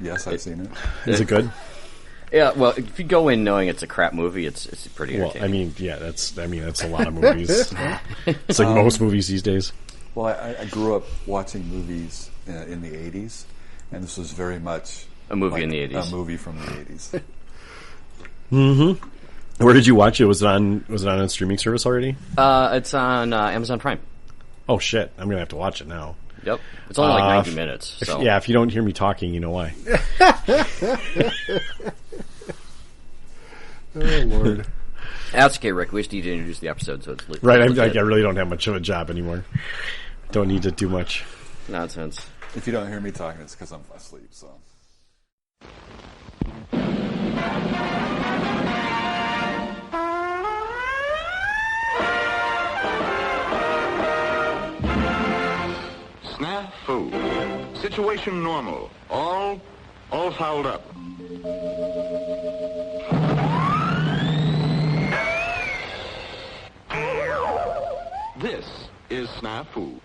Yes, I've seen it. Is it good? Yeah, well, if you go in knowing it's a crap movie, it's pretty entertaining. I mean, yeah, that's a lot of movies. It's like most movies these days. Well, I grew up watching movies in the 80s, and this was very much a movie like in the 80s. A movie from the 80s. Mm-hmm. Where did you watch it? Was it on a streaming service already? It's on Amazon Prime. Oh, shit. I'm going to have to watch it now. Yep. It's only like 90 minutes. So. If you don't hear me talking, you know why. Oh, Lord. That's okay, Rick. We just need to introduce the episode. So it's right. I really don't have much of a job anymore. Don't need to do much. Nonsense. If you don't hear me talking, it's because I'm asleep, so... SNAFU. Situation normal. All fouled up. This is SNAFU.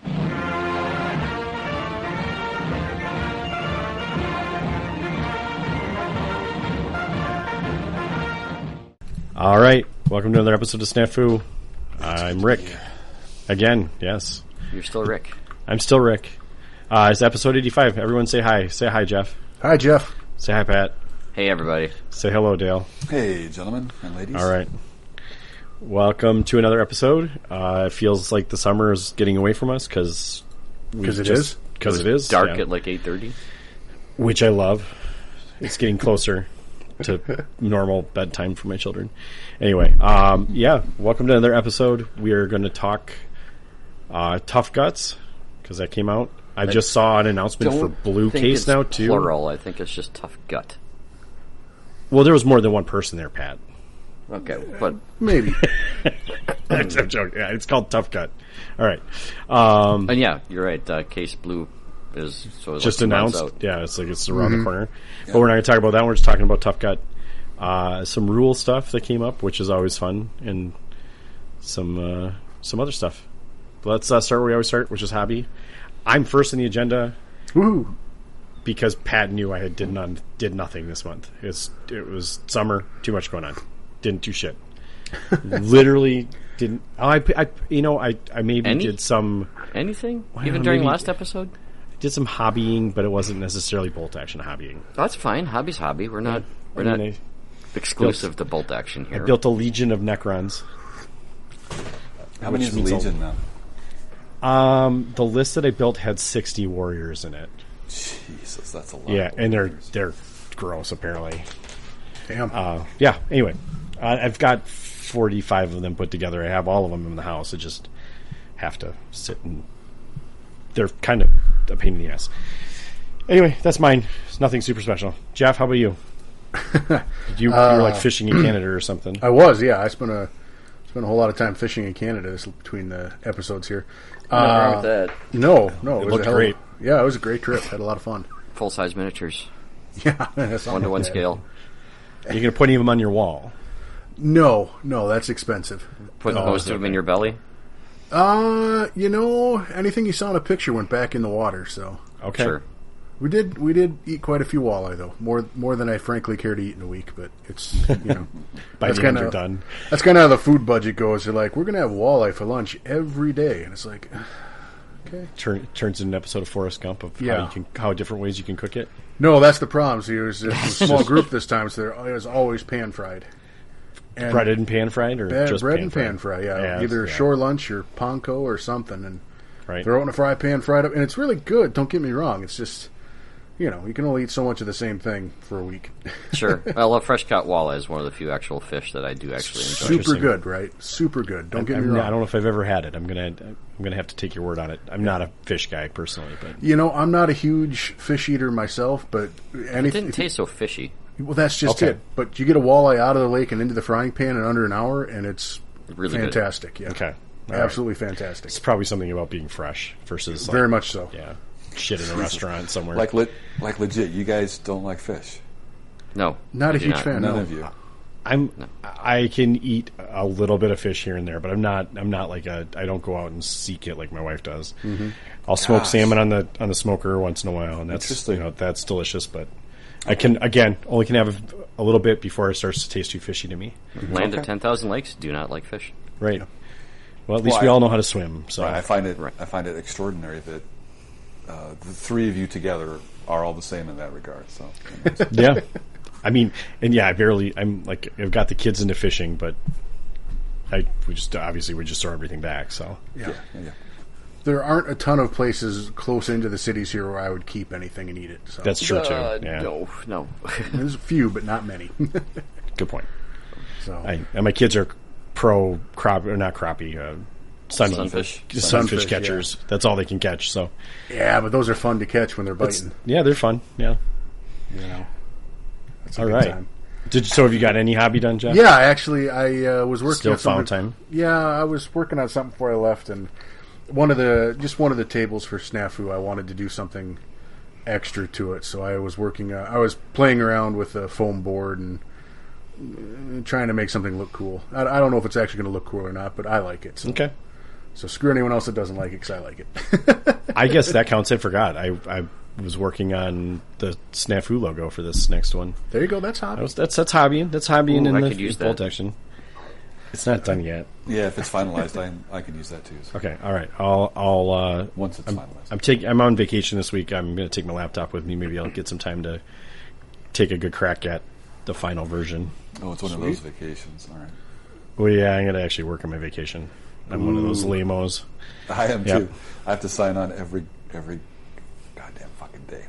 All right. Welcome to another episode of SNAFU. I'm Rick. Again, yes. You're still Rick. I'm still Rick. It's episode 85. Everyone say hi. Say hi, Jeff. Hi, Jeff. Say hi, Pat. Hey, everybody. Say hello, Dale. Hey, gentlemen and ladies. All right. Welcome to another episode. It feels like the summer is getting away from us because it is. Because it is. Dark at like 8:30. Which I love. It's getting closer to normal bedtime for my children. Anyway, welcome to another episode. We are going to talk Tough Guts because that came out. I just saw an announcement for Blue Case now too. Plural. I think it's just Tough Gut. Well, there was more than one person there, Pat. Okay, but maybe. I'm joking. Yeah, it's called Tough Gut. All right. And yeah, you're right. Case Blue is just announced. Yeah, it's around the corner. Yeah. But we're not going to talk about that. We're just talking about Tough Gut. Some rule stuff that came up, which is always fun, and some other stuff. Let's start where we always start, which is hobby. I'm first in the agenda. Woohoo! Because Pat knew I did nothing this month. It was summer, too much going on. Didn't do shit. Literally didn't. I maybe did some anything. Even during last episode, I did some hobbying, but it wasn't necessarily bolt action hobbying. That's fine. Hobby's hobby. We're not exclusive to bolt action here. I built a legion of Necrons. How many is the legion now? The list that I built had 60 warriors in it. Jesus, that's a lot. Yeah, and they're gross apparently. Damn. Anyway, I've got 45 of them put together. I have all of them in the house. I just have to sit and they're kind of a pain in the ass. Anyway, that's mine. It's nothing super special. Jeff, how about you? You were like fishing in Canada or something. I was, yeah. I spent a whole lot of time fishing in Canada between the episodes here. Nothing wrong with that. No. It looked great. Yeah, it was a great trip. Had a lot of fun. Full-size miniatures. Yeah. 1-to-1 scale. You're going to put any of them on your wall? No, that's expensive. Put most of them in your belly? Anything you saw in a picture went back in the water, so. Okay. Sure. We did eat quite a few walleye, though. More than I frankly care to eat in a week, but it's, By the end you're done. That's kind of how the food budget goes. They're like, we're going to have walleye for lunch every day. And it's like, okay. Turns into an episode of Forrest Gump of how different ways you can cook it. No, that's the problem. See, it was a small group this time, so it was always pan-fried. And breaded and pan-fried? Or just bread and pan-fried, yeah. Either shore lunch or panko or something. And throw it in a fry pan, fried up. And it's really good, don't get me wrong. It's just... you can only eat so much of the same thing for a week. Sure. Well, a fresh-caught walleye is one of the few actual fish that I do actually enjoy. Super good, right? Super good. Don't get me wrong. I don't know if I've ever had it. I'm gonna have to take your word on it. I'm not a fish guy personally, but I'm not a huge fish eater myself. But it didn't taste so fishy. Well, that's just it. But you get a walleye out of the lake and into the frying pan in under an hour, and it's really fantastic. Good. Yeah. Okay. Absolutely fantastic. It's probably something about being fresh versus very much so. Yeah. Shit in a restaurant somewhere. Like legit, you guys don't like fish? No. Not a huge fan. None of you. I can eat a little bit of fish here and there, but I'm not like I don't go out and seek it like my wife does. Mm-hmm. I'll smoke salmon on the smoker once in a while, and that's that's delicious. But I can only can have a little bit before it starts to taste too fishy to me. Land of 10,000 lakes do not like fish. Right. Well, at least we all know how to swim. So I find it extraordinary that the three of you together are all the same in that regard. So yeah, I mean, and yeah, I've got the kids into fishing, but we just throw everything back. So yeah. There aren't a ton of places close into the cities here where I would keep anything and eat it. So. That's true too. Yeah. No. There's a few, but not many. Good point. So and my kids are pro crop or not crappie, sunfish catchers. Yeah. That's all they can catch. So yeah, but those are fun to catch when they're biting. They're fun. Yeah, that's all right. Time. So have you got any hobby done, Jeff? Yeah, actually, I was working. Still on found time. Yeah, I was working on something before I left, and one of the tables for SNAFU, I wanted to do something extra to it. So I was I was playing around with a foam board and trying to make something look cool. I don't know if it's actually going to look cool or not, but I like it. So. Okay. So screw anyone else that doesn't like it, because I like it. I guess that counts. I forgot. I was working on the SNAFU logo for this next one. There you go. That's hobby. That's hobbying. That's hobbying in the bolt action. It's not done yet. Yeah, if it's finalized, I can use that too. So. Okay, all right. I'll once it's finalized. I'm on vacation this week. I'm going to take my laptop with me. Maybe I'll get some time to take a good crack at the final version. Oh, it's one of those vacations. All right. Well, yeah, I'm going to actually work on my vacation. I'm one of those lamos. I am too. I have to sign on every goddamn fucking day.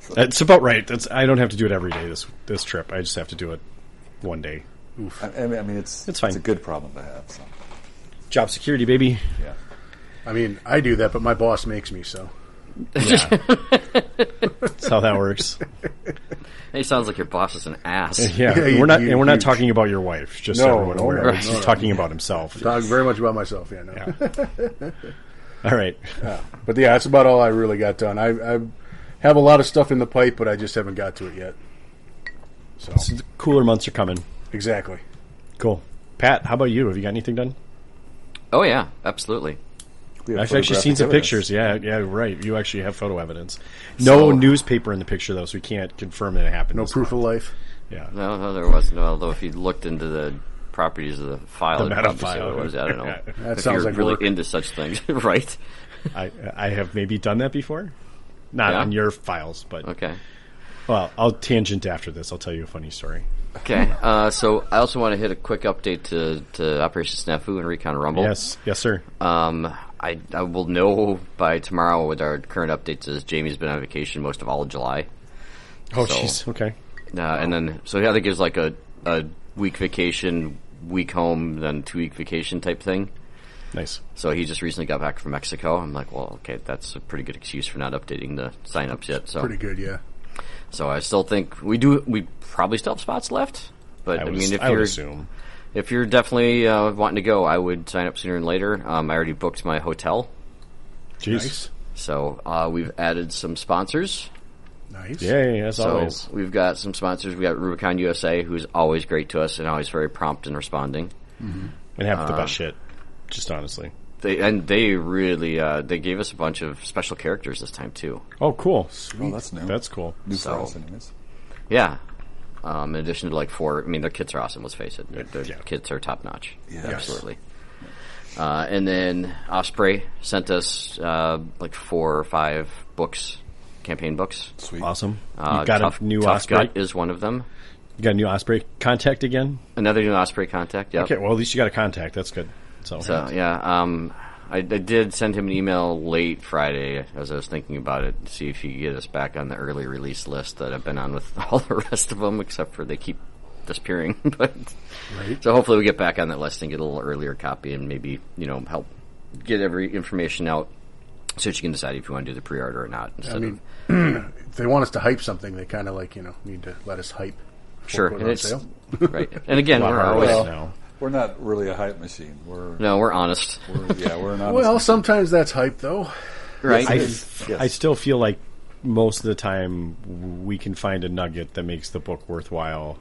So. That's about right. I don't have to do it every day this trip. I just have to do it one day. Oof. I mean, it's fine. It's a good problem to have. So. Job security, baby. Yeah. I mean, I do that, but my boss makes me so. Yeah. That's how that works. He sounds like your boss is an ass. Yeah, we're not talking about your wife. Just so everyone aware. He's talking about himself. Talking very much about myself. Yeah, no. All right. But yeah, that's about all I really got done. I have a lot of stuff in the pipe, but I just haven't got to it yet. So the cooler months are coming. Exactly. Cool. Pat, how about you? Have you got anything done? Oh yeah, absolutely. I've actually seen some pictures. Yeah, right. You actually have photo evidence. No newspaper in the picture, though, so we can't confirm that it happened. No proof of life. Yeah. No, there wasn't. Although if you looked into the properties of the file, the meta file, it was, I don't know. That if sounds you're like really work. into such things, right? I have maybe done that before. Not on your files, but okay. Well, I'll tangent after this. I'll tell you a funny story. Okay. So I also want to hit a quick update to Operation SNAFU and Recon Rumble. Yes, sir. I will know by tomorrow what our current updates is. Jamie's been on vacation most of all of July. Oh, jeez. Okay. And then, so I think it was like a week vacation, week home, then 2-week vacation type thing. Nice. So he just recently got back from Mexico. I'm like, well, okay, that's a pretty good excuse for not updating the sign-ups yet. So pretty good, yeah. So I still think we probably still have spots left. But I would assume. If you're definitely wanting to go, I would sign up sooner than later. I already booked my hotel. Jeez. Nice. So we've added some sponsors. Nice. Yay, as always. So we've got some sponsors. We got Rubicon USA, who's always great to us and always very prompt in responding. Mm-hmm. And have the best shit, just honestly. They really they gave us a bunch of special characters this time too. Oh, cool! Sweet. Oh, that's new. That's cool. New for us, anyways. Yeah. In addition to like 4, I mean, their kits are awesome. Let's face it, their kits are top notch. Yeah, absolutely. And then Osprey sent us like 4 or 5 books, campaign books. Sweet, awesome. You got a new Tough Osprey. Gut is one of them. You got a new Osprey contact again? Another new Osprey contact. Yeah. Okay, well at least you got a contact. That's good. So yeah, I did send him an email late Friday as I was thinking about it to see if he could get us back on the early release list that I've been on with all the rest of them, except for they keep disappearing. But so hopefully we get back on that list and get a little earlier copy and maybe help get every information out so that you can decide if you want to do the pre-order or not. I mean, if they want us to hype something, they kind of need to let us hype. Sure, and it's right. And again, we're always now. We're not really a hype machine. We're honest. We're an honest well, sometimes that's hype, though. Right. I still feel like most of the time we can find a nugget that makes the book worthwhile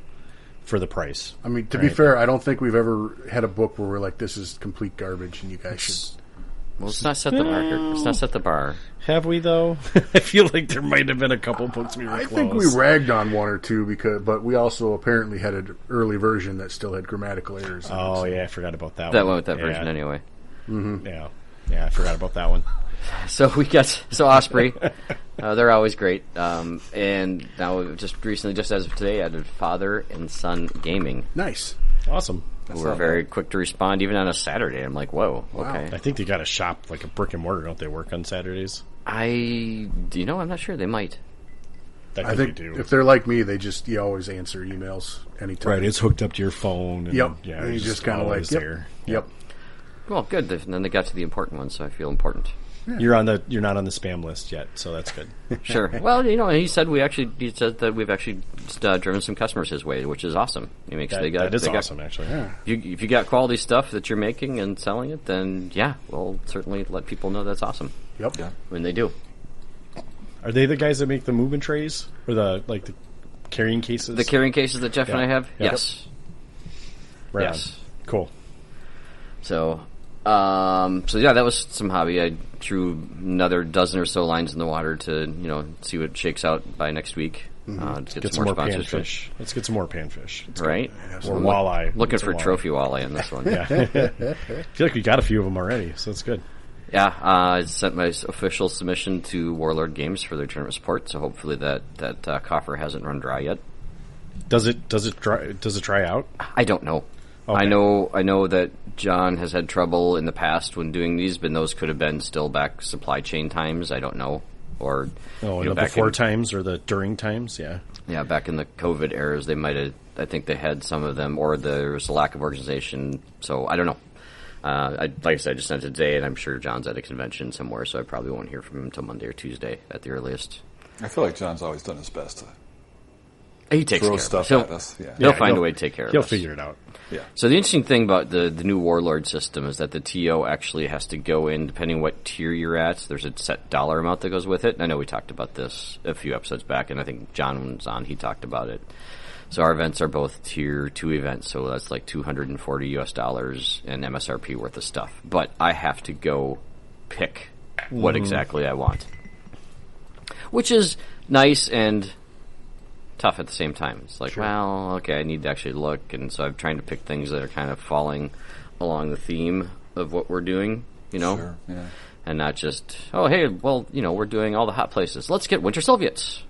for the price. I mean, to be fair, I don't think we've ever had a book where we're like, this is complete garbage and you guys should Well, let's not set the marker. Let's not set the bar. Have we though? I feel like there might have been a couple books we were I close. think we ragged on one or two but we also apparently had an early version that still had grammatical errors. in it, Oh so- yeah, I forgot about that one. That went with that Yeah. version anyway. Yeah, I forgot about that one. So we got Osprey. They're always great. And now we've just recently, just as of today, added Father and Son Gaming. Nice. Awesome. Who were very quick to respond, even on a Saturday. I'm like, whoa, okay. I think they got a shop like a brick and mortar. Don't they work on Saturdays? I'm not sure. They might. That I could think be if they're like me, you always answer emails anytime. right. It's hooked up to your phone. And, Yep. Yeah, And you it's just kind of always like, there. Yep. Well, good. And then they got to the important ones, so I feel important. You're not on the spam list yet, so that's good. Sure. Well, he said that we've actually driven some customers his way, which is awesome. He makes That is awesome, actually. Yeah. If you got quality stuff that you're making and selling it, then yeah, we'll certainly let people know that's awesome Yep. Yeah. when they do. Are they the guys that make the movement trays or the carrying cases? The carrying cases that Jeff and I have, Yep. yes. Right Yes. on. Cool. So yeah, that was some hobby. I threw another dozen or so lines in the water to see what shakes out by next week. To Get some more sponsors for- panfish. Let's get some more panfish. right? Or walleye. Looking Get for some walleye. trophy walleye on this one. Yeah. I feel like we got a few of them already, so that's good. Yeah, I sent my official submission to Warlord Games for their tournament support. So hopefully that coffer hasn't run dry yet. Does it try out? I don't know. Okay. I know that John has had trouble in the past when doing these, but those could have been still back supply chain times. I don't know, or In the back before in, times or the during times? Yeah. back in the COVID eras, they might have. I think they had some of them, or there was a lack of organization. So I don't know. Like I said, I just sent it today, and I'm sure John's at a convention somewhere, so I probably won't hear from him until Monday or Tuesday at the earliest. I feel like John's always done his best to He takes throw care stuff of at us. us. Yeah. He'll find a way to take care of He'll us. figure it out. Yeah. So the interesting thing about the new Warlord system is that the TO actually has to go in, depending what tier you're at, there's a set dollar amount that goes with it. And I know we talked about this a few episodes back, and I think John was on, he talked about it. So our events are both tier 2 events, so that's like $240 US and MSRP worth of stuff. But I have to go pick what exactly I want. Which is nice and tough at the same time. It's like, well, okay, I need to actually look, and so I'm trying to pick things that are kind of falling along the theme of what we're doing, Sure. Yeah. and not just, oh, hey, well, we're doing all the hot places. Let's get Winter Soviets.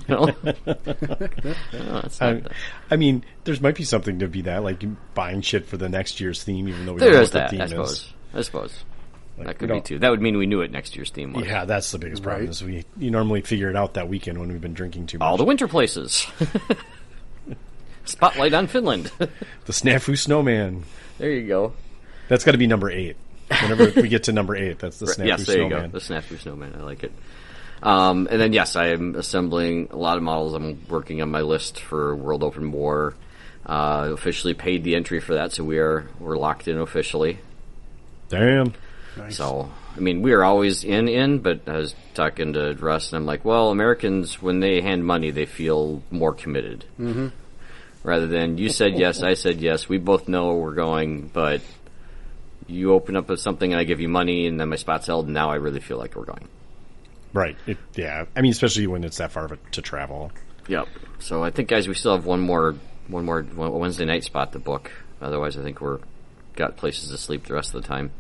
No, it's not that. I mean, there might be something to be that, like buying shit for the next year's theme, even though we There don't know is what that, the I theme suppose. is. I suppose. Like, That we could be don't- too. That would mean we knew what next year's theme was. Yeah, that's the biggest problem. Right. Is you normally figure it out that weekend when we've been drinking too much. All the winter places. Spotlight on Finland. The SNAFU Snowman. There you go. That's got to be number 8. Whenever we get to number 8, that's the SNAFU Yes, there you Snowman. go. The SNAFU Snowman. I like it. And then, yes, I am assembling a lot of models. I'm working on my list for World Open War. Officially paid the entry for that, so we're locked in officially. Damn. Nice. So, I mean, we are always in, but I was talking to Russ, and I'm like, well, Americans, when they hand money, they feel more committed. Mm-hmm. Rather than, you said yes, I said yes, we both know we're going, but you open up with something and I give you money, and then my spot's held, and now I really feel like we're going. Right. Yeah. I mean, especially when it's that far to travel. Yep. So I think, guys, we still have one more Wednesday night spot to book. Otherwise, I think we're got places to sleep the rest of the time.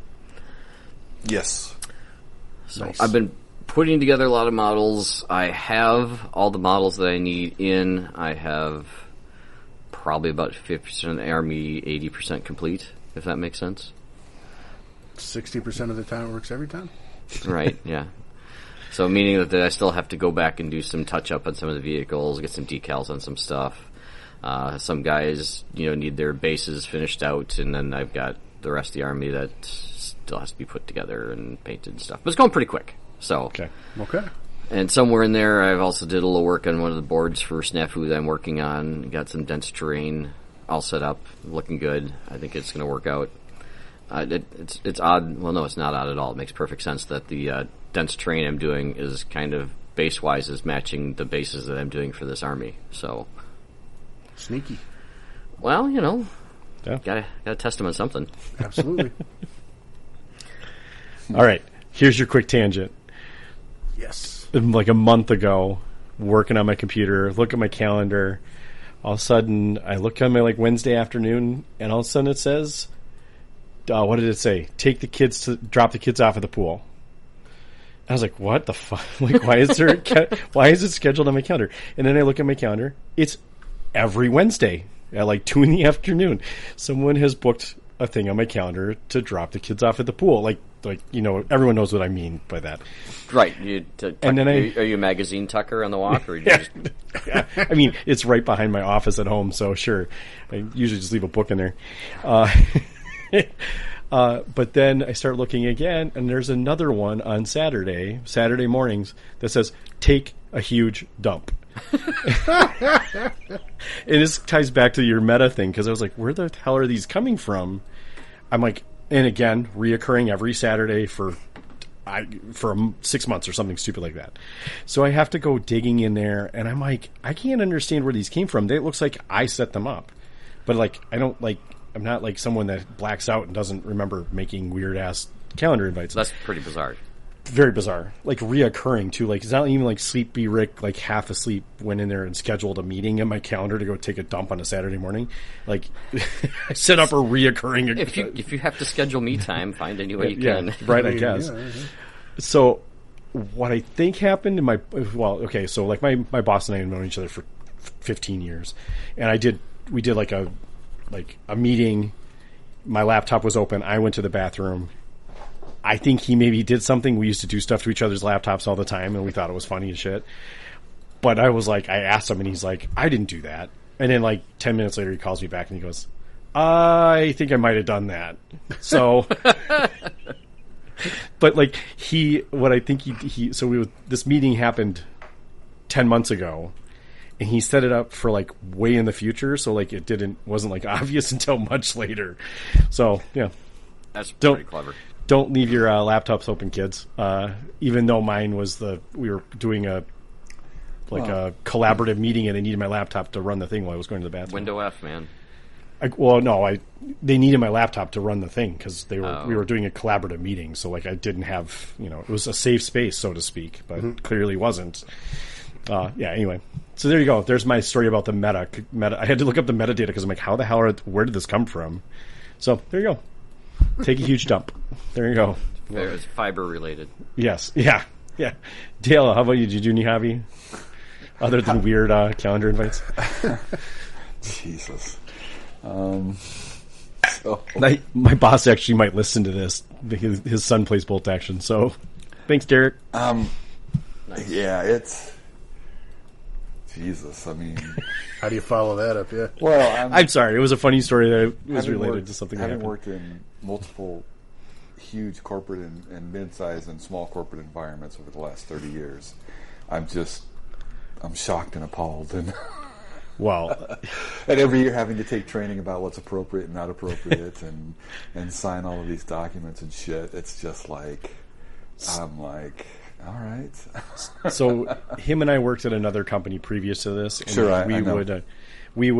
Yes. So Nice. I've been putting together a lot of models. I have all the models that I need in. I have probably about 50% of the army, 80% complete, if that makes sense. 60% of the time it works every time? Right, yeah. So meaning that I still have to go back and do some touch-up on some of the vehicles, get some decals on some stuff. Some guys, need their bases finished out, and then I've got the rest of the army that still has to be put together and painted and stuff. But it's going pretty quick. So, Okay. Okay. and somewhere in there, I've also did a little work on one of the boards for SNAFU that I'm working on. Got some dense terrain all set up, looking good. I think it's going to work out. It's odd. Well, no, it's not odd at all. It makes perfect sense that the dense terrain I'm doing is kind of base-wise is matching the bases that I'm doing for this army. So, Sneaky. well, Yeah. gotta test them on something. Absolutely. All right, here's your quick tangent. Yes. Like a month ago, working on my computer, look at my calendar. All of a sudden, I look on my Wednesday afternoon, and all of a sudden it says, what did it say? Drop the kids off at the pool. I was like, what the fuck? Why is why is it scheduled on my calendar? And then I look at my calendar. It's every Wednesday at 2 p.m. Someone has booked a thing on my calendar to drop the kids off at the pool. Everyone knows what I mean by that. Right. And then are you a magazine tucker on the walk? Or yeah. Yeah. I mean, it's right behind my office at home, so sure. I usually just leave a book in there. But then I start looking again, and there's another one on Saturday mornings, that says, take a huge dump. And this ties back to your meta thing, because I was like, where the hell are these coming from? I'm like, and again, reoccurring every Saturday for 6 months or something stupid like that. So I have to go digging in there, and I'm like, I can't understand where these came from. It looks like I set them up. But I'm not like someone that blacks out and doesn't remember making weird ass calendar invites. That's pretty bizarre. Very bizarre. Reoccurring too. It's not even Sleepy Rick, half asleep, went in there and scheduled a meeting in my calendar to go take a dump on a Saturday morning. I set up a reoccurring. If you have to schedule me time, find any way you can. Yeah, right, I guess. Yeah. So what I think happened in my boss and I have known each other for 15 years, and we did a meeting. My laptop was open. I went to the bathroom. I think he maybe did something. We used to do stuff to each other's laptops all the time, and we thought it was funny as shit. But I asked him, and he's like, I didn't do that. And then 10 minutes later, he calls me back, and he goes, I think I might have done that. So, but this meeting happened 10 months ago, and he set it up for way in the future. So it wasn't obvious until much later. So yeah, that's pretty clever. Don't leave your laptops open, kids. Even though mine was we were doing a collaborative meeting, and I needed my laptop to run the thing while I was going to the bathroom. Window F, man. They needed my laptop to run the thing because we were doing a collaborative meeting. So I didn't have, it was a safe space, so to speak, but clearly wasn't. Anyway. So there you go. There's my story about the meta. I had to look up the metadata because I'm like, how the hell where did this come from? So there you go. Take a huge dump. There you go. It's fiber related. Yes. Yeah. Yeah. Dale, how about you? Did you do any hobby other than weird calendar invites? Jesus. My boss actually might listen to this. His son plays bolt action. So thanks, Derek. Nice. Yeah, it's Jesus. I mean, how do you follow that up? Yeah. Well, I'm sorry. It was a funny story that was related to something that happened. Having worked in multiple huge corporate and mid-sized and small corporate environments over the last 30 years, I'm shocked and appalled, and well, and every year having to take training about what's appropriate and not appropriate, and sign all of these documents and shit. It's just I'm like, all right. So him and I worked at another company previous to this. And sure, I know. We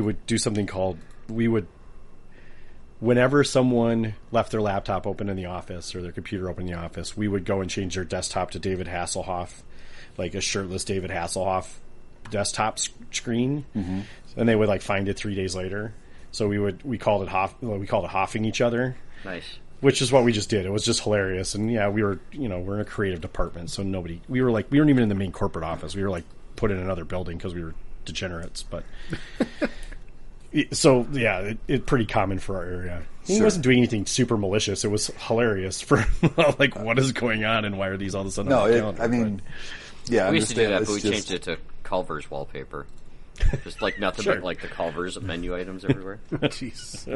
would do something called whenever someone left their laptop open in the office or their computer open in the office, we would go and change their desktop to David Hasselhoff, a shirtless David Hasselhoff desktop screen, and they would find it 3 days later. So we called it hoffing each other. Nice. Which is what we just did. It was just hilarious. And yeah, we're in a creative department, so we weren't even in the main corporate office. We were put in another building because we were degenerates. But so yeah, it's pretty common for our area. He wasn't doing anything super malicious. It was hilarious for what is going on and why are these all of a sudden? No, on the calendar? Yeah, we used to do that, but we changed it to Culver's wallpaper. Just nothing Sure. but the Culver's menu items everywhere. Jeez.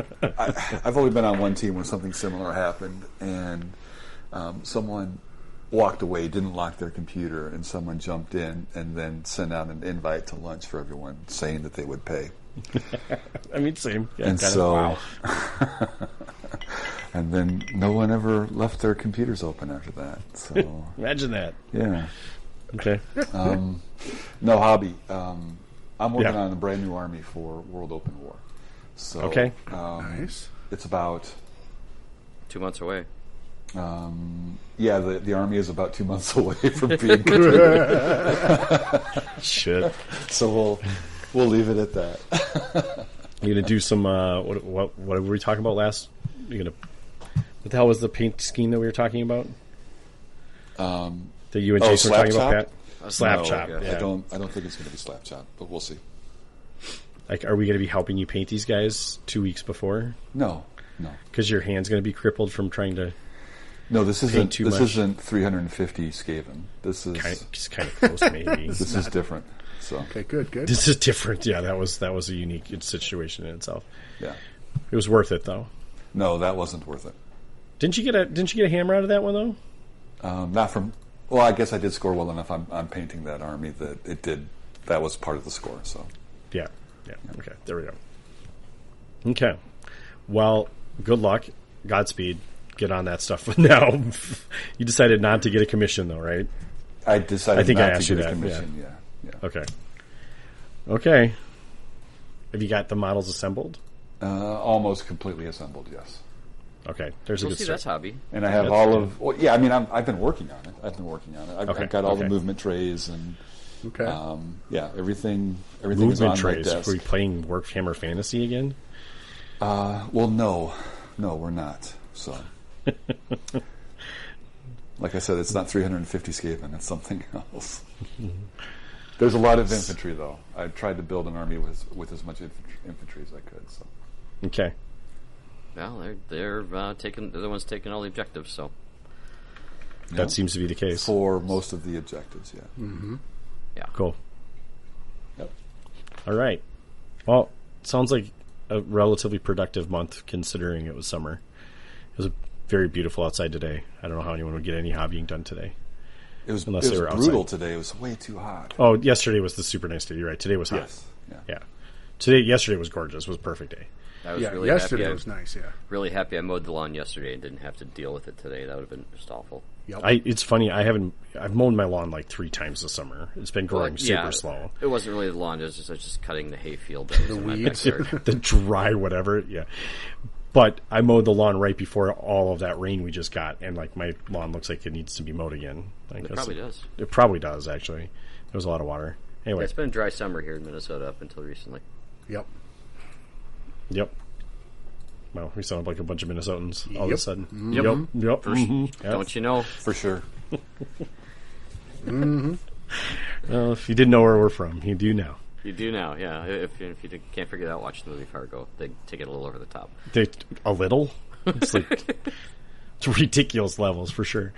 I've only been on one team where something similar happened, and someone walked away, didn't lock their computer, and someone jumped in and then sent out an invite to lunch for everyone, saying that they would pay. I mean, same. Yeah, and so, and then no one ever left their computers open after that. So imagine that. Yeah. Okay. No hobby. I'm working on a brand new army for World Open War. So okay. Nice. It's about 2 months away. Yeah, the Army is about 2 months away from being completed. Shit. So we'll leave it at that. You gonna do some what were we talking about last? What the hell was the paint scheme that we were talking about? That you and Jason were talking about, Pat? Slap chop. No, Yeah. I don't think it's going to be slap chop, but we'll see. Like, are we going to be helping you paint these guys 2 weeks before? No. Because your hand's going to be crippled from trying to. No, this paint too much. isn't 350 Skaven. This is kind of close, maybe. this is different. So Okay, good. This is different. Yeah, that was a unique situation in itself. yeah, It was worth it though. no, that wasn't worth it. Didn't you get a hammer out of that one though? Not from. Well, I guess I did score well enough on painting that army that it did. That was part of the score. So Yeah. Okay, there we go. Okay. Well, good luck. Godspeed. Get on that stuff now. You decided not to get a commission, though, right? I decided I think not I asked to you get a that, commission. Yeah. Okay. Have you got the models assembled? Almost completely assembled. Yes. Okay. There's a We'll good see, start. that's hobby. And I have That's all good. of. Well, yeah, I mean, I've been working on it. I've got all the Okay. movement trays and. Okay. Yeah, everything is Movement on trays. my desk. Were you playing Warhammer Fantasy again? Well, no, we're not. So, like I said, it's not 350 Skaven. It's something else. There's a lot of infantry, though. I tried to build an army with as much infantry as I could. So, Okay. Well, they're the ones taking all the objectives. So That seems to be the case. for most of the objectives, yeah. Mm. yeah, Cool. Yep. All right. Well, sounds like a relatively productive month considering it was summer. It was very beautiful outside today. I don't know how anyone would get any hobbying done today. It was Unless they were brutal outside. today. It was way too hot. Oh, yesterday was the super nice day. You're right. Today was hot. Yes. Yeah. Yesterday was gorgeous. It was a perfect day. I was Yeah, really yesterday happy. was nice. Yeah. Really happy I mowed the lawn yesterday and didn't have to deal with it today. That would have been just awful. Yep. It's funny. I've mown my lawn like 3 times this summer. It's been growing super slow. It wasn't really the lawn. It was just cutting the hayfield that was in my weeds. backyard. The dry whatever. Yeah. But I mowed the lawn right before all of that rain we just got, and like my lawn looks like it needs to be mowed again. It probably does. It probably does, actually. There was a lot of water. Anyway. It's been a dry summer here in Minnesota up until recently. Yep. Yep. Well, we sound like a bunch of Minnesotans all of a Yep. sudden. Yep. Yep. Mhm. Yep. Don't you know? For sure. Well, if you didn't know where we're from, you do now. You do now, yeah. If you can't figure it out, watch the movie Fargo. They take it a little over the top. A little? It's like it's ridiculous levels for sure.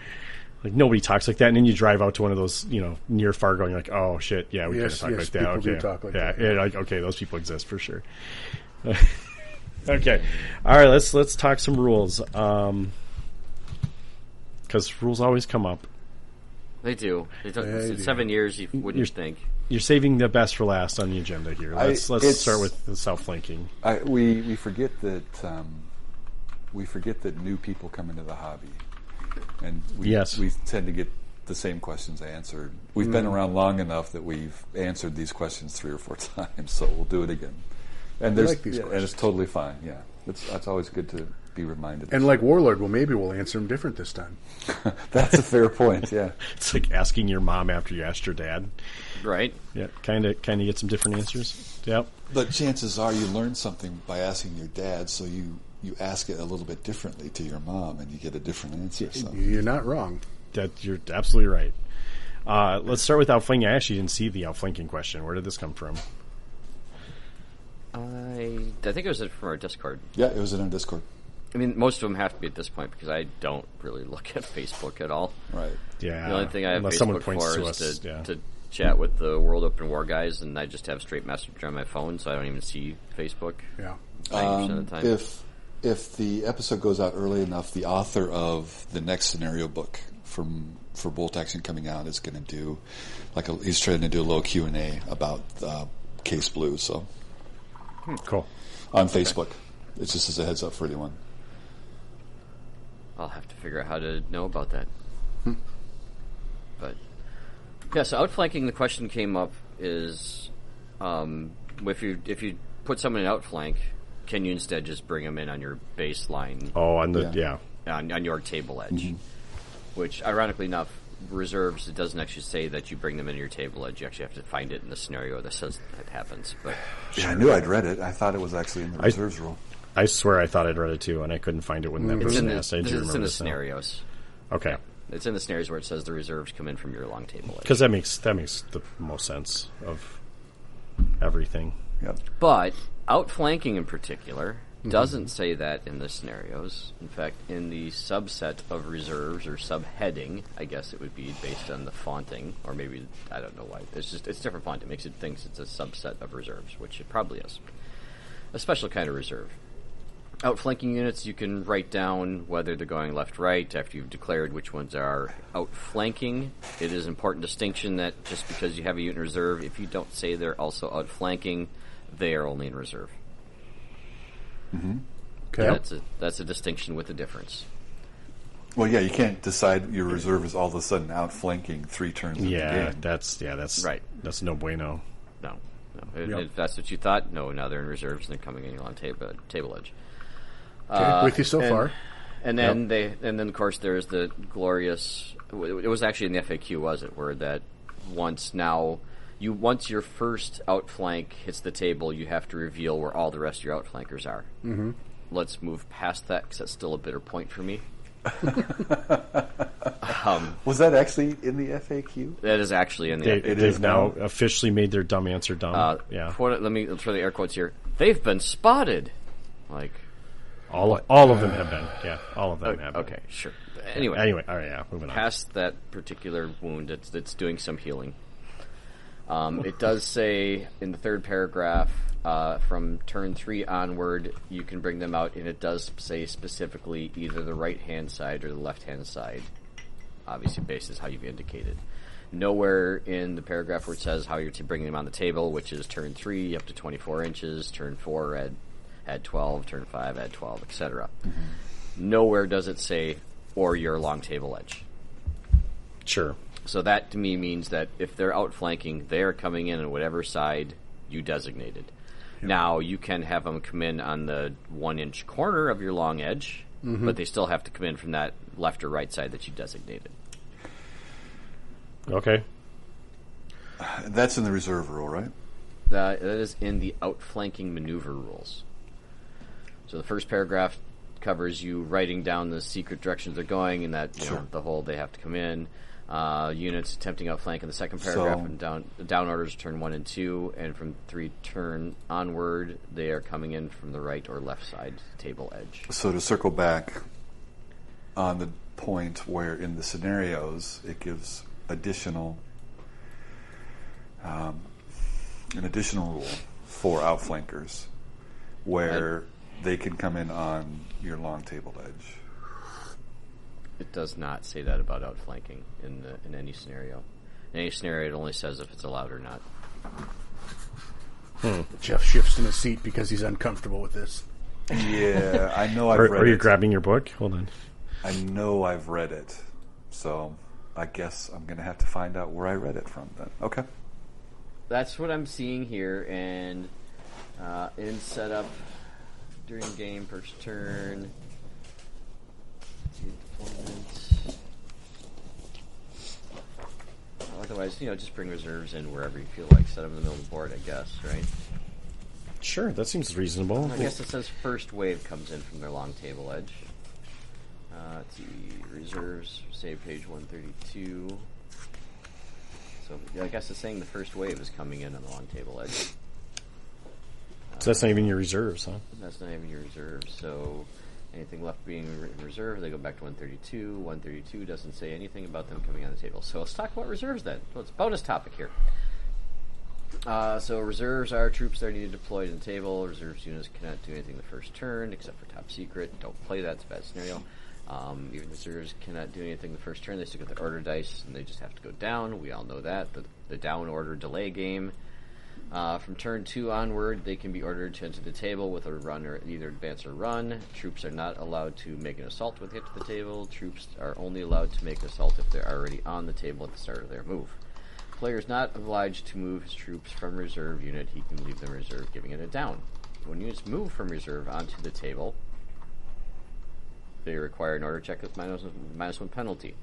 Like nobody talks like that, and then you drive out to one of those, near Fargo, and you're like, oh shit, yeah, we Yes, kind of talk yes, like that. people do Okay, talk like yeah, that. yeah, like okay, those people exist for sure. Okay, all right, let's talk some rules, because rules always come up. They do. They don't, They in do. 7 years, you wouldn't think. You're saving the best for last on the agenda here. Let's it's- start with the self-linking. We forget that new people come into the hobby, and we tend to get the same questions answered. We've been around long enough that we've answered these questions 3 or 4 times, so we'll do it again. And I like these and it's questions. totally fine. Yeah, that's always good to be reminded. And like Warlord, maybe we'll answer them different this time. That's a fair point. Yeah. It's like asking your mom after you asked your dad. Right? Yeah, kind of get some different answers. Yep. But chances are you learn something by asking your dad, so you ask it a little bit differently to your mom, and you get a different answer. So. You're not wrong. That you're absolutely right. Let's start with outflanking. I actually didn't see the outflanking question. Where did this come from? I think it was from our Discord. Yeah, it was in our Discord. I mean, most of them have to be at this point because I don't really look at Facebook at all. Right. Yeah. The only thing I have unless someone Facebook points for to is us. to chat with the World Open War guys, and I just have straight messenger on my phone, so I don't even see Facebook. Yeah. 90% of the time. If the episode goes out early enough, the author of the next scenario book for Bolt Action coming out is going to do he's trying to do a little Q&A about Case Blue. So Cool. on Facebook, it's just as a heads up for anyone. I'll have to figure out how to know about that. But yeah, so outflanking. The question came up is if you put someone in outflank, can you instead just bring them in on your baseline? Oh, on the Yeah. on your table edge. Which, ironically enough, reserves, it doesn't actually say that you bring them into your table edge. You actually have to find it in the scenario that says that happens. But Yeah, I knew I'd read it. I thought it was actually in the reserves rule. I swear I thought I'd read it too, and I couldn't find it when that it's was in asked. I do it's remember in the this now. scenarios. Okay, It's in the scenarios where it says the reserves come in from your long table edge. because that makes the most sense of everything. Yep. But outflanking in particular doesn't say that in the scenarios. In fact, in the subset of reserves or subheading, I guess it would be based on the fonting, or maybe I don't know why. It's different font. It makes it thinks it's a subset of reserves, which it probably is. A special kind of reserve. Outflanking units, you can write down whether they're going left-right after you've declared which ones are outflanking. It is an important distinction that just because you have a unit in reserve, if you don't say they're also outflanking, they are only in reserve. Okay. That's a distinction with a difference. Well, yeah, you can't decide your reserve is all of a sudden outflanking 3 turns in the Yeah, game. that's Right. That's no bueno. No. If that's what you thought, no. Now they're in reserves and they're coming in on table edge. Okay, with you so far. And then of course there's the glorious. It was actually in the FAQ, was it? Where that once your first outflank hits the table, you have to reveal where all the rest of your outflankers are. Mm-hmm. Let's move past that because that's still a bitter point for me. Was that actually in the FAQ? That is actually in the FAQ. They've now officially made their dumb answer dumb. Yeah, Let me throw the air quotes here. They've been spotted. Like. all of them have been. Yeah, all of them have been. Okay, sure. Anyway, all right, yeah, moving on. past that particular wound, that's doing some healing. It does say in the third paragraph, from turn 3 onward, you can bring them out, and it does say specifically either the right-hand side or the left-hand side, obviously based on how you've indicated. Nowhere in the paragraph where it says how you're to bring them on the table, which is turn 3 up to 24 inches, turn 4 add 12, turn 5 add 12, etc. Nowhere does it say or your long table edge. Sure. So that to me means that if they're outflanking, they're coming in on whatever side you designated. Now, you can have them come in on the 1-inch corner of your long edge, but they still have to come in from that left or right side that you designated. Okay. That's in the reserve rule, right? That is in the outflanking maneuver rules. So the first paragraph covers you writing down the secret directions they're going, and that the whole they have to come in. Units attempting outflank in the second paragraph, and down orders turn 1 and 2, and from 3 turn onward, they are coming in from the right or left side table edge. So to circle back on the point where in the scenarios it gives an additional rule for outflankers where they can come in on your long table edge. It does not say that about outflanking in any scenario. In any scenario, it only says if it's allowed or not. Jeff shifts in his seat because he's uncomfortable with this. Yeah, I know I've read it. Are you grabbing your book? Hold on. I know I've read it. So I guess I'm going to have to find out where I read it from then. Okay. That's what I'm seeing here, and in setup during game, first turn. Otherwise, just bring reserves in wherever you feel like. Set them in the middle of the board, I guess, right? Sure, that seems reasonable. I guess it says first wave comes in from their long table edge. Let's see, reserves, save page 132. So I guess it's saying the first wave is coming in on the long table edge. So that's not even your reserves, huh? That's not even your reserves, so anything left being in reserve, they go back to 132. 132 doesn't say anything about them coming on the table. So let's talk about reserves then. So it's a bonus topic here. So reserves are troops that are needed deployed in the table. Reserves units cannot do anything the first turn, except for top secret. Don't play that, it's a bad scenario. Even reserves cannot do anything the first turn. They still get the order dice, and they just have to go down. We all know that. The down order delay game. From turn 2 onward, they can be ordered to enter the table with a run or either advance or run. Troops are not allowed to make an assault when they get to the table. Troops are only allowed to make an assault if they're already on the table at the start of their move. Player is not obliged to move his troops from reserve unit. He can leave them reserve, giving it a down. When units move from reserve onto the table, They require an order check with minus one penalty.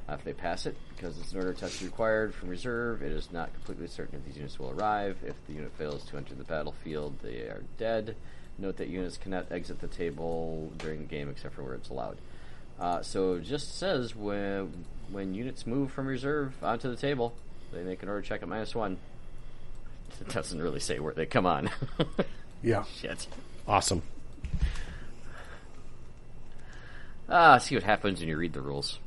If they pass it, because it's an order test required from reserve, it is not completely certain if these units will arrive. If the unit fails to enter the battlefield, they are dead. Note that units cannot exit the table during the game except for where it's allowed. So it just says when units move from reserve onto the table, they make an order check at -1. It doesn't really say where they come on. Yeah. Shit. Awesome. See what happens when you read the rules.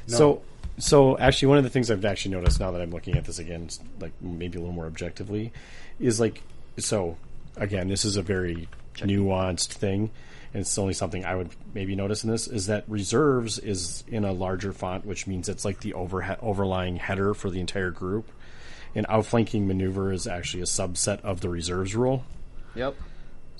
No. So actually, one of the things I've actually noticed now that I'm looking at this again, like maybe a little more objectively, is like, so again, this is a very nuanced thing, and it's only something I would maybe notice in this, is that reserves is in a larger font, which means it's like the overlying header for the entire group, and outflanking maneuver is actually a subset of the reserves rule. Yep.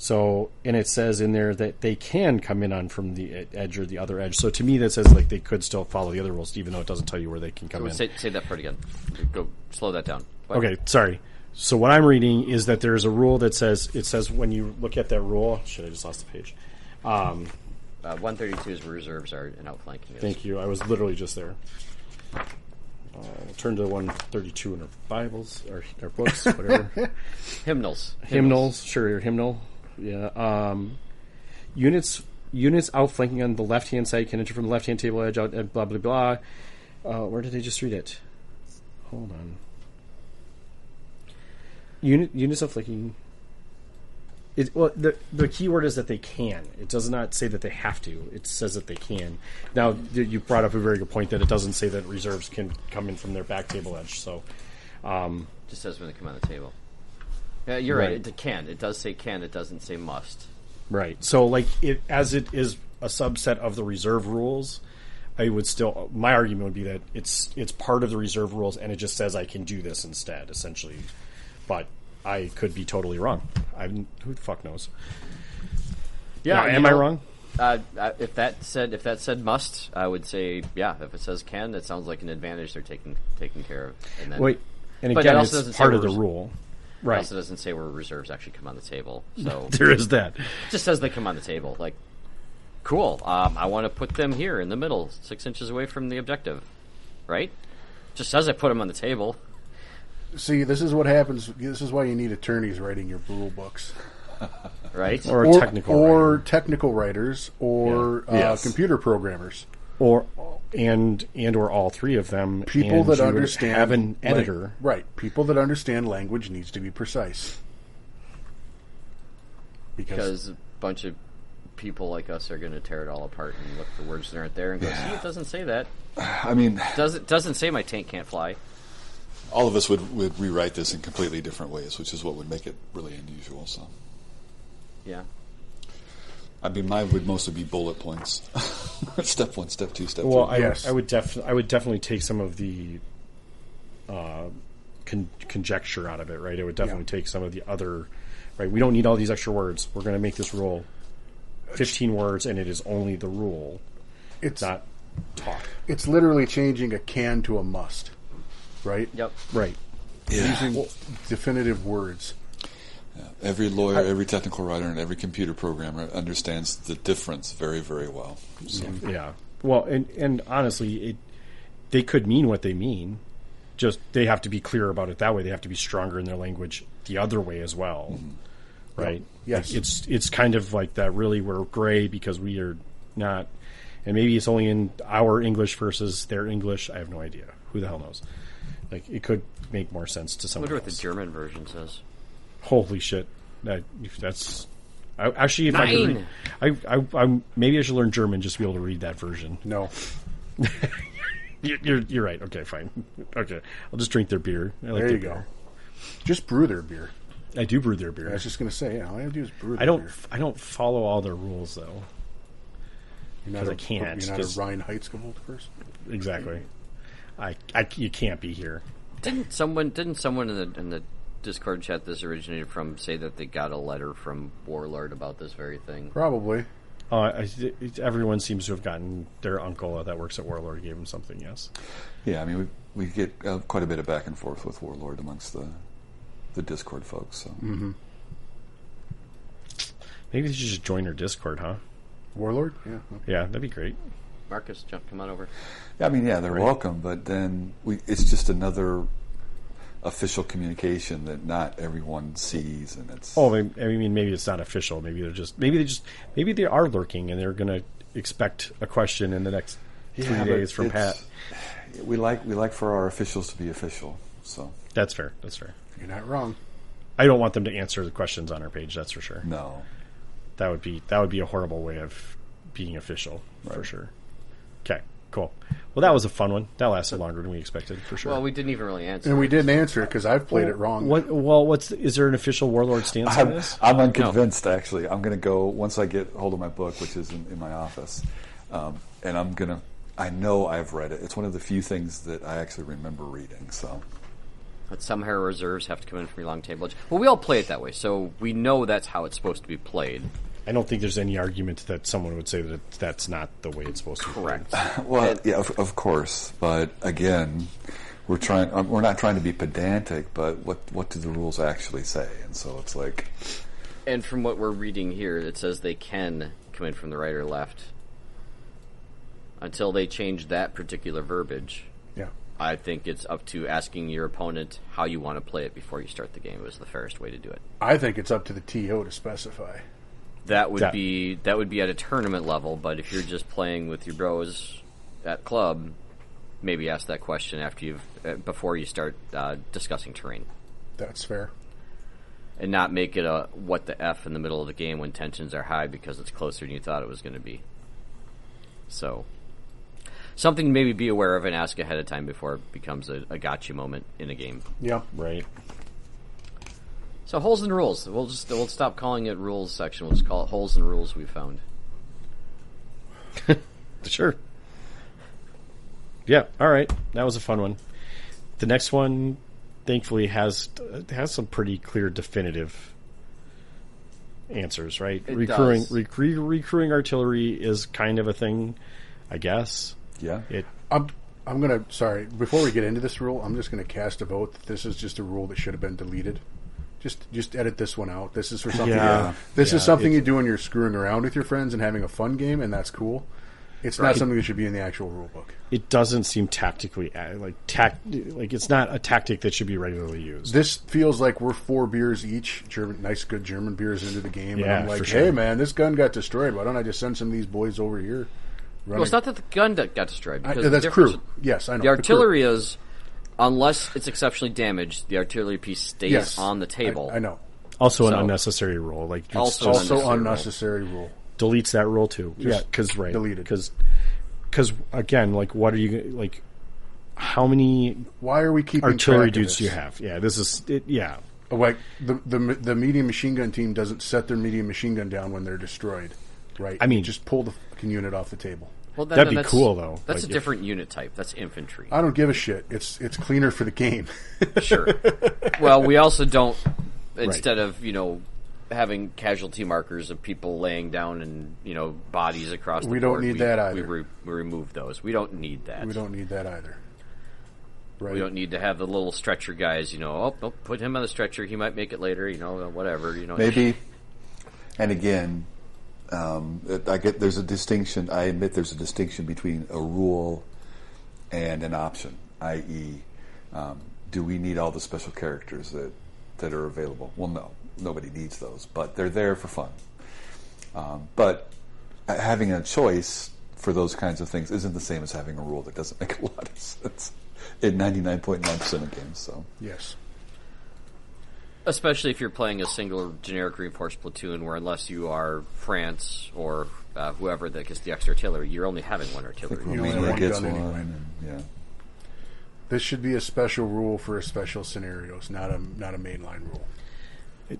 So, and it says in there that they can come in on from the edge or the other edge. So to me, that says like they could still follow the other rules, even though it doesn't tell you where they can come in. Say that part again. Go slow that down. What? Okay, sorry. So what I'm reading is that there's a rule that says, it says when you look at that rule, shit, I just lost the page. 132 is where reserves are and outflanking is. Thank you. I was literally just there. Turn to 132 in our Bibles or our books, whatever. Hymnals. Sure, your hymnal. Yeah. Units outflanking on the left-hand side can enter from the left-hand table edge out and blah, blah, blah. Where did I just read it? Hold on. Units outflanking. Well, the key word is that they can. It does not say that they have to. It says that they can. Now, you brought up a very good point that it doesn't say that reserves can come in from their back table edge. So, just says when they come on the table. Yeah, you're right. It can. It does say can. It doesn't say must. Right. So, like, as it is a subset of the reserve rules, I would still. My argument would be that it's part of the reserve rules, and it just says I can do this instead, essentially. But I could be totally wrong. Who the fuck knows? Yeah, am I wrong? If that said must, I would say yeah. If it says can, it sounds like an advantage they're taking care of. And then, wait, and but again, it also it's part of the rule, It right? also doesn't say where reserves actually come on the table. So There is that. it just says they come on the table. Like, cool. I want to put them here in the middle, 6 inches away from the objective. Right? Just says I put them on the table. See, this is what happens. This is why you need attorneys writing your rule books. Right? Or technical writers, or Yes. computer programmers, or all three of them. people and that you would understand have an editor. Right, people that understand language needs to be precise. Because a bunch of people like us are going to tear it all apart and look for words that aren't there and go, see, it doesn't say that. I mean, Doesn't say my tank can't fly. all of us would rewrite this in completely different ways, which is what would make it really unusual. So, Yeah. I mean, mine would mostly be bullet points. Step 1, step 2, step 3. Well, Yes. I would definitely take some of the conjecture out of it, right? I would definitely take some of the other, right? We don't need all these extra words. We're going to make this rule 15 words, and it is only the rule. It's not talk. It's literally changing a can to a must, right? Yep. Right. Using definitive words. Every lawyer, every technical writer, and every computer programmer understands the difference very, very well. So. Yeah. Well, and honestly, they could mean what they mean. Just they have to be clear about it that way. They have to be stronger in their language the other way as well. Mm-hmm. Right? Yes. It's kind of like that. Really, we're gray because we are not. And maybe it's only in our English versus their English. I have no idea. Who the hell knows? Like, it could make more sense to I someone wonder what else. the German version says. Holy shit! That's actually, if Nine. I maybe I should learn German just to be able to read that version. No. You're right. Okay, fine. Okay, I'll just drink their beer. I like There their you go. beer. Just brew their beer. I do brew their beer. I was just going to say, all I have to do is brew their I don't. beer. I don't follow all their rules though. You're not 'cause a, I can't, You're not a 'cause- Ryan Heitzgebold person? Exactly. You can't be here. Didn't someone in the Discord chat this originated from say that they got a letter from Warlord about this very thing? Probably. Everyone seems to have gotten their uncle that works at Warlord gave them something. Yes. Yeah, I mean, we get quite a bit of back and forth with Warlord amongst the Discord folks. So. Maybe they should just join our Discord, huh? Warlord? Yeah. Yeah, that'd be great. Marcus, come on over. I mean, yeah, they're welcome, but then it's just another official communication that not everyone sees, and it's. Oh, I mean, maybe it's not official. Maybe they are lurking, and they're going to expect a question in the next 3 days from Pat. We like for our officials to be official, so That's fair. You're not wrong. I don't want them to answer the questions on our page. That's for sure. no. That would be a horrible way of being official, for sure. Okay, cool. Well, that was a fun one. That lasted longer than we expected, for sure. Well, we didn't even really answer. And we didn't answer it because I've played it wrong. Is there an official Warlord stance on this? I'm unconvinced, actually. I'm going to go, once I get hold of my book, which is in my office, and I know I've read it. It's one of the few things that I actually remember reading, so. But some hero reserves have to come in from your long table. Well, we all play it that way, so we know that's how it's supposed to be played. I don't think there's any argument that someone would say that that's not the way it's supposed to be. Correct. Well, yeah, of course. But again, we're not trying to be pedantic, but what do the rules actually say? And so it's like. And from what we're reading here, it says they can come in from the right or left. Until they change that particular verbiage. Yeah. I think it's up to asking your opponent how you want to play it before you start the game is the fairest way to do it. I think it's up to the TO to specify. That would be at a tournament level, but if you're just playing with your bros at club, maybe ask that question before you start discussing terrain. That's fair. And not make it a what the F in the middle of the game when tensions are high because it's closer than you thought it was going to be. So, something to maybe be aware of and ask ahead of time before it becomes a gotcha moment in a game. Yeah. Right. So holes in rules. We'll stop calling it rules section. We'll just call it holes in rules we found. Sure. Yeah. All right. That was a fun one. The next one, thankfully, has some pretty clear, definitive answers. Right. Recurring artillery is kind of a thing, I guess. Yeah. I'm gonna. Sorry. Before we get into this rule, I'm just gonna cast a vote that this is just a rule that should have been deleted. Just edit this one out. This is for something. Yeah. This is something you do when you're screwing around with your friends and having a fun game, and that's cool. It's not something that should be in the actual rule book. It doesn't seem tactically like it's not a tactic that should be regularly used. This feels like we're 4 beers each, nice good German beers into the game, and Yeah, I'm like, for sure. hey man, this gun got destroyed. Why don't I just send some of these boys over here? Well, it's not that the gun got destroyed. Because That's crew. Yes, I know. The artillery is, unless it's exceptionally damaged, the artillery piece stays on the table. I know. Also an unnecessary rule. Like Also unnecessary rule. deletes that rule too. Because delete it. Because again, like, what are you like? How many? Why are we keeping artillery track of dudes this? do you have? Yeah, this is it. Yeah, Like the medium machine gun team doesn't set their medium machine gun down when they're destroyed, right? I mean, just pull the fucking unit off the table. Well, that'd be cool though. That's like, a different unit type. That's infantry. I don't give a shit. It's cleaner for the game. Sure. Well, we also don't. Instead of having casualty markers of people laying down and bodies across the board. We don't need that either. We remove those. We don't need that. We don't need that either. Right. We don't need to have the little stretcher guys. Put him on the stretcher. He might make it later. Whatever. Maybe. And again, there's a distinction. I admit there's a distinction between a rule and an option. I.e., do we need all the special characters that are available? Well, no. Nobody needs those, but they're there for fun. But having a choice for those kinds of things isn't the same as having a rule that doesn't make a lot of sense in 99.9% of games. So yes, especially if you're playing a single generic reinforced platoon, where unless you are France or whoever that gets the extra artillery, you're only having one artillery. Romania gets one. Anyway. Yeah. This should be a special rule for special scenarios, not a mainline rule.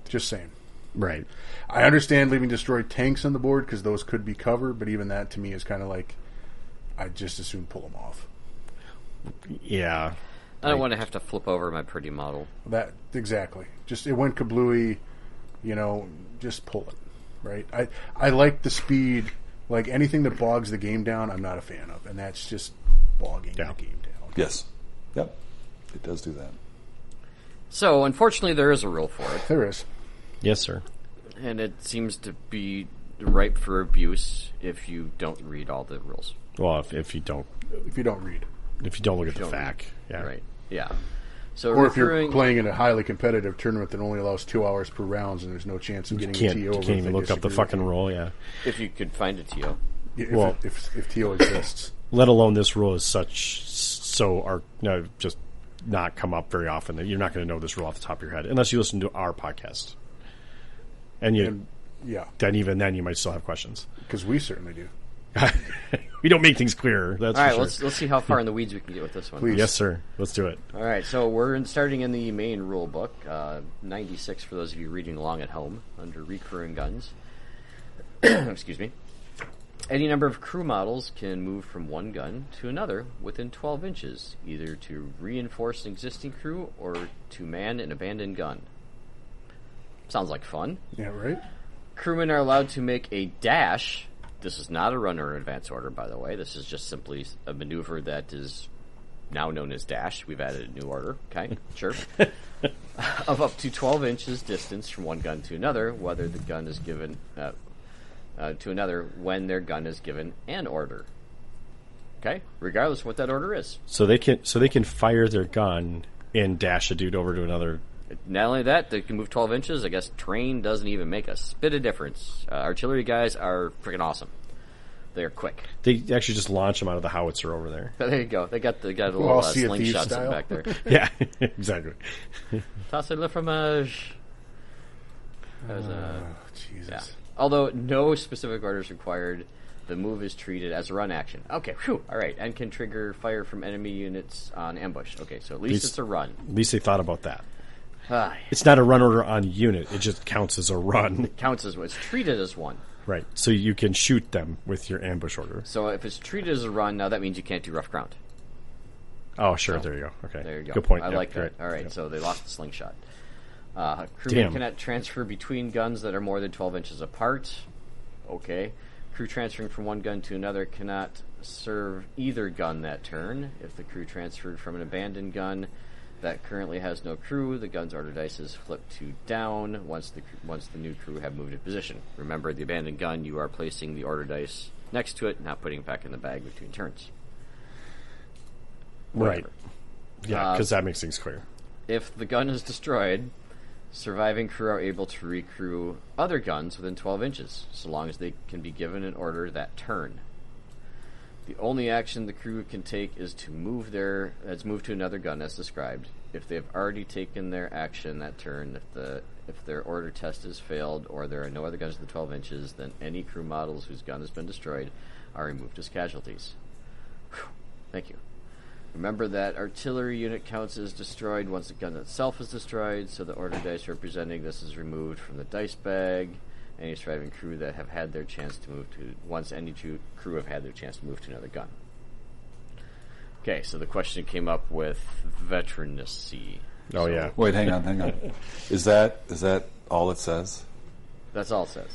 Just saying. Right. I understand leaving destroyed tanks on the board because those could be cover, but even that to me is kind of like I'd just as soon pull them off. Yeah. I don't want to have to flip over my pretty model. That exactly. Just it went kablooey, just pull it. Right? I like the speed. Like anything that bogs the game down, I'm not a fan of, and that's just bogging the game down. Yes. Yep. It does do that. So, unfortunately, there is a rule for it. There is. Yes, sir. And it seems to be ripe for abuse if you don't read all the rules. Well, if you don't read. If you don't look at the don't FAQ. Yeah. Right. Yeah. So Or if you're playing in a highly competitive tournament that only allows 2 hours per rounds and there's no chance of getting a TO. You can't even look up the fucking rule, yeah. if you could find a TO. If TO exists. Let alone this rule is just not come up very often that you're not going to know this rule off the top of your head unless you listen to our podcast. Then even then you might still have questions. Because we certainly do. We don't make things clearer. That's all right. for sure. Let's see how far in the weeds we can get with this one. Please. Yes, sir. Let's do it. All right. So we're starting in the main rule book, 96 for those of you reading along at home under recurring guns. Excuse me. Any number of crew models can move from one gun to another within 12 inches, either to reinforce an existing crew or to man an abandoned gun. Sounds like fun. Yeah, right? Crewmen are allowed to make a dash. This is not a run or advance order, by the way. This is just simply a maneuver that is now known as dash. We've added a new order. Okay, sure. Of up to 12 inches distance from one gun to another, whether the gun is given to another when their gun is given an order. Okay, regardless of what that order is. So they can fire their gun and dash a dude over to another. Not only that, they can move 12 inches. I guess terrain doesn't even make a spit of difference. Artillery guys are freaking awesome. They're quick. They actually just launch them out of the howitzer over there. There you go. They got a little slingshot sitting back there. Yeah, exactly. Toss le fromage. Jesus. Yeah. Although no specific orders required, the move is treated as a run action. Okay, whew, all right, and can trigger fire from enemy units on ambush. Okay, so at least it's a run. At least they thought about that. Ah, It's not a run order on unit. It just counts as a run. it counts as it's treated as one. Right. So you can shoot them with your ambush order. So if it's treated as a run, now that means you can't do rough ground. Oh, sure. There you go. Okay. There you go. Good point. I Yep, like that. right. All right, Yep. so they lost the slingshot. Crewmen Damn. cannot transfer between guns that are more than 12 inches apart. Okay. Crew transferring from one gun to another cannot serve either gun that turn. If the crew transferred from an abandoned gun that currently has no crew, the gun's order dice is flipped to down once the new crew have moved in position. Remember, the abandoned gun, you are placing the order dice next to it, not putting it back in the bag between turns. Right. Whatever. Yeah, because that makes things clear. If the gun is destroyed, surviving crew are able to recrew other guns within 12 inches, so long as they can be given an order that turn. The only action the crew can take is to move to another gun as described. If they have already taken their action that turn, if their order test is failed or there are no other guns within 12 inches, then any crew models whose gun has been destroyed are removed as casualties. Whew. Thank you. Remember that artillery unit counts as destroyed once the gun itself is destroyed, so the order dice representing this is removed from the dice bag. Any surviving crew that have had their chance to move to crew have had their chance to move to another gun. Okay, so the question came up with veterancy. Oh, yeah. Wait, hang on. Is that all it says? That's all it says.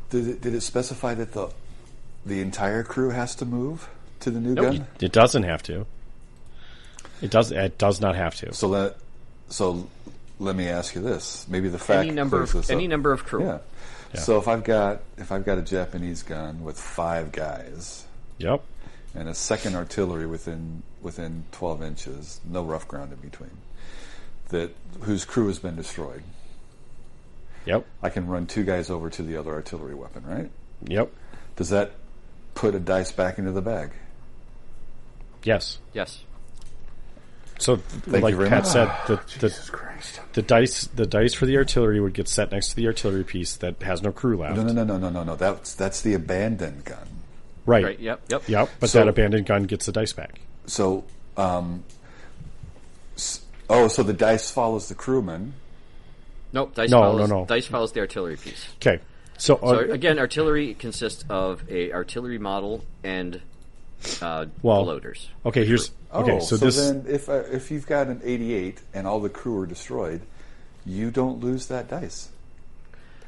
Did it specify that the entire crew has to move to the new Nope. gun? It doesn't have to. It does not have to. So let me ask you this. Maybe the fact Any number of crew. Yeah. Yeah. So if I've got a Japanese gun with 5 guys Yep. and a second artillery within 12 inches, no rough ground in between, whose crew has been destroyed, Yep. I can run 2 guys over to the other artillery weapon, right? Yep. Does that put a dice back into the bag? Yes. Yes. So, Thank like you very Pat much. said, Jesus Christ. the dice for the artillery would get set next to the artillery piece that has no crew left. No. That's the abandoned gun. Right. Right. Yep. Yep. But So- that abandoned gun gets the dice back. So, so the dice follows the crewman. Nope. Dice No, follows, no. Dice follows the artillery piece. Okay. So Again, artillery consists of a artillery model and loaders. okay. Here's okay. So this then, if you've got an 88 and all the crew are destroyed, you don't lose that dice.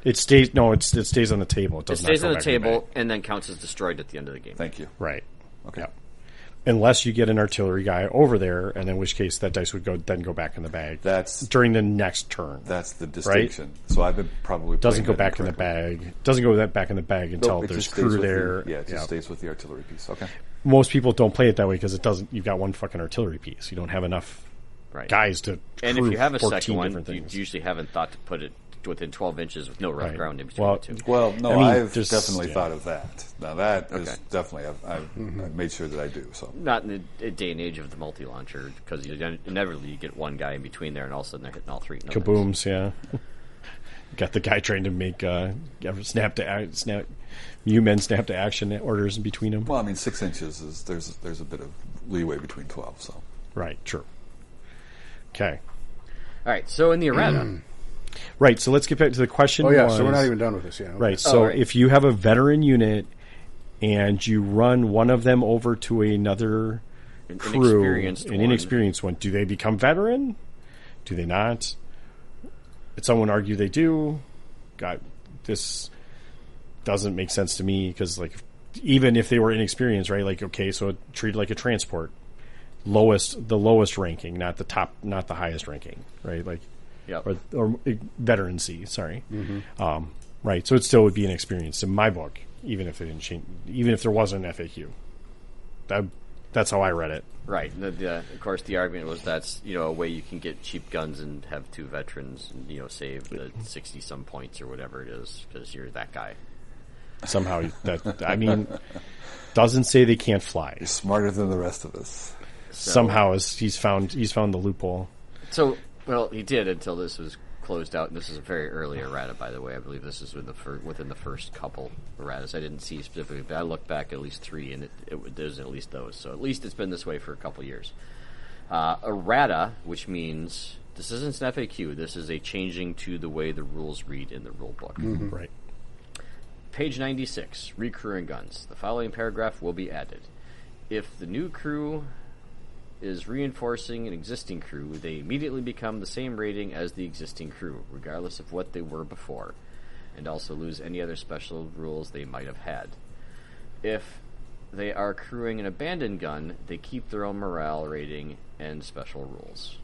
it stays. No, it stays on the table. It It does stays not on go the back in table bag. and then counts as destroyed at the end of the game. Thank you. Right. Okay. Yep. unless you get an artillery guy over there, and in which case that dice would go back in the bag. That's during the next turn. That's the distinction. Right? So I've been probably doesn't go back in the bag. Doesn't go back in the bag until there's crew there. It just stays with the artillery piece. Okay. Most people don't play it that way because it doesn't. You've got one fucking artillery piece. You don't have enough guys to. And if you have a second one, you usually haven't thought to put it within 12 inches with no rough ground in between the two. Well, no, I've definitely thought of that. Now that is definitely I've made sure that I do. So not in the day and age of the multi-launcher, because inevitably you get one guy in between there, and all of a sudden they're hitting all three. Kabooms, yeah. Got the guy trying to make snap to action orders in between them. Well, I mean, 6 inches is there's a bit of leeway between 12. So right, true. Okay. All right. So in the errata. Right, so let's get back to the question. Oh, yeah, so we're not even done with this yet. Okay. Right, so if you have a veteran unit and you run one of them over to another crew, an inexperienced one, do they become veteran? Do they not? Someone argue they do. God, this doesn't make sense to me because, like, even if they were inexperienced, right? Like, okay, so treated like a transport, the lowest ranking, not the top, not the highest ranking, right? Like. Yep. Or veterancy, sorry. Right, so it still would be an experience in my book, even if it didn't change, even if there wasn't an FAQ. That's how I read it. Right. Of course, the argument was that's a way you can get cheap guns and have two veterans and save the 60-some points or whatever it is because you're that guy. Somehow doesn't say they can't fly. You're smarter than the rest of us. Somehow he's found the loophole. So. Well, he did until this was closed out, and this is a very early errata, by the way. I believe this is within the first couple erratas. I didn't see specifically, but I looked back at least 3, and there's at least those. So at least it's been this way for a couple years. Errata, which means this isn't an FAQ. This is a changing to the way the rules read in the rule book. Mm-hmm. Right. Page 96, recrewing guns. The following paragraph will be added. If the new crew is reinforcing an existing crew, they immediately become the same rating as the existing crew, regardless of what they were before, and also lose any other special rules they might have had. If they are crewing an abandoned gun, they keep their own morale rating and special rules.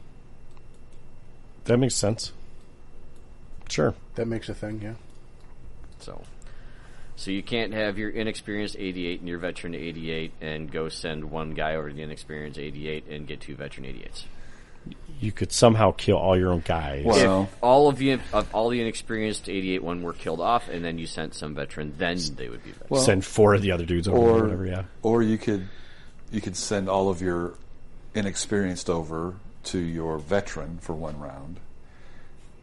That makes sense. Sure. That makes a thing, yeah. So you can't have your inexperienced 88 and your veteran 88 and go send one guy over to the inexperienced 88 and get 2 veteran 88s. You could somehow kill all your own guys. Well, if all the inexperienced 88 one were killed off and then you sent some veteran, then they would be veterans. Send 4 of the other dudes over or whatever, yeah. Or you could send all of your inexperienced over to your veteran for 1 round.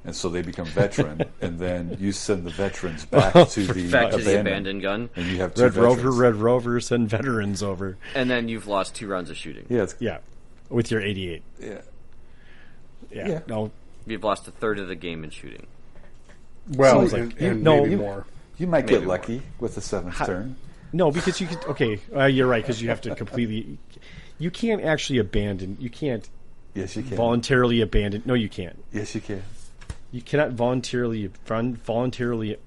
And so they become veteran, and then you send the veterans back to the abandoned gun. And you have 2 veterans. Red Rover, send veterans over. And then you've lost 2 rounds of shooting. Yeah. With your 88. Yeah. No. You've lost a third of the game in shooting. Well, maybe more. You might get lucky with the 7th turn. No, because you could. Okay, you're right, because you have to completely. You can't actually abandon. You can't. Yes, you can. Voluntarily abandon. No, you can't. Yes, you can. You cannot voluntarily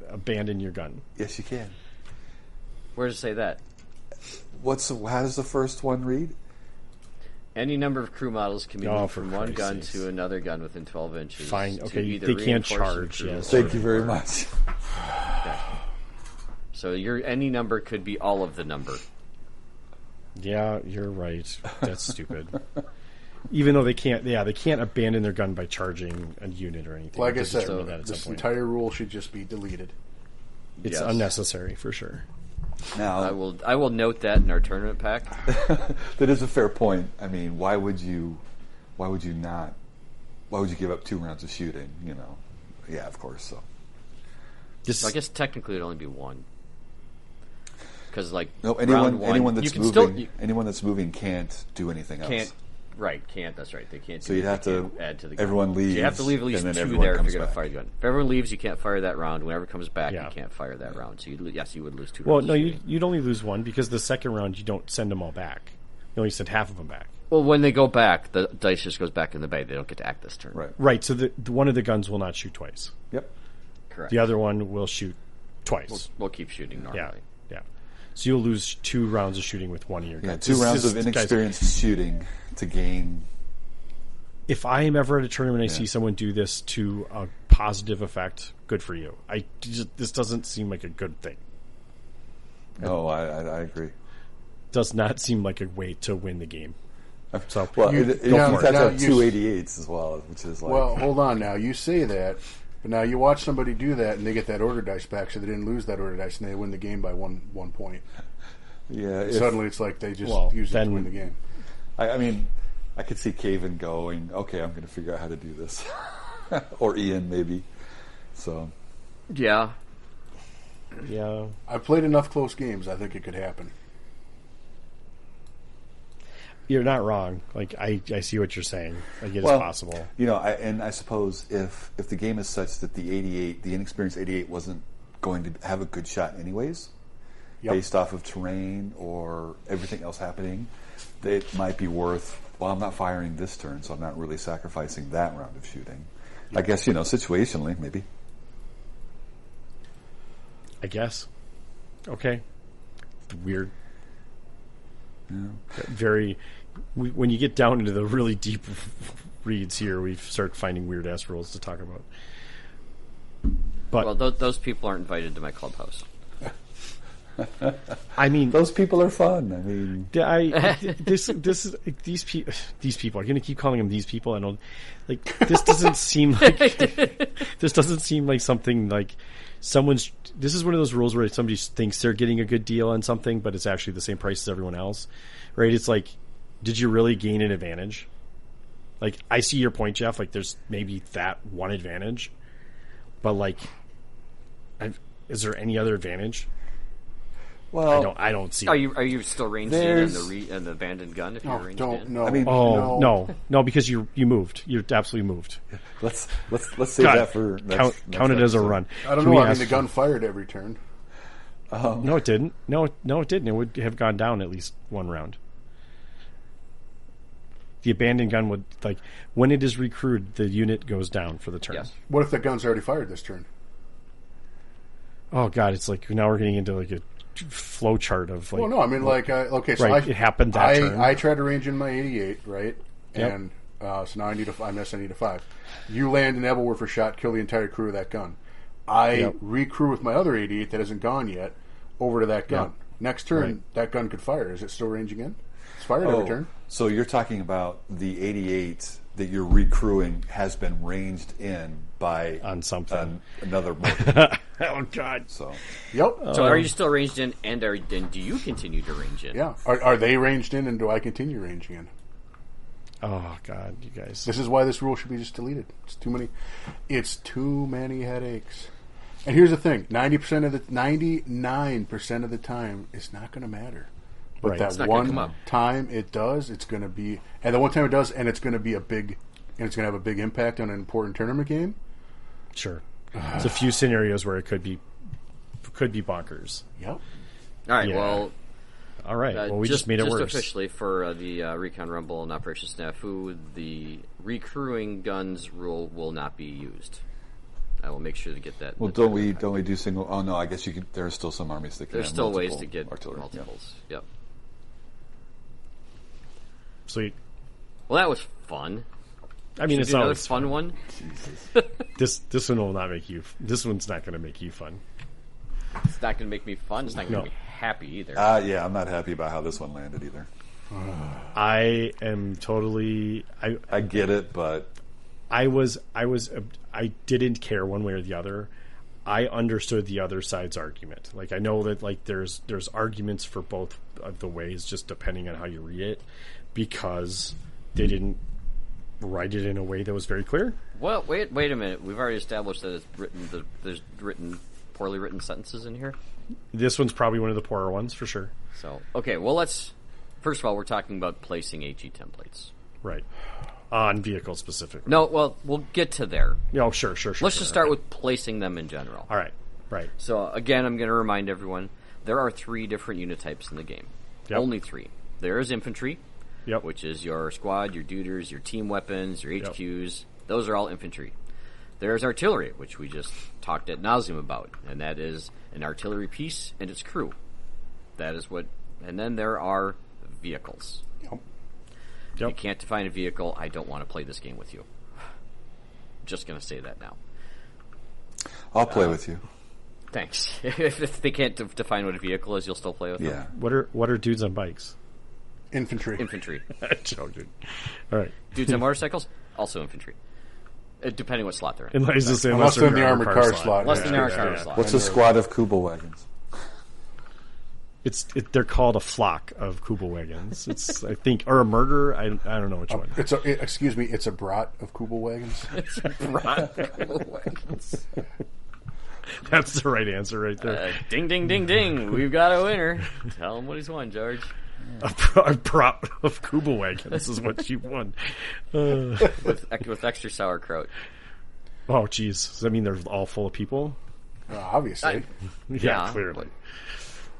abandon your gun. Yes, you can. Where does it say that? How does the first one read? Any number of crew models can be moved from one gun to another gun within 12 inches. Fine, okay, they can't charge, yes. Thank you very much. Okay. So any number could be all of the number. Yeah, you're right. That's stupid. Even though they can't abandon their gun by charging a unit or anything. Like I said, this entire rule should just be deleted. It's unnecessary for sure. Now I will note that in our tournament pack. That is a fair point. I mean, why would you give up 2 rounds of shooting? Yeah, of course. So I guess technically it'd only be 1. Because anyone that's moving can't do anything else. Can't. That's right. They can't. So you'd have to add to the gun. Everyone leaves. So you have to leave at least 2 there if you're going to fire the gun. If everyone leaves, you can't fire that round. Whenever it comes back, you can't fire that round. So you would lose 2 rounds. Well, no, you'd only lose 1 because the second round you don't send them all back. You only send half of them back. Well, when they go back, the dice just goes back in the bag. They don't get to act this turn. Right. So the one of the guns will not shoot twice. Yep. Correct. The other one will shoot twice. We'll keep shooting normally. Yeah. So you'll lose 2 rounds of shooting with one of your guns. 2 rounds This of is- inexperienced shooting to gain. If I am ever at a tournament and I see someone do this to a positive effect, good for you. This doesn't seem like a good thing. No, I agree. Does not seem like a way to win the game. So Well, You- you now- have to now have you- 288s as well, which is like. Well, hold on now. You say that, but now you watch somebody do that, and they get that order dice back, so they didn't lose that order dice, and they win the game by one point. yeah. Suddenly, it's like they just Well, use it to then- win the game. I mean, I could see Caven going, okay, I'm going to figure out how to do this. Or Ian, maybe. So. Yeah. yeah, I've played enough close games. I think it could happen. you're not wrong. Like I see what you're saying. Like it is Well, possible. I suppose if the game is such that the inexperienced 88 wasn't going to have a good shot anyways, Yep. based off of terrain or everything else happening, it might be worth, well, I'm not firing this turn, so I'm not really sacrificing that round of shooting. I guess, situationally, maybe. I guess. Okay. Weird. Very. When you get down into the really deep reads here, we start finding weird ass rules to talk about. But Well, those people aren't invited to my clubhouse. I mean, Those people are fun. I mean, these people are going to keep calling them these people. I don't like. This doesn't seem like something like someone's. This is one of those rules where somebody thinks they're getting a good deal on something, but it's actually the same price as everyone else, right? It's like, did you really gain an advantage? Like, I see your point, Jeff. Like, there's maybe that one advantage, but like, is there any other advantage? well, I don't see. Are you still ranged in There's- on the abandoned gun if No, you're ranged don't. in? No. I mean- Oh no, because you moved. You absolutely moved. let's save God, that for next count it as a episode. run. I don't Can know. we I mean, ask- the gun fired every turn. No, it didn't. No, it didn't. It would have gone down at least one round. The abandoned gun would, like, when it is recruited, the unit goes down for the turn. Yes. What if the gun's already fired this turn? Oh God, it's like now we're getting into like a flow chart of like. Well, no, I mean, like, okay, so Right, it happened that turn. I tried to range in my 88, right? Yep. And so now I need a 5. You land an Ebelwerfer shot, kill the entire crew of that gun. I Yep. recrew with my other 88 that hasn't gone yet over to that gun. Yep. Next turn, Right. that gun could fire. Is it still ranging in? It's fired every turn. So you're talking about the 88 that you're recruiting has been ranged in by On something. another mortar. Oh God. So Yep. So are you still ranged in, and do you continue to range in? Yeah. Are they ranged in, and do I continue ranging in? Oh God, you guys. This is why this rule should be just deleted. It's too many. It's too many headaches. And here's the thing: 99% of the time, it's not going to matter. But Right. It's that not gonna come one up. time it does, it's going to be. And the one time it does, and it's going to be a big, and it's going to have a big impact on an important tournament game. Sure. There's a few scenarios where it could be bonkers. Yep. All right. Yeah. Well, All right. Well, we just made it worse. officially for the Recon Rumble and Operation SNAFU, the recruiting guns rule will not be used. I will make sure to get that. well, don't we do single? Oh no, I guess you can. There are still some armies that can. There's have still ways multiple to get artillery. multiples. Yep. Sweet. Well, that was fun. I mean, Should it's we do another always fun one. This one will not make you. This one's not going to make you fun. It's not going to make me fun. It's not going to No. make me happy either. Yeah, I'm not happy about how this one landed either. I am totally. I get it, but I didn't care one way or the other. I understood the other side's argument. Like, I know that like there's arguments for both of the ways, just depending on how you read it, because they didn't write it in a way that was very clear. Well, wait a minute. We've already established that it's written. There's poorly written sentences in here. This one's probably one of the poorer ones for sure. So okay. Well, let's. First of all, we're talking about placing HE templates. Right. On vehicle specific. No, well, we'll get to there. No, sure. Let's just start with placing them in general. All right. Right. So again, I'm going to remind everyone there are 3 different unit types in the game. Yep. Only 3. There is infantry, Yep. which is your squad, your duders, your team weapons, your HQs. Those are all infantry. There's artillery, which we just talked ad nauseum about, and that is an artillery piece and its crew. That is what... And then there are vehicles. Yep. If you can't define a vehicle, I don't want to play this game with you. Just going to say that now. I'll play with you. Thanks. If they can't define what a vehicle is, you'll still play with Yeah. them? What are dudes on bikes? Infantry. Infantry. Joking. All right. Dudes on motorcycles? Also infantry. Depending what slot they're in. Unless it's Unless they're in the armored car slot. Less than our car slot. What's a squad of Kuba wagons? They're called a flock of Kuba wagons. It's I think or a murder. I don't know which one. Excuse me. It's a brat of Kuba wagons. That's the right answer right there. Ding, ding, ding, ding. We've got a winner. Tell him what he's won, George. A prop of Kuba wagons is what you won. With extra sauerkraut. Oh, geez. Does that mean they're all full of people? Obviously. Yeah, clearly.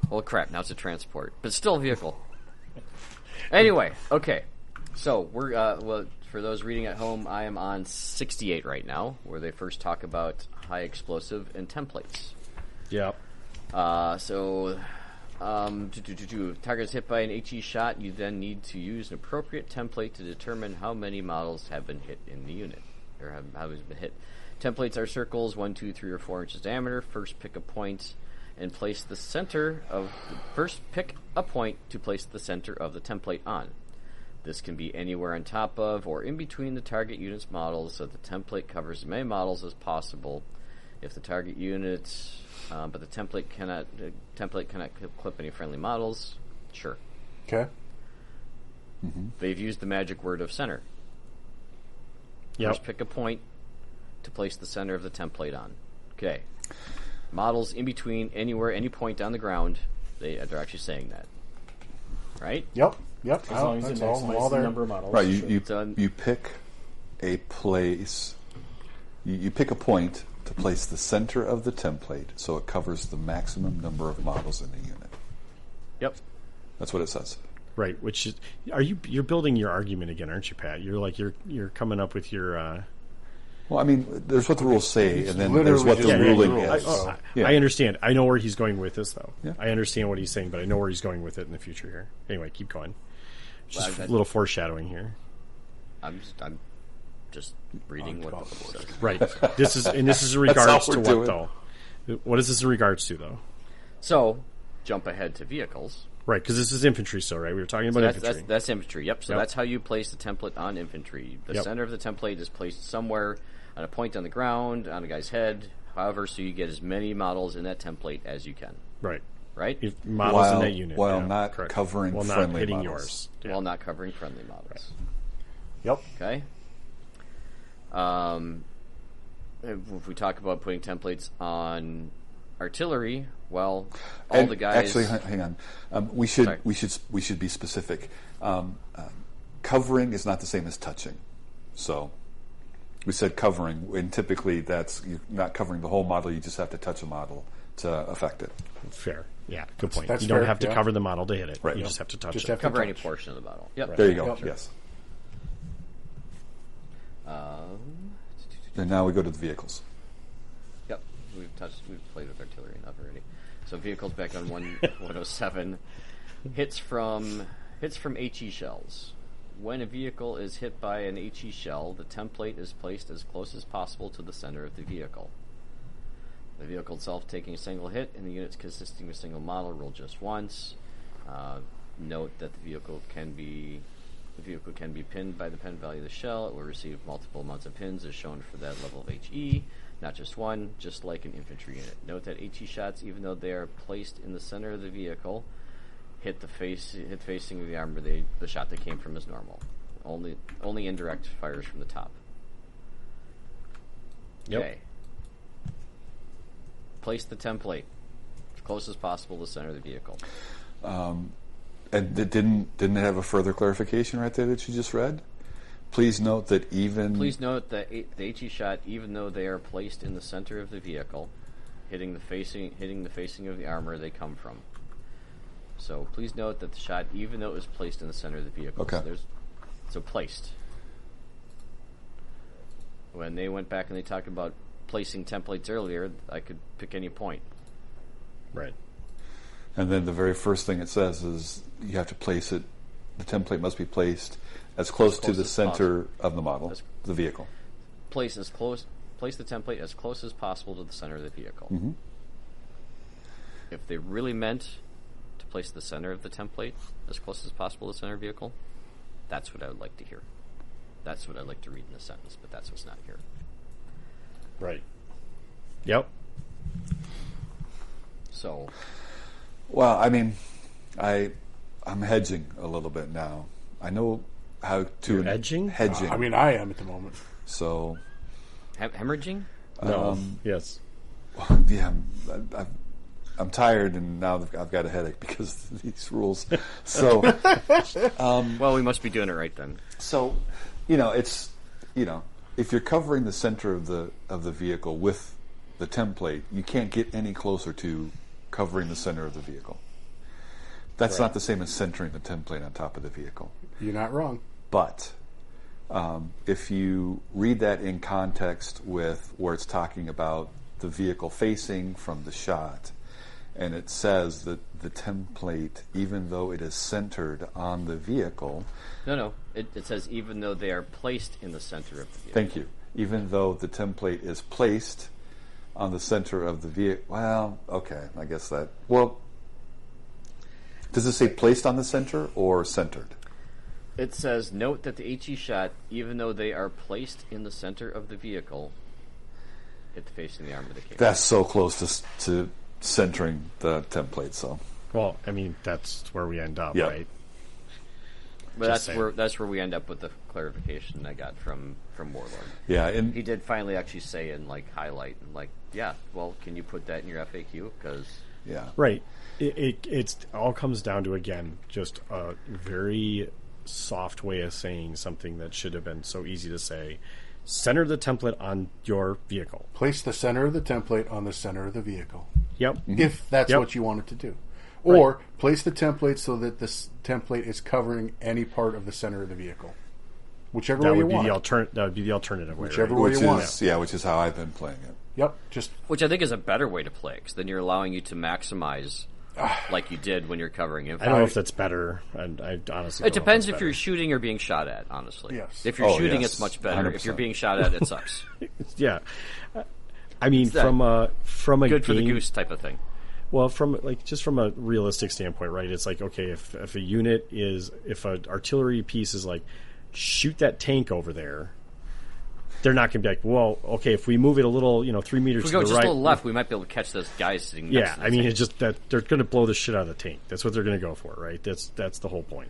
Well, crap. Now it's a transport, but still a vehicle. Anyway, okay. So we're for those reading at home, I am on 68 right now, where they first talk about high explosive and templates. Yeah. Targets hit by an HE shot, you then need to use an appropriate template to determine how many models have been hit in the unit, or have been hit. Templates are circles, 1, 2, 3, or 4 inches diameter. First, pick a point and place the center of. First, pick a point to place the center of the template on. This can be anywhere on top of or in between the target unit's models, so the template covers as many models as possible. If the target unit, but the template cannot clip any friendly models. Sure. Okay. They've used the magic word of center. Yep. First, pick a point to place the center of the template on. Okay. Models in between, anywhere, any point on the ground. They're actually saying that. Right? Yep. As long as it maximizes the number of models. Right, you pick a place, you pick a point to place the center of the template so it covers the maximum number of models in the unit. Yep. That's what it says. Right, which is you're building your argument again, aren't you, Pat? You're coming up with your Well, I mean, there's what the rules say, and then literally there's what the just ruling reading is. rules. I understand. I know where he's going with this, though. Yeah. I understand what he's saying, but I know where he's going with it in the future here. Anyway, keep going. Just Well, a little foreshadowing here. I'm just reading what the board says. Right. This is in regards all to we're what, doing. though? What is this in regards to, though? So, jump ahead to vehicles. Right, because this is infantry still, right? We were talking about infantry. That's infantry, yep. So Yep. that's how you place the template on infantry. The Yep. center of the template is placed somewhere on a point on the ground, on a guy's head, however, so you get as many models in that template as you can. Right. Right? If models in that unit. While yeah, not correct. covering while friendly not hitting models. yours. Yeah. While not covering friendly models. Yep. Okay? If we talk about putting templates on artillery, well, all And the guys... Actually, hang on. We should be specific. Covering is not the same as touching. So we said covering, and typically that's you're not covering the whole model. You just have to touch a model to affect it. Fair. Yeah, good point. That's you don't fair, have to yeah. cover the model to hit it. Right. You Yep. just have to touch Just it. have to cover any touch. portion of the model. Yep. There you go. Yep. Yes. Um, And now we go to the vehicles. Yep, we've played with artillery enough already. So vehicles back on 107. Hits from HE shells. When a vehicle is hit by an HE shell, the template is placed as close as possible to the center of the vehicle. The vehicle itself taking a single hit, and the units consisting of a single model roll just once. Note that the vehicle can be pinned by the pin value of the shell. It will receive multiple amounts of pins as shown for that level of HE, not just one, just like an infantry unit. Note that HE shots, even though they are placed in the center of the vehicle, hit facing of the armor the shot that came from is normal. Only indirect fires from the top. Yep. Okay. Place the template as close as possible to the center of the vehicle. And it didn't it have a further clarification right there that you just read? Please note that Please note that the HE shot, even though they are placed in the center of the vehicle, hitting the facing of the armor they come from. So please note that the shot, even though it was placed in the center of the vehicle, Okay. so placed. When they went back and they talked about placing templates earlier, I could pick any point. Right. And then the very first thing it says is you have to place it, the template must be placed as close to the as center of the model, As- the vehicle. Place the template as close as possible to the center of the vehicle. Mm-hmm. If they really meant to place the center of the template as close as possible to the center of the vehicle, that's what I would like to hear. That's what I'd like to read in the sentence, but that's what's not here. Right. Yep. So, Well, I mean, I'm hedging a little bit now. I know how to You're edging? Hedging. I mean, I am at the moment. So hemorrhaging? No. Yes. yeah, I'm tired, and now I've got a headache because of these rules. So, Well, we must be doing it right then. so, it's if you're covering the center of the vehicle with the template, you can't get any closer to covering the center of the vehicle. That's not the same as centering the template on top of the vehicle. You're not wrong. But if you read that in context with where it's talking about the vehicle facing from the shot, and it says that the template, even though it is centered on the vehicle, No. It says even though they are placed in the center of the vehicle. thank you, even though the template is placed on the center of the vehicle, well, okay, I guess that, well, does it say placed on the center or centered? It says, note that the HE shot, even though they are placed in the center of the vehicle, hit the face and the arm of the camera. That's so close to centering the template, so. Well, I mean, that's where we end up, Yeah. right? But Just that's where we end up with the clarification I got from Warlord. Yeah, and He did finally actually say and highlight and yeah, well, can you put that in your FAQ? Because yeah. Right. It's all comes down to, again, just a very soft way of saying something that should have been so easy to say. Center the template on your vehicle. Place the center of the template on the center of the vehicle. Yep. If that's Yep. what you wanted to do. Or place the template so that this template is covering any part of the center of the vehicle. Whichever That way you would be want. that would be the alternative way. Whichever right? way Which you want is, it. yeah, which is how I've been playing it. Yep. Just which I think is a better way to play, because then you're allowing you to maximize like you did when you're covering info. I don't know if that's better. And I honestly It don't know depends that's if you're better. shooting or being shot at, honestly. Yes. If you're Oh, shooting, yes. it's much better. If you're 100%. being shot at, it sucks. Yeah. I mean, that from a Good for the game- goose type of thing. Well, just from a realistic standpoint, right? It's like, okay, if a unit is, if an artillery piece is like, shoot that tank over there, they're not going to be like, well, okay, if we move it a little, 3 meters If we to go the just right, a little left, we might be able to catch those guys sitting next yeah, to the I mean, tank. it's just that they're going to blow the shit out of the tank. That's what they're going to go for, right? That's the whole point.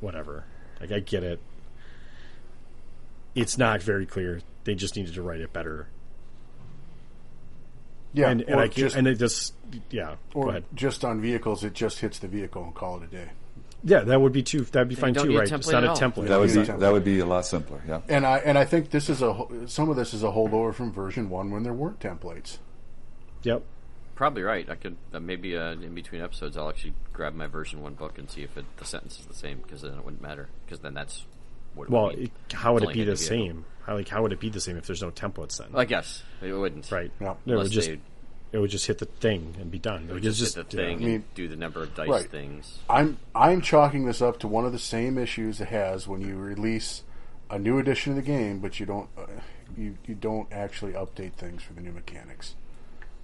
Whatever. I get it. It's not very clear. They just needed to write it better. yeah. and or I just, and it just go or ahead. just on vehicles, it just hits the vehicle and call it a day. Yeah, that would be that'd be fine don't too, need a right? template It's not at a all. template. That would be a lot simpler. Yeah. And I think this is some of this is a holdover from version 1 when there weren't templates. Yep. Probably right. I could maybe in between episodes, I'll actually grab my version 1 book and see if the sentence is the same, because then it wouldn't matter. Because then that's what. Well, it would mean. how would it Only be hit the vehicle. same? How would it be the same if there's no templates then? I guess it wouldn't. Right. Yeah. It would Unless just they it would just hit the thing and be done. It would just hit the thing I mean, and do the number of dice right. things. I'm chalking this up to one of the same issues it has when you release a new edition of the game, but you don't you don't actually update things for the new mechanics.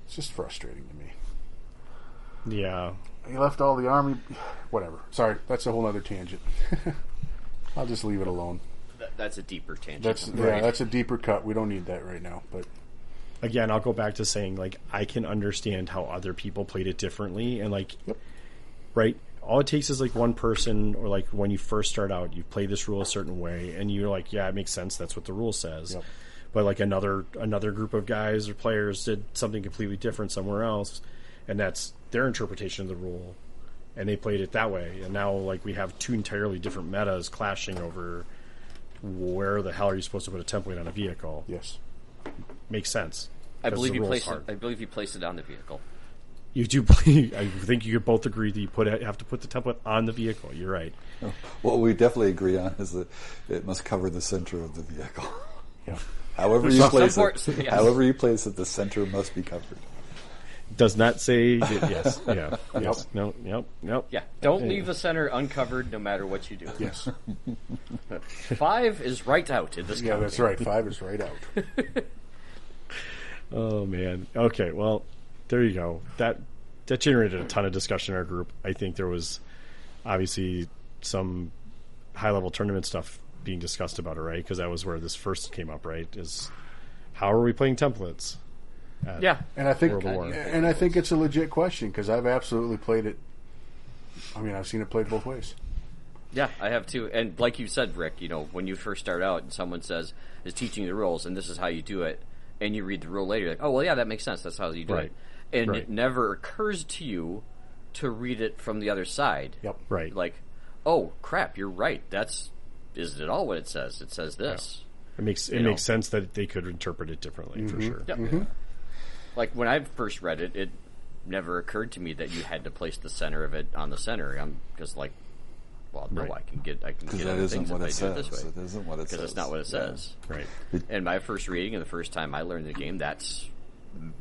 It's just frustrating to me. Yeah. You left all the army. Whatever. Sorry, that's a whole other tangent. I'll just leave it alone. That's a deeper tangent. That's a deeper cut. We don't need that right now. But Again, I'll go back to saying, I can understand how other people played it differently, and right? All it takes is one person, or when you first start out, you play this rule a certain way, and you're like, yeah, it makes sense. That's what the rule says. Yep. But another group of guys or players did something completely different somewhere else, and that's their interpretation of the rule, and they played it that way. And now we have two entirely different metas clashing over where the hell are you supposed to put a template on a vehicle. yes, Makes sense. I 'Cause believe the you rule's placed it. hard. I believe you placed it on the vehicle. You do. I think you could both agree that you have to put the template on the vehicle. You're right. What we definitely agree on is that it must cover the center of the vehicle. yeah. However you place Yes. it, however you place it, the center must be covered. does not say yes. Yeah. Yes. No. Nope. Yeah, don't leave the center uncovered no matter what you do. Yes. 5 is right out in this Yeah, counting. that's right. 5 is right out. Oh man. Okay. Well, there you go. That generated a ton of discussion in our group. I think there was obviously some high level tournament stuff being discussed about it, right? Because that was where this first came up, right? Is how are we playing templates? Yeah. And I think World of War. and I think it's a legit question because I've absolutely played it. I mean, I've seen it played both ways. Yeah, I have too. And like you said, Rick, when you first start out and someone is teaching the rules and this is how you do it, and you read the rule later, you're like, oh, well, yeah, that makes sense. That's how you do Right. it. And Right. it never occurs to you to read it from the other side. Yep. Right. Like, oh, crap, you're right. Isn't it all what it says? It says this. It makes sense that they could interpret it differently for sure. Yep. Mm-hmm. Like when I first read it, it never occurred to me that you had to place the center of it on the center. Because Right. I can get Because that other isn't things what if it I do it says. this way. It isn't what it says. Because it's not what it says. Right. And my first reading and the first time I learned the game,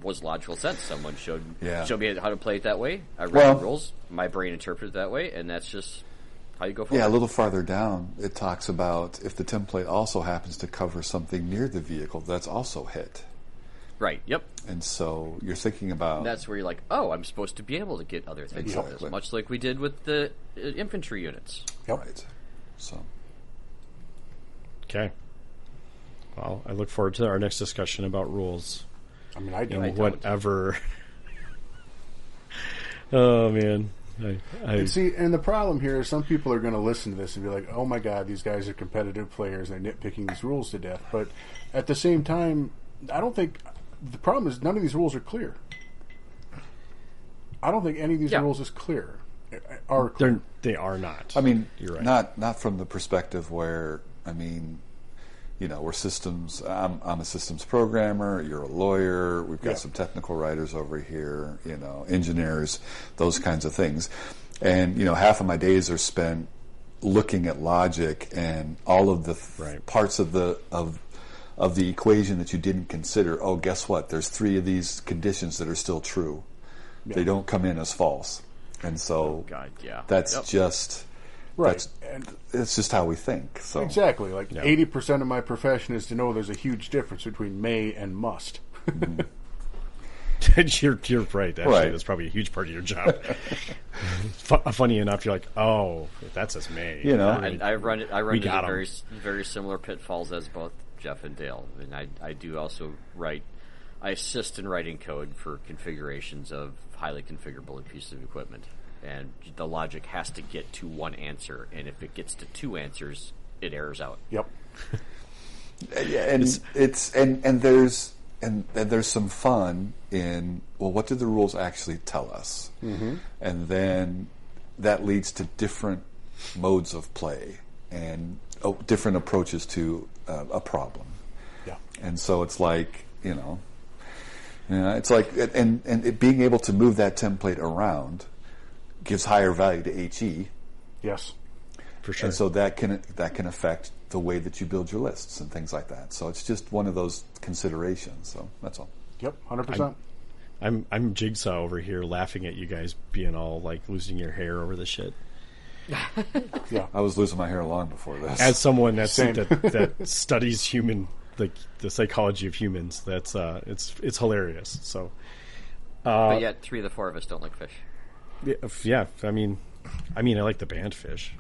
was logical sense. Someone showed me how to play it that way. I read the rules. My brain interpreted it that way, and that's just how you go forward. Yeah, a little farther down, it talks about if the template also happens to cover something near the vehicle, that's also hit. Right, yep. And so you're thinking about... And that's where you're like, oh, I'm supposed to be able to get other things like this. Exactly. Much like we did with the infantry units. Yep. Right. So... Okay. Well, I look forward to our next discussion about rules. I mean, I do. And whatever. Oh man. And see, and the problem here is some people are going to listen to this and be like, "Oh my God, these guys are competitive players. They're nitpicking these rules to death." But at the same time, I don't think the problem is none of these rules are clear. I don't think any of these rules is clear. Are clear. They are not. I mean, you're right. Not from the perspective where, we're systems. I'm a systems programmer. You're a lawyer. We've got some technical writers over here. Engineers, those kinds of things. And half of my days are spent looking at logic and all of the parts of the equation that you didn't consider. Oh, guess what? There's 3 of these conditions that are still true. Yeah. They don't come in as false. And so that's just it's just how we think. So exactly, like 80% of my profession is to know there's a huge difference between may and must. You're right. Actually, that's probably a huge part of your job. Funny enough, you're like, oh, that says may. I run into very very similar pitfalls as both Jeff and Dale, and I do also write. I assist in writing code for configurations of highly configurable pieces of equipment, and the logic has to get to one answer, and if it gets to 2 answers, it errors out. Yep. And there's some fun in what do the rules actually tell us, and then that leads to different modes of play and different approaches to a problem. Yeah. And so it's like it's like and it being able to move that template around gives higher value to HE. Yes. For sure. And so that can affect the way that you build your lists and things like that. So it's just one of those considerations. So that's all. Yep, 100%. I'm Jigsaw over here laughing at you guys being all like losing your hair over this shit. Yeah, I was losing my hair long before this. As someone that studies human, like the psychology of humans, that's it's hilarious. So, but yet 3 of the 4 of us don't like fish. Yeah. I mean, I like the band Fish,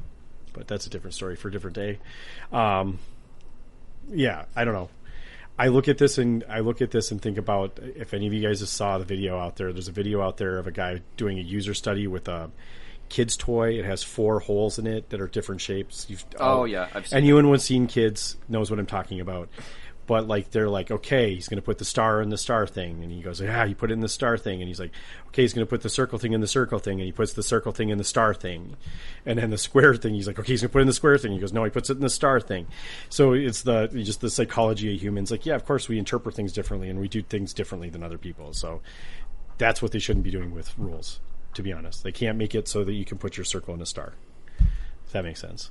but that's a different story for a different day. Yeah, I don't know. I look at this and think about if any of you guys saw the video out there. There's a video out there of a guy doing a user study with a kid's toy. It has 4 holes in it that are different shapes. I've seen anyone who's seen kids knows what I'm talking about. But like they're like, okay, he's going to put the star in the star thing, and he goes, yeah, you put it in the star thing, and he's like, okay, he's going to put the circle thing in the circle thing, and he puts the circle thing in the star thing, and then the square thing, he's like, okay, he's going to put it in the square thing. He goes, no, he puts it in the star thing. So it's just the psychology of humans. Like, yeah, of course we interpret things differently, and we do things differently than other people. So that's what they shouldn't be doing with rules. To be honest, they can't make it so that you can put your circle in a star. If that makes sense.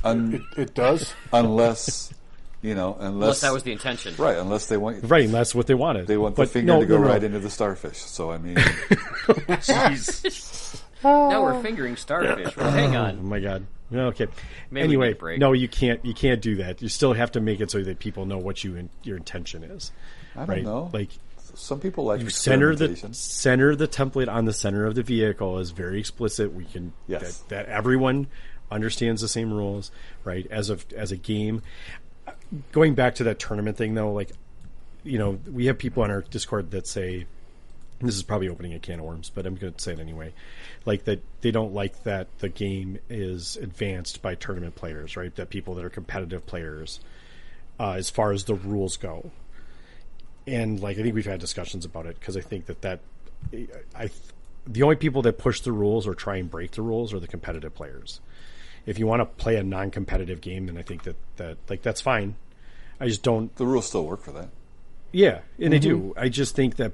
It does, unless Unless that was the intention. Right, unless they want... Right, and that's what they wanted. They want the finger to go right into the starfish. So, I mean... Jeez. Now we're fingering starfish. Well, hang Oh, on. my God. Okay. Maybe we anyway, need a break. no, you can't do that. You still have to make it so that people know what your intention is. I don't right? know. Like, some people like you center the experimentation. template on the center of the vehicle is very explicit. We can that everyone understands the same rules, right? As a game. Going back to that tournament thing, though, like, we have people on our Discord that say, and this is probably opening a can of worms, but I'm going to say it anyway, like that they don't like that the game is advanced by tournament players, right? That people that are competitive players, as far as the rules go. And like, I think we've had discussions about it because I think that the only people that push the rules or try and break the rules are the competitive players. If you want to play a non-competitive game, then I think that like that's fine. I just don't. The rules still work for that. Yeah, and they do. I just think that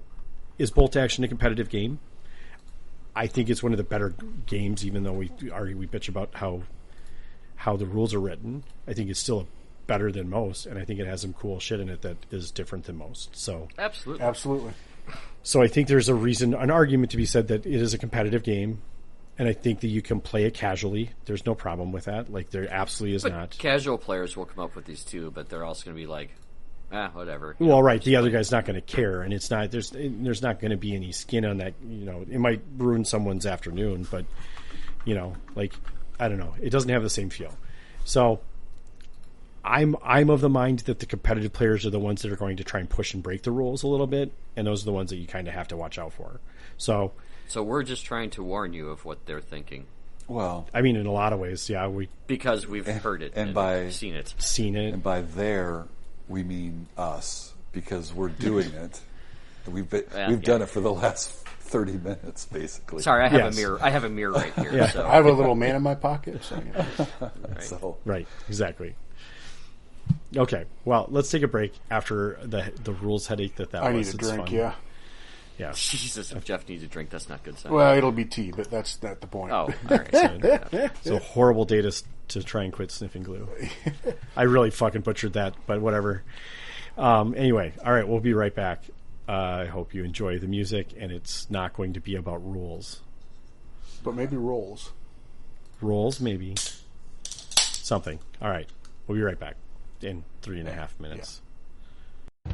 is Bolt Action a competitive game? I think it's one of the better games, even though we bitch about how the rules are written. I think it's still better than most, and I think it has some cool shit in it that is different than most. So Absolutely. So I think there's an argument to be said that it is a competitive game, and I think that you can play it casually. There's no problem with that. Like, there absolutely is But not. casual players will come up with these too, but they're also going to be like, whatever. Well, right. The other guy's not going to care, and it's not. There's not going to be any skin on that. It might ruin someone's afternoon, but like, I don't know. It doesn't have the same feel. So, I'm of the mind that the competitive players are the ones that are going to try and push and break the rules a little bit, and those are the ones that you kind of have to watch out for. So we're just trying to warn you of what they're thinking. Well, I mean, in a lot of ways, yeah, because we've heard it and seen it, and by there we mean us, because we're doing it. We've done it for the last 30 minutes, basically. Sorry, I have a mirror. I have a mirror right here. Yeah. So. I have a little man in my pocket. So, Right, exactly. Okay, well, let's take a break after the rules headache that I was. need a It's drink, fun. yeah. Yeah. Jesus, if Jeff needs a drink, that's not good sign. Well, it'll be tea, but that's not the point. Oh, all right. It's a horrible day to try and quit sniffing glue. I really fucking butchered that, but whatever. Anyway, all right, we'll be right back. I hope you enjoy the music, and it's not going to be about rules. But maybe rolls. Rolls, maybe. Something. All right, we'll be right back in 3.5 minutes. Yeah.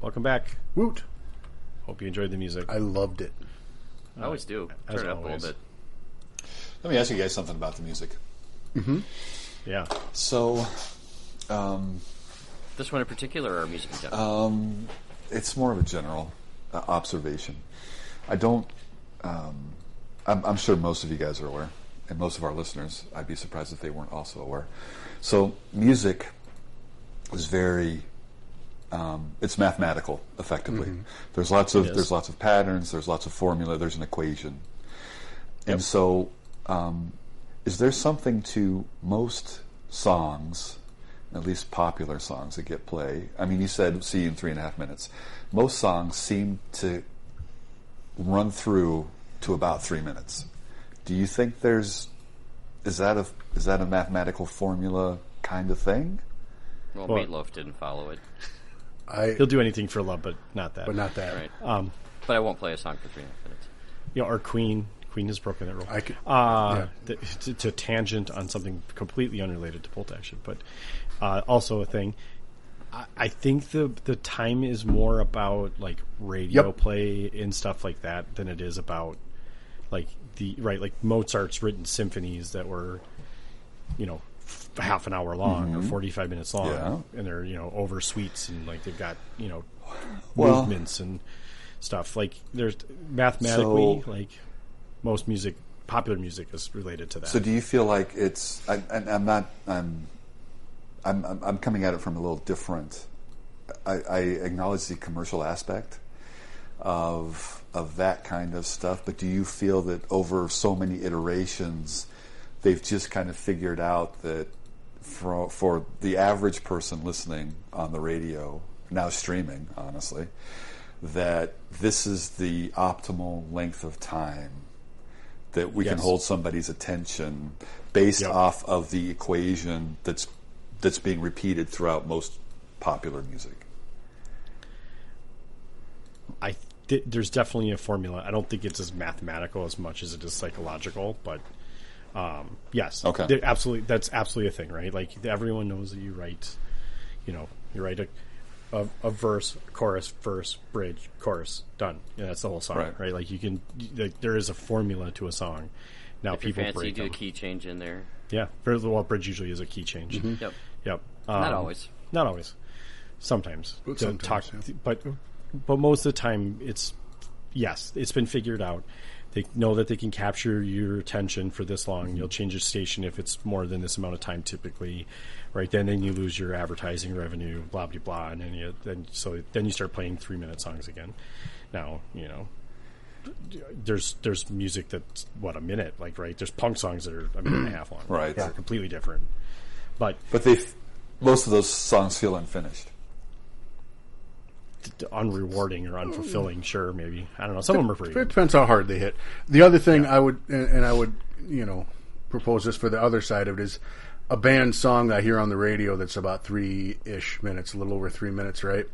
welcome back. Woot! Hope you enjoyed the music. I loved it. I always do. As Turn it up a always. little bit. Let me ask you guys something about the music. Yeah. So, This one in particular, or music in general? it's more of a general observation. I don't. I'm sure most of you guys are aware, and most of our listeners. I'd be surprised if they weren't also aware. So, music is very. It's mathematical, effectively. There's lots of patterns. There's lots of formula. There's an equation, and so is there something to most songs, at least popular songs that get play? I mean, you said "See You in 3.5 minutes." Most songs seem to run through to about 3 minutes. Do you think is that a mathematical formula kind of thing? Well, Meatloaf didn't follow it. He'll do anything for love, but not that. But not that. Right. But I won't play a song for 3.5 minutes. Or Queen. Queen has broken that rule. I could, To tangent on something completely unrelated to Bolt Action, but also a thing. I think the time is more about like radio play and stuff like that than it is about like like Mozart's written symphonies that were, half an hour long or 45 minutes long, and they're over suites and like they've got movements and stuff. Like there's mathematically like most music, popular music, is related to that. So do you feel like it's? I'm coming at it from a little different. I acknowledge the commercial aspect of that kind of stuff, but do you feel that over so many iterations, they've just kind of figured out that for the average person listening on the radio, now streaming, honestly, that this is the optimal length of time that we can hold somebody's attention based off of the equation that's being repeated throughout most popular music? There's definitely a formula. I don't think it's as mathematical as much as it is psychological, but yes, okay, absolutely, that's absolutely a thing, right? Like everyone knows that you write, you write a verse, chorus, verse, bridge, chorus, done. Yeah, that's the whole song, right? Like you can, there is a formula to a song. Now if people you're fancy, break do a them. key change in there. Yeah, bridge usually is a key change. Yep. Not always. Not always. Sometimes. But sometimes, But most of the time, it's been figured out. They know that they can capture your attention for this long. You'll change your station if it's more than this amount of time typically, right? Then you lose your advertising revenue, blah blah blah, and then you start playing 3-minute songs again. Now there's music that's a minute, like right. There's punk songs that are a minute and a half long, right? They're completely different. But most of those songs feel unfinished. Unrewarding or unfulfilling, sure, maybe. I don't know. Some of them are pretty It good. depends how hard they hit. The other thing I would propose this for the other side of it is a band song that I hear on the radio that's about 3-ish minutes, a little over 3 minutes, right?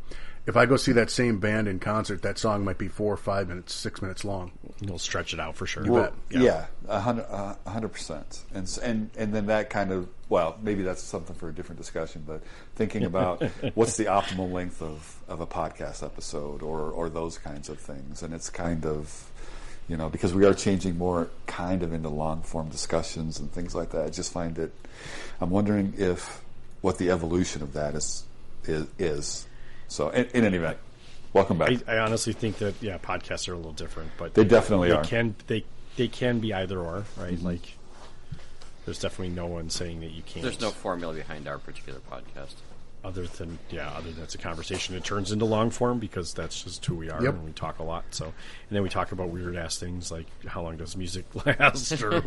If I go see that same band in concert, that song might be 4 or 5 minutes, 6 minutes long. You'll stretch it out for sure. Well, yeah, 100%. And then that kind of, well, maybe that's something for a different discussion, but thinking about what's the optimal length of a podcast episode or those kinds of things. And it's kind of, because we are changing more kind of into long form discussions and things like that. I just find it, I'm wondering what the evolution of that is. So in any event, welcome back. I honestly think that podcasts are a little different, but they definitely are. They can be either or, right? Mm-hmm. Like there's definitely no one saying that you can't. There's no formula behind our particular podcast. Other than it's a conversation. It turns into long form because that's just who we are, and we talk a lot. So, and then we talk about weird ass things like how long does music last, or,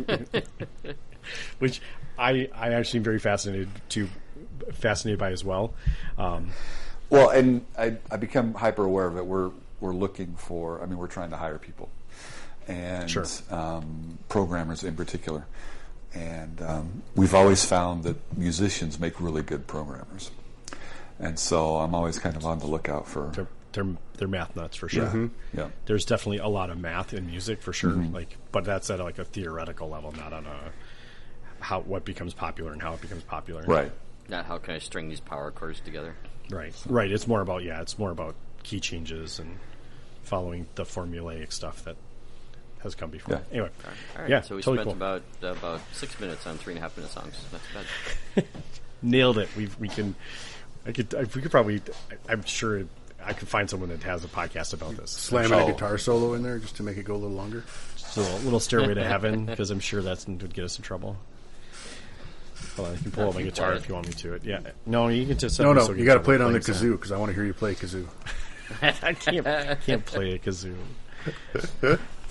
which I actually am very fascinated by as well. Well, and I become hyper aware of it. We're looking for. We're trying to hire people, and programmers in particular. And we've always found that musicians make really good programmers, and so I'm always kind of on the lookout for. They're math nuts for sure. Mm-hmm. Yeah, there's definitely a lot of math in music for sure. Mm-hmm. But that's at a theoretical level, not on what becomes popular and how it becomes popular. Right. Not how can I string these power chords together. Right. It's more about key changes and following the formulaic stuff that has come before. Yeah. Anyway, All right. yeah, So we totally spent cool. about 6 minutes on 3.5 minute songs. That's bad. Nailed it. We could probably. I'm sure I could find someone that has a podcast about this. Slam in a guitar solo in there just to make it go a little longer. So a little Stairway to Heaven, because I'm sure that would get us in trouble. Hold on, I can pull out my guitar if you want me to. Yeah, no, you can just No, you got to play it on the kazoo because I want to hear you play kazoo. I can't play a kazoo.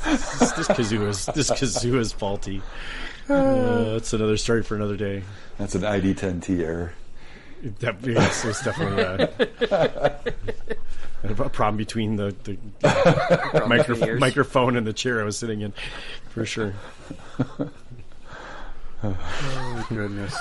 This kazoo is faulty. It's another story for another day. That's an ID10T error. Yes, it's definitely a problem between the microphone and the chair I was sitting in, for sure. Oh, goodness.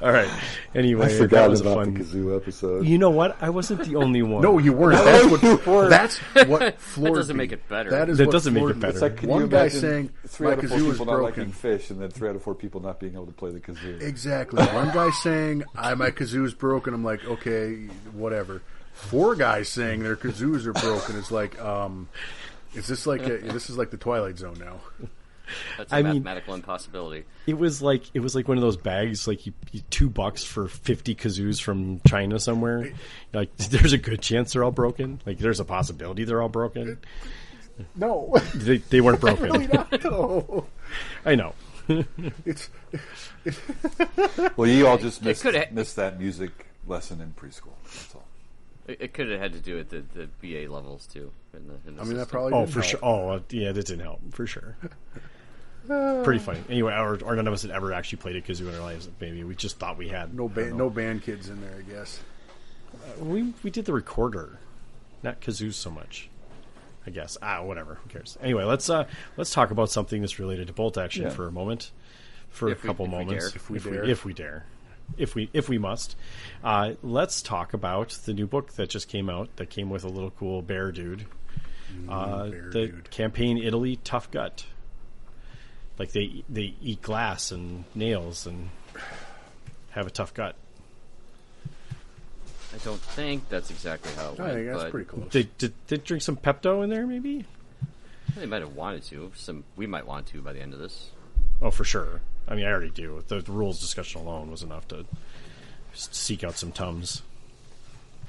All right. Anyway, I forgot that was about fun. the kazoo episode. You know what? I wasn't the only one. No, you weren't. That's what floored That doesn't me. make it better. That is That what doesn't make floored it me. better. It's like, can One you guy imagine saying 3 my out of 4 kazoo is people not broken. liking fish, and then 3 out of 4 people not being able to play the kazoo. Exactly. One guy saying my kazoo is broken. I'm like, okay, whatever. 4 guys saying their kazoos are broken. It's like, is this like this is like the Twilight Zone now? That's a mathematical impossibility. It was like one of those bags, like you $2 for 50 kazoos from China somewhere. Like, there's a good chance they're all broken. Like, there's a possibility they're all broken. No, They weren't broken. really not. No. I know. It's Well, you all just missed coulda- that music lesson in preschool. That's all. It could have had to do with the BA levels too. In the I mean, that system. probably. Oh, did for help. sure. Oh, yeah, that didn't help for sure. Pretty funny. Anyway, or none of us had ever actually played a kazoo in our lives. Maybe we just thought we had. No band kids in there, I guess. We did the recorder, not kazoos so much. I guess. Whatever. Who cares? Anyway, let's talk about something that's related to bolt action Yeah. for a moment, for a couple moments, If we dare. if we must. Let's talk about the new book that just came out. That came with a little cool bear dude. The Dude. campaign Italy Tough Gut. Like they eat glass and nails and have a tough gut. I don't think that's exactly how it went. I think that's but pretty close. Did they drink some Pepto in there? Maybe. They might have wanted to. We might want to by the end of this. Oh, for sure. I mean, I already do. The rules discussion alone was enough to seek out some Tums.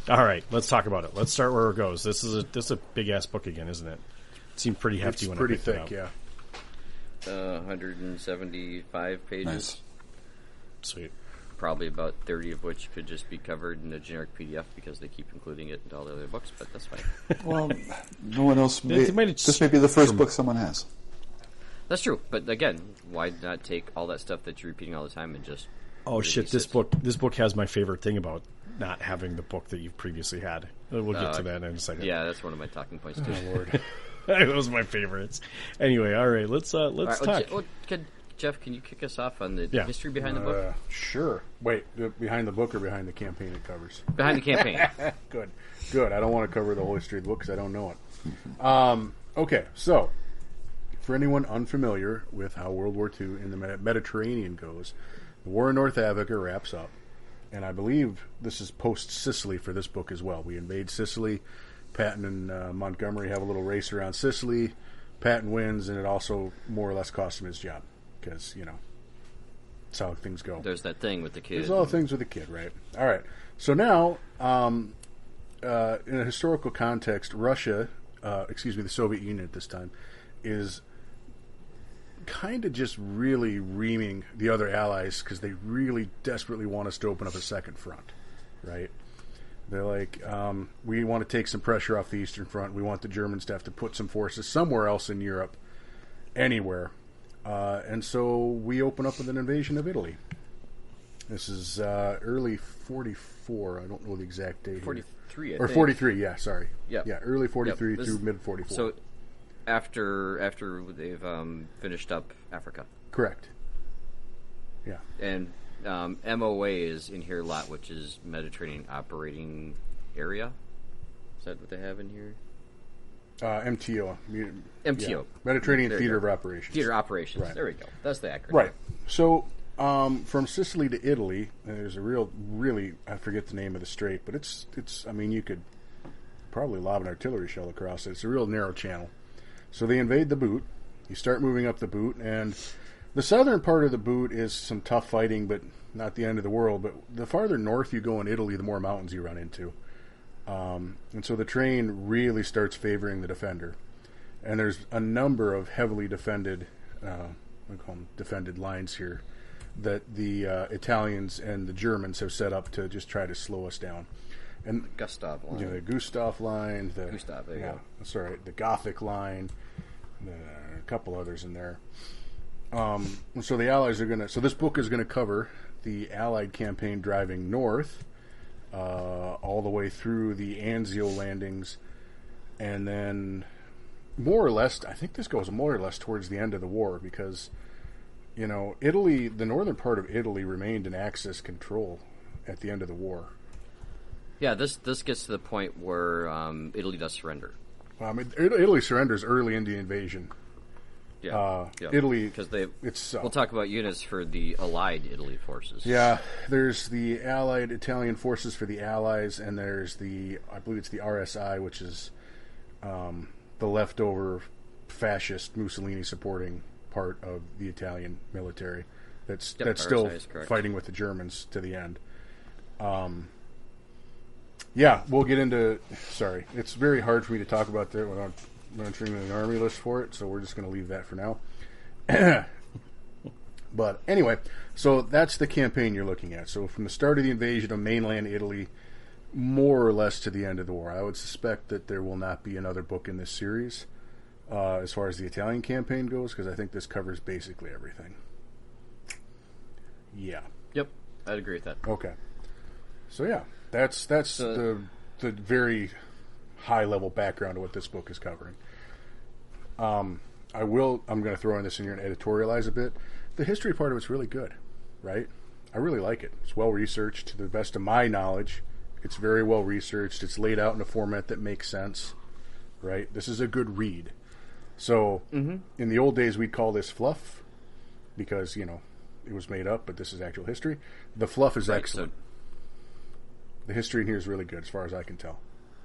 All right, let's talk about it. Let's start where it goes. This is a big ass book again, isn't it? It seemed pretty hefty It's when pretty I picked it thick, up. yeah. 175 pages. Nice. Sweet. Probably about 30 of which could just be covered in a generic PDF because they keep including it into all the other books, but that's fine. Well, no one else. They might have This may be the first book someone has. That's true, but again, why not take all that stuff that you're repeating all the time and just... Oh shit! release This it? book has my favorite thing about not having the book that you've previously had. We'll get to that in a second. Yeah, that's one of my talking points too. Oh, Lord. Those are my favorites. Anyway, all right, let's All right, talk. Jeff, can you kick us off on the Yeah. history behind the book? Sure. Wait, behind the book or behind the campaign it covers? Behind the campaign. Good. I don't want to cover the whole history of the book because I don't know it. Okay, so for anyone unfamiliar with how World War II in the Mediterranean goes, the War in North Africa wraps up, and I believe this is post-Sicily for this book as well. We invade Sicily. Patton and Montgomery have a little race around Sicily. Patton wins, and it also more or less costs him his job because, that's how things go. There's that thing with the kid. There's all things with a kid, right? All right. So now, in a historical context, Russia, the Soviet Union at this time, is kind of just really reaming the other allies because they really desperately want us to open up a second front, right? They're like, we want to take some pressure off the Eastern Front. We want the Germans to have to put some forces somewhere else in Europe, anywhere. And so we open up with an invasion of Italy. This is early 44. I don't know the exact date. 43, Or 43, yeah, sorry. Yep. Yeah, early 43 Yep. through mid 44. So after they've finished up Africa. Correct. Yeah. And MOA is in here a lot, which is Mediterranean Operating Area. Is that what they have in here? MTO. MTO. Yeah. Mediterranean There you Theater go. of Operations. Theater Operations. Right. There we go. That's the acronym. Right. So From Sicily to Italy, there's a really, I forget the name of the strait, but it's. I mean, you could probably lob an artillery shell across it. It's a real narrow channel. So they invade the boot. You start moving up the boot, and the southern part of the boot is some tough fighting, but not the end of the world. But the farther north you go in Italy, the more mountains you run into. And so the terrain really starts favoring the defender. And there's a number of heavily defended, we call them defended lines here, that the Italians and the Germans have set up to just try to slow us down. And Gustav line. You know, the Gustav line, Gustav, there you go. That's all right. The Gothic line, a couple others in there. So the Allies are going to. So this book is going to cover the Allied campaign driving north, all the way through the Anzio landings, and then more or less, I think this goes more or less towards the end of the war because, you know, Italy, the northern part of Italy remained in Axis control at the end of the war. Yeah, this gets to the point where Italy does surrender. Italy surrenders early in the invasion. Yeah, Italy, because we'll talk about units for the Allied Italy forces. Yeah, there's the Allied Italian forces for the Allies, and there's I believe it's the RSI, which is the leftover fascist Mussolini supporting part of the Italian military that's still fighting with the Germans to the end. Yeah, we'll get into. Sorry, it's very hard for me to talk about that without mentioning the army list for it, so we're just going to leave that for now. But anyway, so that's the campaign you're looking at. So from the start of the invasion of mainland Italy, more or less to the end of the war. I would suspect that there will not be another book in this series as far as the Italian campaign goes, because I think this covers basically everything. Yeah. Yep, I'd agree with that. Okay. So yeah, that's the very high level background of what this book is covering. I'm going to throw in this in here and editorialize a bit. The history part of it's really good, right? I really like it. It's well researched to the best of my knowledge. It's very well researched. It's laid out in a format that makes sense, right? This is a good read. So in the old days, we'd call this fluff because, you know, it was made up, but this is actual history. The fluff is excellent. So the history in here is really good as far as I can tell.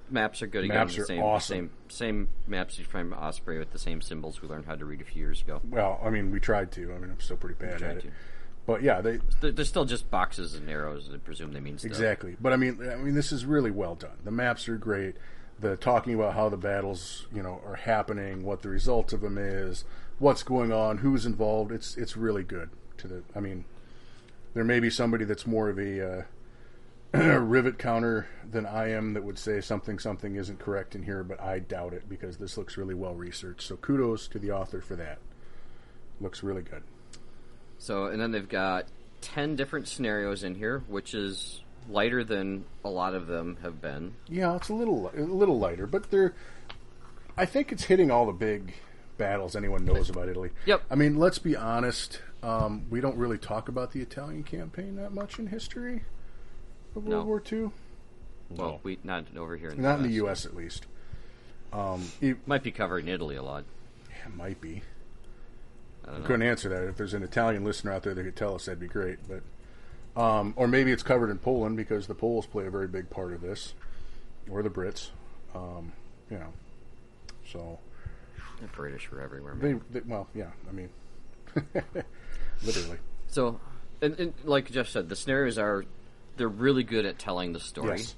Maps are good. Maps again. are awesome. Same maps from Osprey with the same symbols we learned how to read a few years ago. Well, I mean, we tried to. I mean, I'm still pretty bad at it. But yeah, they're still just boxes and arrows. I presume they mean stuff. Exactly. But I mean, this is really well done. The maps are great. The talking about how the battles, you know, are happening, what the results of them is, what's going on, who's involved. It's really good. I mean, there may be somebody that's more of a rivet counter than I am that would say something isn't correct in here, but I doubt it because this looks really well researched. So kudos to the author for that. Looks really good. So, and then they've got 10 different scenarios in here, which is lighter than a lot of them have been. Yeah, it's a little lighter, but I think it's hitting all the big battles anyone knows about Italy. Yep. I mean, let's be honest. We don't really talk about the Italian campaign that much in history of World War II. Well, not over here in the Not US. in the U.S. at least. It might be covered in Italy a lot. Yeah, it might be. I couldn't answer that. If there's an Italian listener out there that could tell us, that'd be great. But or maybe it's covered in Poland because the Poles play a very big part of this, or the Brits. You know, so the British were everywhere. Man. Well, yeah. I mean, literally. So, and like Jeff said, the scenarios they're really good at telling the story. Yes.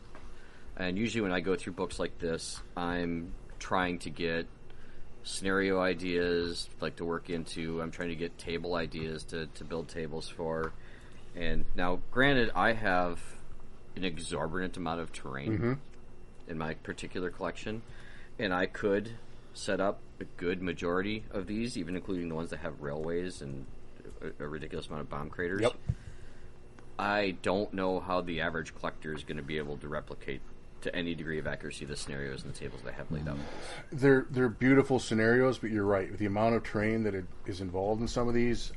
And usually when I go through books like this, I'm trying to get scenario ideas, like to work into. I'm trying to get table ideas to build tables for. And now, granted, I have an exorbitant amount of terrain in my particular collection, and I could set up a good majority of these, even including the ones that have railways and a ridiculous amount of bomb craters. Yep. I don't know how the average collector is going to be able to replicate to any degree of accuracy the scenarios and the tables they have laid out. They're beautiful scenarios, but you're right. With the amount of terrain that is involved in some of these,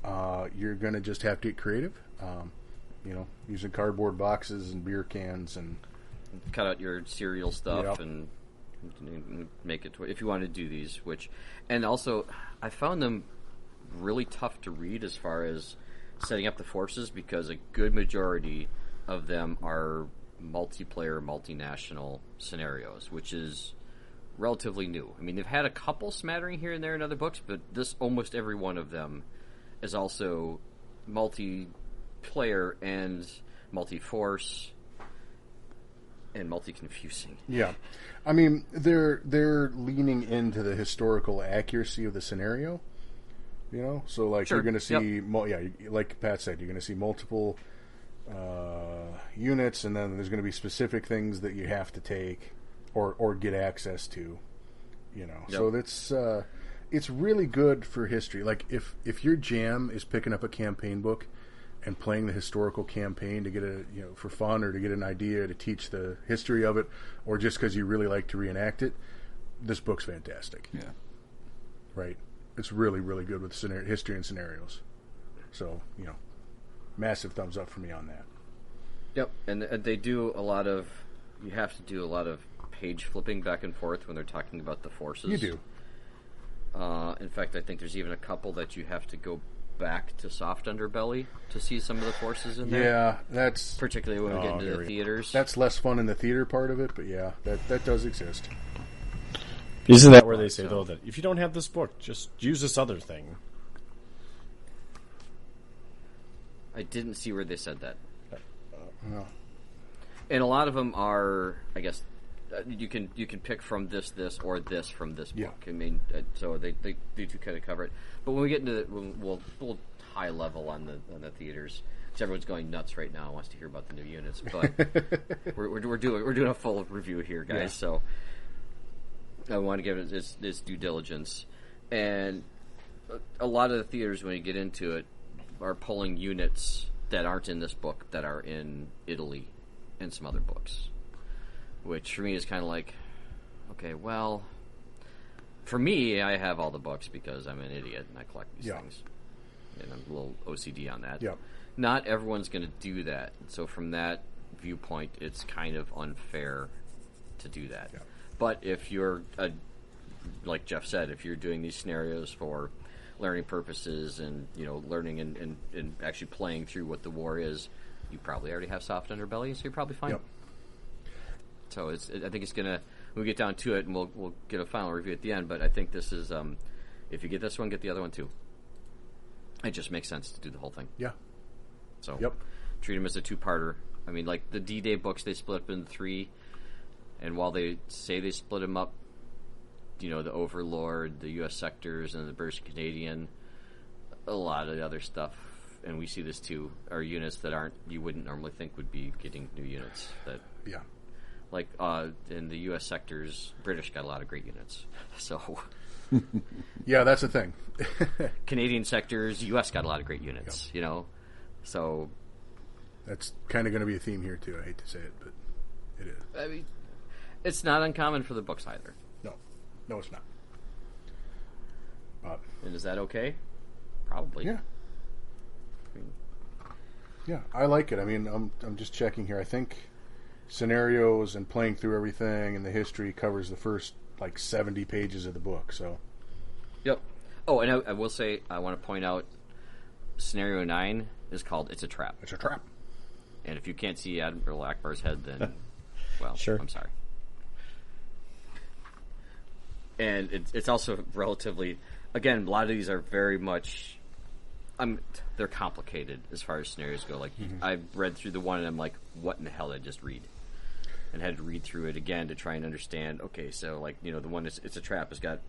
you're going to just have to get creative. You know, using cardboard boxes and beer cans and cut out your cereal stuff and make it if you want to do these. And also, I found them really tough to read as far as setting up the forces because a good majority of them are multiplayer, multinational scenarios, which is relatively new. I mean, they've had a couple smattering here and there in other books, but this almost every one of them is also multiplayer and multi-force and multi-confusing. Yeah, I mean they're leaning into the historical accuracy of the scenario. You know, so like Sure. you're going to see, like Pat said, you're going to see multiple units, and then there's going to be specific things that you have to take or get access to. You know, so it's really good for history. Like if your jam is picking up a campaign book and playing the historical campaign to get for fun or to get an idea to teach the history of it, or just because you really like to reenact it, this book's fantastic. Yeah. Right. It's really, really good with history and scenarios. So, massive thumbs up for me on that. Yep, and they do a lot of. You have to do a lot of page flipping back and forth when they're talking about the forces. You do. In fact, I think there's even a couple that you have to go back to Soft Underbelly to see some of the forces in there. Yeah, that's particularly when we get into the theaters. That's less fun in the theater part of it, but yeah, that does exist. Isn't that where they say, though, that if you don't have this book, just use this other thing? I didn't see where they said that. No. And a lot of them are, I guess, you can pick from this, or this from this book. Yeah. I mean, so they do kind of cover it. But when we get into we'll high level on the theaters, because everyone's going nuts right now and wants to hear about the new units. But we're doing a full review here, guys. Yeah. So I want to give it its due diligence. And a lot of the theaters, when you get into it, are pulling units that aren't in this book that are in Italy and some other books. Which for me is kind of like, okay, well, for me, I have all the books because I'm an idiot and I collect these things. And I'm a little OCD on that. Yep. Not everyone's going to do that. So from that viewpoint, it's kind of unfair to do that. Yep. But if you're, like Jeff said, if you're doing these scenarios for learning purposes and learning and actually playing through what the war is, you probably already have Soft Underbelly, so you're probably fine. Yep. So I think it's gonna. When we get down to it, and we'll get a final review at the end. But I think this is, if you get this one, get the other one too. It just makes sense to do the whole thing. Yeah. So Yep. Treat them as a two-parter. I mean, like the D-Day books, they split up into 3, and while they say they split them up, the Overlord, the U.S. sectors, and the British Canadian, a lot of the other stuff, and we see this too, are units that you wouldn't normally think would be getting new units. That Yeah. Like in the U.S. sectors, British got a lot of great units. So Yeah, that's the thing. Canadian sectors, U.S. got a lot of great units. So That's kind of going to be a theme here too. I hate to say it, but it is. I mean, it's not uncommon for the books either. No, it's not. But And is that okay? Probably. yeah, yeah, I like it. I mean, I'm just checking here. I think scenarios and playing through everything and the history covers the first 70 pages of the book. So Yep. Oh, and I will say, I want to point out, Scenario 9 is called It's a Trap. it's a trap. And if you can't see Admiral Akbar's head, then, well, Sure. I'm sorry. And it's also relatively, again, a lot of these are very much, they're complicated as far as scenarios go. Like, I've read through the one and I'm like, what in the hell did I just read? And had to read through it again to try and understand, okay, so, the one It's a Trap has got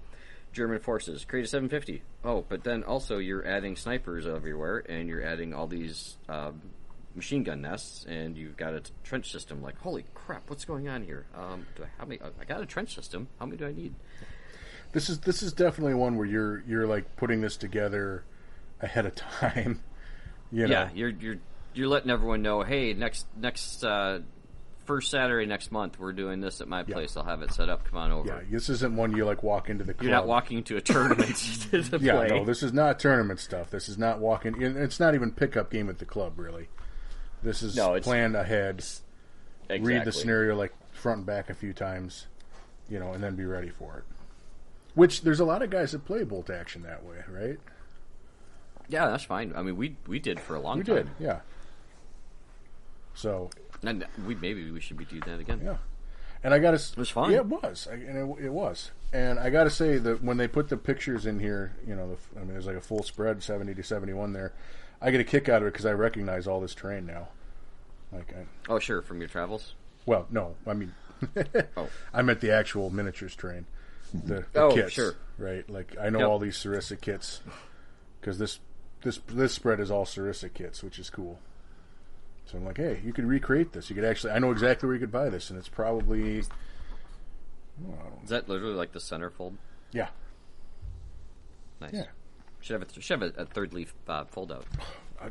German forces, create a 750. Oh, but then also you're adding snipers everywhere, and you're adding all these machine gun nests, and you've got a trench system. Like, holy crap, what's going on here? How many? I got a trench system. How many do I need? This is definitely one where you're putting this together ahead of time. Yeah, you're letting everyone know. Hey, next first Saturday next month, we're doing this at my place. I'll have it set up. Come on over. Yeah, this isn't one you walk into the club. You're not walking into a tournament to play. Yeah, no, this is not tournament stuff. This is not walking. It's not even pickup game at the club, really. This is planned ahead. Exactly. Read the scenario front and back a few times, and then be ready for it. Which there's a lot of guys that play bolt action that way, right? Yeah, that's fine. I mean, we did for a long We time. did, yeah. So And maybe we should be doing that again. yeah, and I got to. It was fun. Yeah, it was, it was. And I got to say that when they put the pictures in here, there's like a full spread, 70 to 71 there. I get a kick out of it because I recognize all this terrain now. Oh, sure, from your travels. Well, no, I mean, Oh. I meant the actual miniatures terrain, the Oh, kits, sure. right? Like I know Yep. all these Sarissa kits because this spread is all Sarissa kits, which is cool. So I'm like, hey, you could recreate this. You could actually, I know exactly where you could buy this, and it's probably, Is that literally like the centerfold? yeah, Nice. yeah. Should have a third leaf fold out.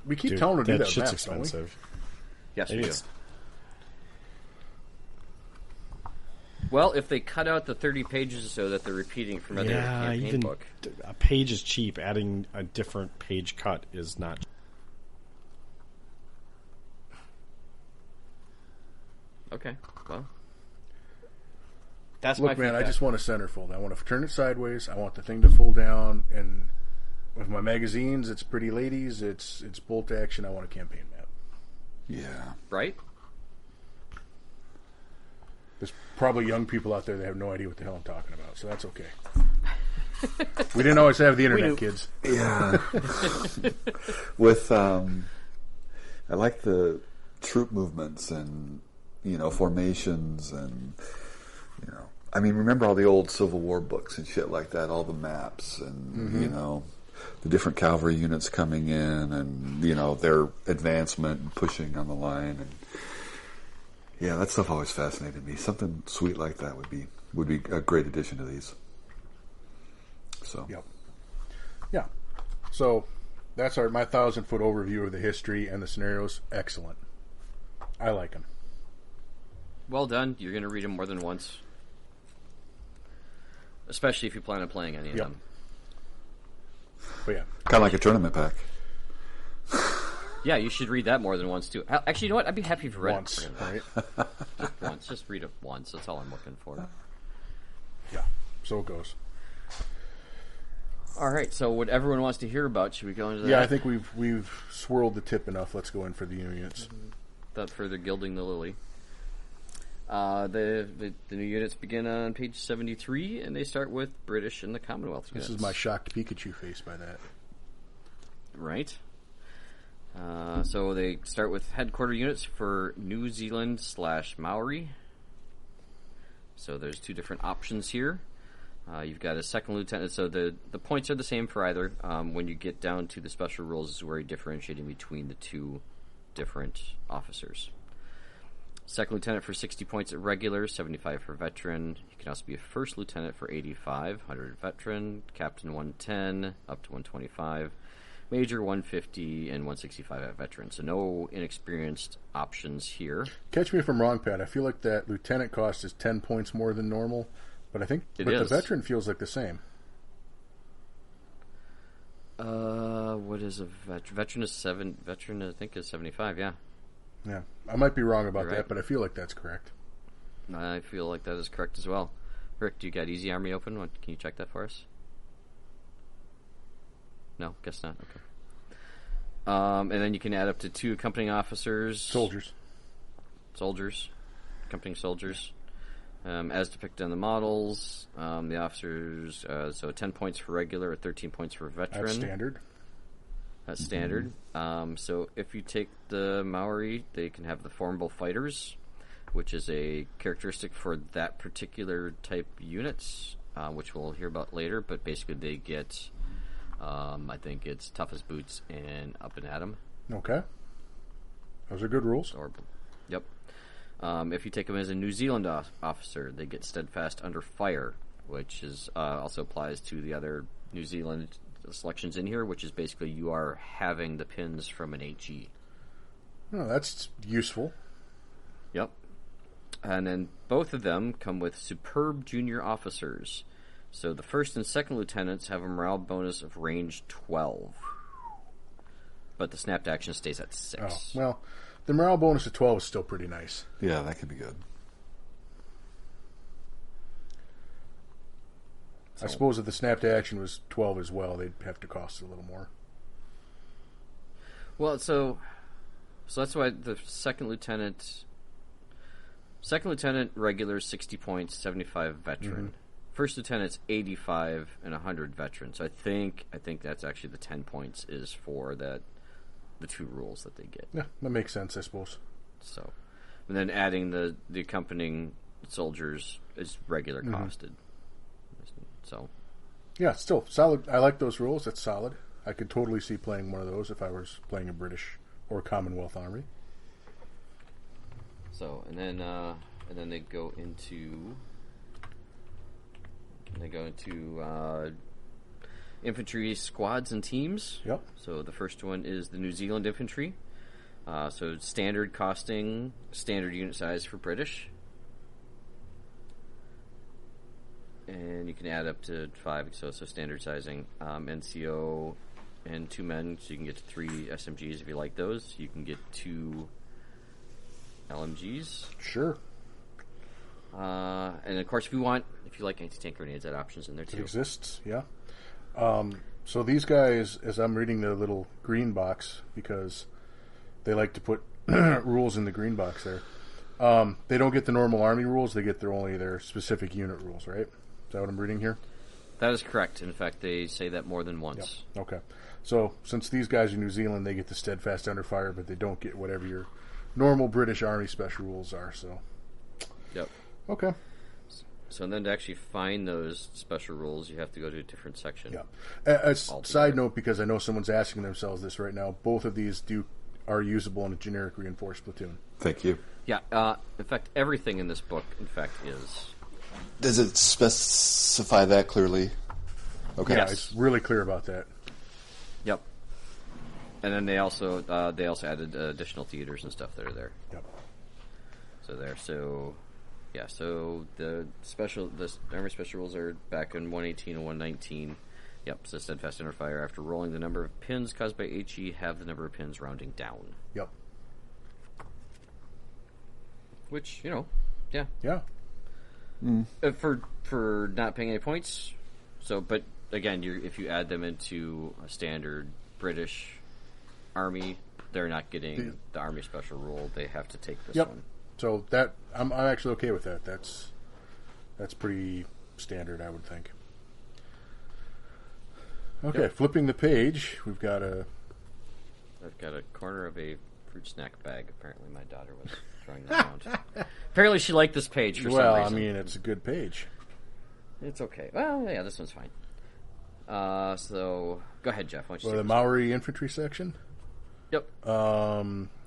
We keep Dude, telling them to do that that. shit's Matt, don't we? expensive. Yes, we Maybe do. it's Well, if they cut out the 30 pages so that they're repeating from other campaign even book. a page is cheap. Adding a different page cut is not. Okay, well. That's Look, my man, I feedback. just want a centerfold. I want to turn it sideways. I want the thing to fold down. And with my magazines, it's pretty ladies. It's bolt action. I want a campaign map. Yeah. Right? There's probably young people out there that have no idea what the hell I'm talking about, so that's okay. We didn't always have the knew. internet, kids. Yeah. With I like the troop movements and formations and I mean, remember all the old Civil War books and shit like that, all the maps and the different cavalry units coming in and their advancement and pushing on the line and yeah, that stuff always fascinated me. Something sweet like that would be a great addition to these. So Yep. Yeah. So that's my 1,000-foot overview of the history and the scenarios. Excellent. I like them. Well done. You're going to read them more than once. Especially if you plan on playing any of Yep. them. But yeah, kind of like a tournament pack. Yeah, you should read that more than once, too. Actually, you know what? I'd be happy if you read once, it. right? Just once. Just read it once. That's all I'm looking for. Yeah. So it goes. All right, so what everyone wants to hear about, should we go into that? Yeah, I think we've swirled the tip enough. Let's go in for the units. Without further gilding the lily. The new units begin on page 73, and they start with British and the Commonwealth units. This is my shocked Pikachu face by that. Right. So they start with headquarter units for New Zealand / Maori. So there's two different options here. You've got a second lieutenant. So the points are the same for either. When you get down to the special rules, is where you're differentiating between the two different officers. Second lieutenant for 60 points at regular, 75 for veteran. You can also be a first lieutenant for 85, 100 veteran, captain 110, up to 125, major 150, and 165 at veteran. So no inexperienced options here. Catch me if I'm wrong, Pat. I feel like that lieutenant cost is 10 points more than normal, but I think It the is. veteran feels like the same. What is a veteran? Is 7. Veteran, I think, is 75. Yeah, Yeah, I might be wrong about You're that, right. but I feel like that's correct. I feel like that is correct as well. Rick, do you got Easy Army open? Can you check that for us? No, guess not. Okay. And then you can add up to 2 accompanying officers. Soldiers. Accompanying soldiers. As depicted on the models, the officers, so 10 points for regular or 13 points for veteran. That's standard. That's standard. So if you take the Maori, they can have the formable fighters, which is a characteristic for that particular type units, which we'll hear about later. But basically, they get, I think it's tough as boots and up and at 'em. Okay. Those are good rules. Yep. If you take them as a New Zealand officer, they get steadfast under fire, which is also applies to the other New Zealand selections in here, which is basically you are having the pins from an HE. Oh, that's useful. Yep. And then both of them come with superb junior officers. So the first and second lieutenants have a morale bonus of range 12. But the snapped action stays at 6. Oh, well, the morale bonus of 12 is still pretty nice. Yeah, that could be good. I suppose if the snapped action was 12 as well, they'd have to cost a little more. Well, so that's why the second lieutenant regular is 60 points, 75 veteran. Mm-hmm. First lieutenant's 85 and 100 veteran. So I think that's actually the 10 points is for the 2 rules that they get. Yeah, that makes sense, I suppose. So, and then adding the accompanying soldiers is regular costed. So, yeah, still solid. I like those rules. That's solid. I could totally see playing one of those if I was playing a British or Commonwealth army. so and then they go into infantry squads and teams. Yep. So the first one is the New Zealand infantry. So standard costing, standard unit size for British. And you can add up to 5, so standard sizing. NCO and 2 men, so you can get to 3 SMGs if you like those. You can get 2 LMGs. Sure. And of course, if you like anti-tank grenades, that option's in there too. It exists, yeah. So these guys, as I'm reading the little green box, because they like to put rules in the green box there, they don't get the normal army rules, they get only their specific unit rules, right? Is that what I'm reading here? That is correct. In fact, they say that more than once. Yep. Okay. So, since these guys are New Zealand, they get the steadfast under fire, but they don't get whatever your normal British Army special rules are, so... Yep. Okay. So then to actually find those special rules, you have to go to a different section. Yeah. A side note, because I know someone's asking themselves this right now, both of these are usable in a generic reinforced platoon. Thank you. Yeah. In fact, everything in this book, is... Does it specify that clearly? Okay. Yeah, Yes. it's really clear about that. Yep. And then they also added additional theaters and stuff that are there. Yep. So the Army special rules are back in 118 and 119. Yep, so steadfast under fire. After rolling the number of pins caused by HE, have the number of pins rounding down. Yep. Which, yeah. Yeah. For not paying any points. So, but again, if you add them into a standard British Army, they're not getting the Army special rule. They have to take this one. So that I'm actually okay with that. That's pretty standard, I would think. Okay, flipping the page, I've got a corner of a fruit snack bag. Apparently, my daughter was throwing that around. Apparently, she liked this page for some reason. Well, I mean, it's a good page. It's okay. Well, yeah, this one's fine. So go ahead, Jeff. Why don't you Well, the take Maori infantry section. Yep.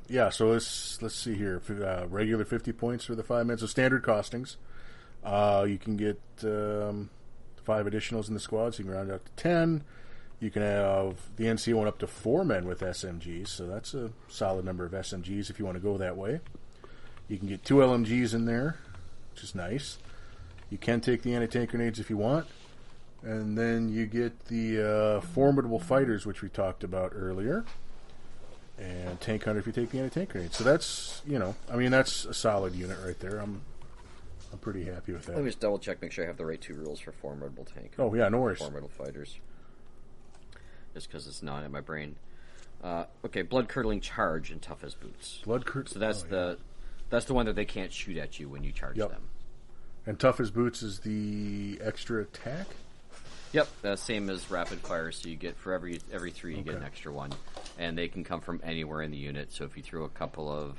Yeah. So let's see here. Regular 50 points for the 5 men. So standard costings. You can get 5 additionals in the squad, so you can round it up to 10. You can have the NCO one up to 4 men with SMGs, so that's a solid number of SMGs if you want to go that way. You can get 2 LMGs in there, which is nice. You can take the anti-tank grenades if you want. And then you get the formidable fighters, which we talked about earlier. And tank hunter if you take the anti-tank grenades. So that's, that's a solid unit right there. I'm pretty happy with that. Let me just double check, make sure I have the right 2 rules for formidable tank. Oh, yeah, no worries. Formidable fighters. Just because it's not in my brain. Okay, blood curdling charge and tough as boots. So that's that's the one that they can't shoot at you when you charge them. And tough as boots is the extra attack? Yep, same as rapid fire. So you get for every 3, you get an extra 1, and they can come from anywhere in the unit. So if you throw a couple of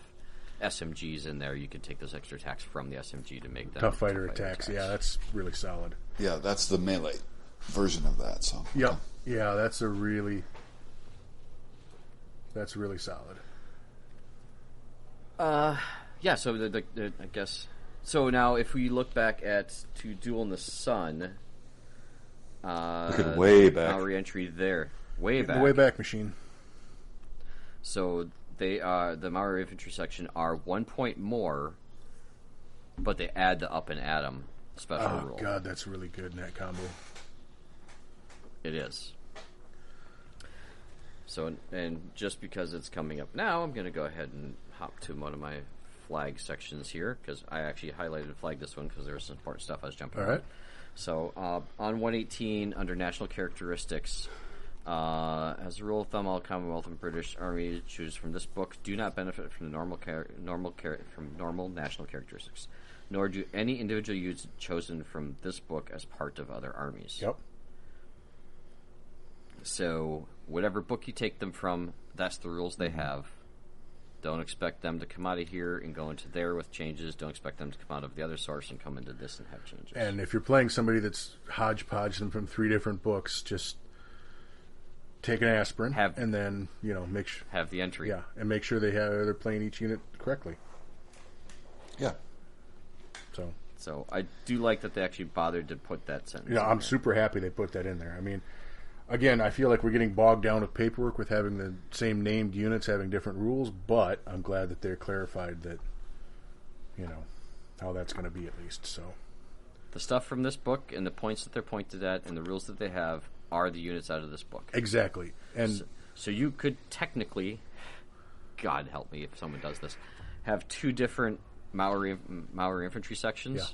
SMGs in there, you can take those extra attacks from the SMG to make them tough fighter attacks. Yeah, that's really solid. Yeah, that's the melee version of that. So yep, yeah, that's really solid. Yeah. So the I guess so. Now, if we look back to Duel in the Sun. Looking way back. Maori entry there. Way back. The way back machine. So they the Maori infantry section are 1 point more, but they add the up and atom special rule. Oh, God, that's really good in that combo. It is. So, and just because it's coming up now, I'm going to go ahead and hop to one of my flag sections here, because I actually highlighted and flagged this one because there was some important stuff I was jumping All on. right. So, on 118, under national characteristics, As a rule of thumb, all Commonwealth and British Army choose from this book do not benefit from the normal national characteristics, nor do any individual units chosen from this book as part of other armies. Yep. So, whatever book you take them from, that's the rules they have. Don't expect them to come out of here and go into there with changes. Don't expect them to come out of the other source and come into this and have changes. And if you're playing somebody that's hodgepodge them from 3 different books, just take an aspirin and then make sure have the entry. Yeah, and make sure they're playing each unit correctly. Yeah. So I do like that they actually bothered to put that sentence. I'm super happy they put that in there. I mean, again, I feel like we're getting bogged down with paperwork with having the same named units having different rules, but I'm glad that they're clarified that, how that's going to be at least. So the stuff from this book and the points that they're pointed at and the rules that they have are the units out of this book. Exactly. And so you could technically, God help me if someone does this, have 2 different Maori infantry sections. Yeah.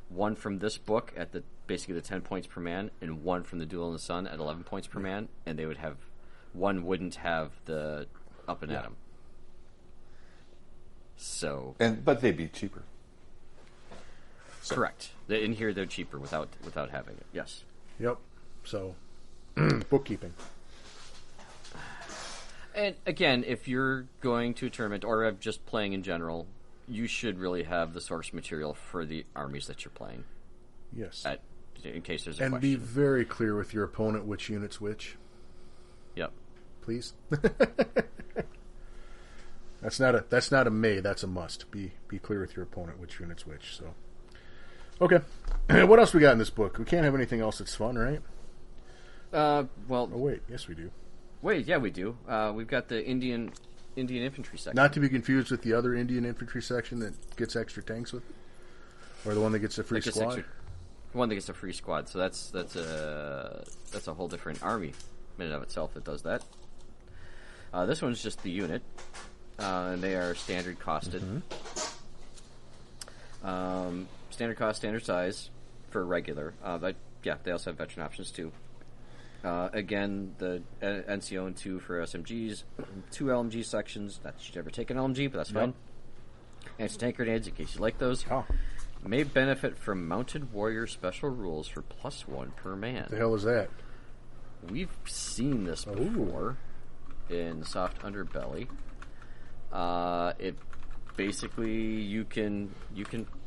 One from this book at basically the 10 points per man, and one from the Duel in the Sun at 11 points per man, and they would have one wouldn't have the up and at 'em. So, but they'd be cheaper. Correct. In here, they're cheaper without having it. Yes. Yep. So, bookkeeping. And again, if you're going to a tournament or just playing in general, you should really have the source material for the armies that you're playing. Yes. In case there's a and question. be very clear with your opponent which unit's which. Yep. Please. That's not a may. That's a must. Be clear with your opponent which unit's which. So, okay. What else we got in this book? We can't have anything else that's fun, right? Well. Oh wait, yes we do. Wait, yeah, we do. We've got the Indian infantry section. Not to be confused with the other Indian infantry section that gets extra tanks with it, or the one that gets a free squad. The one that gets a free squad. So that's a whole different army in and of itself that does that. This one's just the unit, and they are standard costed. Mm-hmm. Standard cost, standard size for regular. They also have veteran options too. Again, the NCO and 2 for SMGs, 2 LMG sections. Not that you'd ever take an LMG, but that's fine. Anti-tank grenades, in case you like those. Oh. May benefit from Mounted Warrior special rules for +1 per man. The hell is that? We've seen this before in Soft Underbelly. It basically you can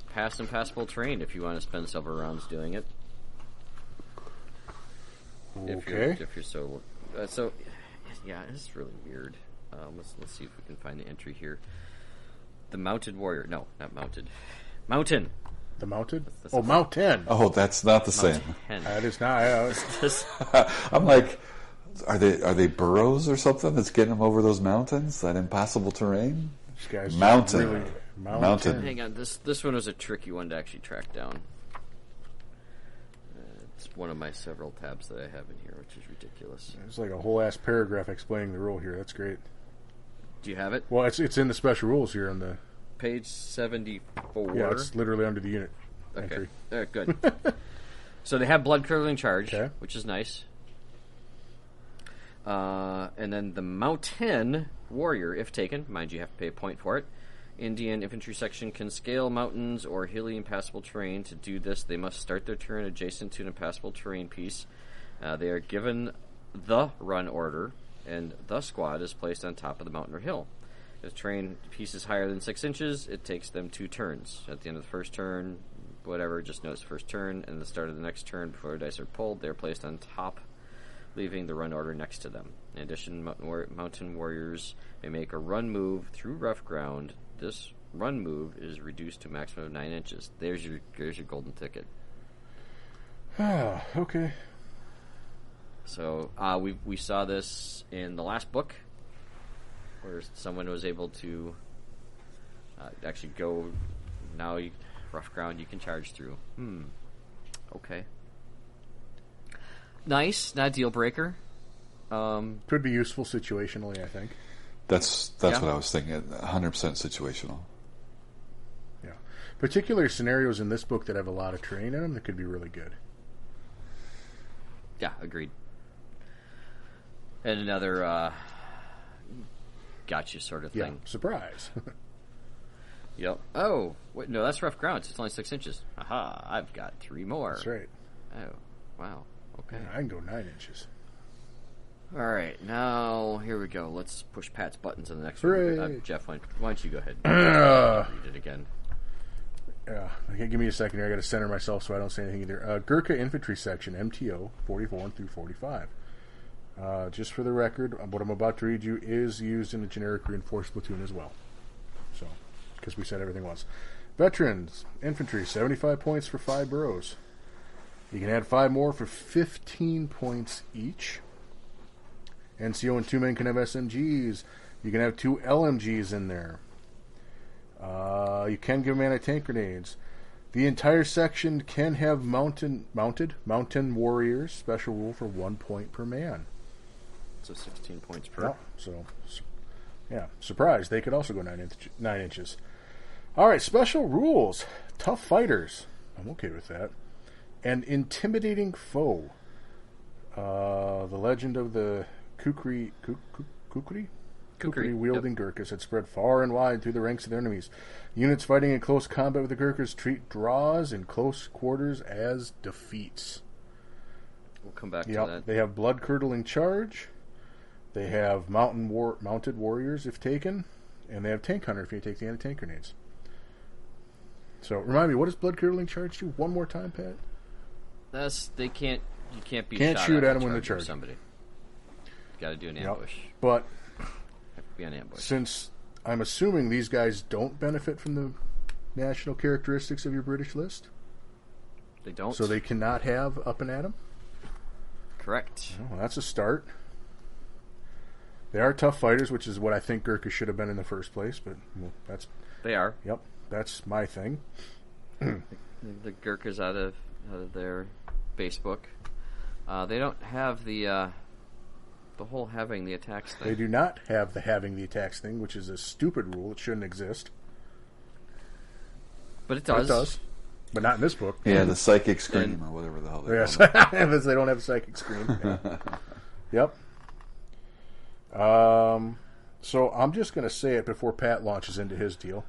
pass impassable terrain if you want to spend several rounds doing it. Okay. If you're so yeah, it's really weird. Let's see if we can find the entry here. The Mounted Warrior. No, not Mounted. Mountain. The Mounted? That's Mountain. Oh, that's not the same. That is not. I'm like, are they burrows or something that's getting them over those mountains? That impassable terrain? This guy's Mountain. Really, Mountain. Hang on, this one was a tricky one to actually track down. It's one of my several tabs that I have in here, which is ridiculous. It's like a whole ass paragraph explaining the rule here. That's great. Do you have it? Well, it's in the special rules here on the page 74. Yeah, it's literally under the unit Okay. entry. Good. So they have blood curdling charge, Okay. which is nice. And then the Mountain Warrior, if taken, mind you have to pay a point for it. Indian infantry section can scale mountains or hilly impassable terrain. To do this, they must start their turn adjacent to an impassable terrain piece. They are given the run order, and the squad is placed on top of the mountain or hill. If the terrain piece is higher than 6 inches, it takes them 2 turns. At the end of the first turn, whatever, just notice the first turn, and the start of the next turn before dice are pulled, they are placed on top, leaving the run order next to them. In addition, mountain warriors may make a run move through rough ground. This run move is reduced to a maximum of 9 inches. There's your golden ticket. Okay. So we saw this in the last book, where someone was able to actually go. Now rough ground you can charge through. Okay. Nice, not a deal breaker. Could be useful situationally, I think. That's what I was thinking. 100% situational. Yeah. Particular scenarios in this book that have a lot of terrain in them that could be really good. Yeah, agreed. And another gotcha sort of Yeah, thing. surprise. Yep. Oh, wait, no, that's rough ground. It's only 6 inches. Aha, I've got 3 more. That's right. Oh, wow. Okay. I can go 9 inches. All right, now here we go. Let's push Pat's buttons on the next Hooray. one. Jeff, why don't you go ahead and read it again? Yeah, give me a second here. I got to center myself so I don't say anything either. Gurkha Infantry Section, MTO, 44 through 45. Just for the record, what I'm about to read you is used in the generic reinforced platoon as well. So, because we said everything was. Veterans, infantry, 75 points for 5 burrows. You can add 5 more for 15 points each. NCO and 2 men can have SMGs. You can have 2 LMGs in there. You can give them anti-tank grenades. The entire section can have mountain warriors. Special rule for 1 point per man. So 16 points per. Yeah, so, yeah, surprise. They could also go 9 inches. All right, special rules. Tough fighters. I'm okay with that. An intimidating foe. The legend of the Kukri wielding Gurkhas had spread far and wide through the ranks of their enemies. Units fighting in close combat with the Gurkhas treat draws in close quarters as defeats. We'll come back to that. They have blood-curdling charge. They have mounted warriors if taken. And they have tank hunter if you take the anti-tank grenades. So, remind me, what does blood-curdling charge do? One more time, Pat? You can't be Can't shot shoot at them when when they charge charge. somebody. Got to do an ambush. But Have to be an ambush. since I'm assuming these guys don't benefit from the national characteristics of your British list, They don't. so they cannot have up and at 'em. Correct. Well, that's a start. They are tough fighters, which is what I think Gurkha should have been in the first place. But They are. that's my thing. The Gurkhas out of their base book. They don't have the whole having the attacks thing. They do not have the having the attacks thing, which is a stupid rule. It shouldn't exist. But it does. It does, but not in this book. Yeah, the psychic scream or whatever the hell they Yes, call it. because they don't have a psychic screen. Yeah. Yep. So I'm just going to say it before Pat launches into his deal.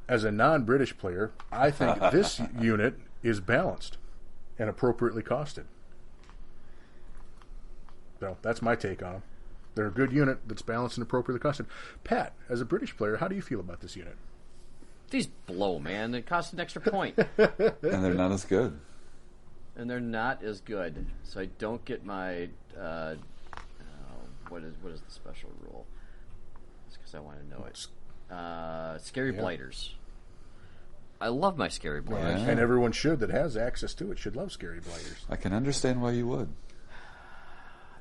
As a non-British player, I think this unit is balanced and appropriately costed. So that's my take on them. They're a good unit that's balanced and appropriately costed. Pat, as a British player, how do you feel about this unit? These blow, man. They cost an extra point. And they're not as good. And they're not as good. So I don't get my... what is the special rule? It's because I want to know it. Scary Blighters. I love my Scary Blighters. Yeah. And everyone that has access to it should love Scary Blighters. I can understand why you would.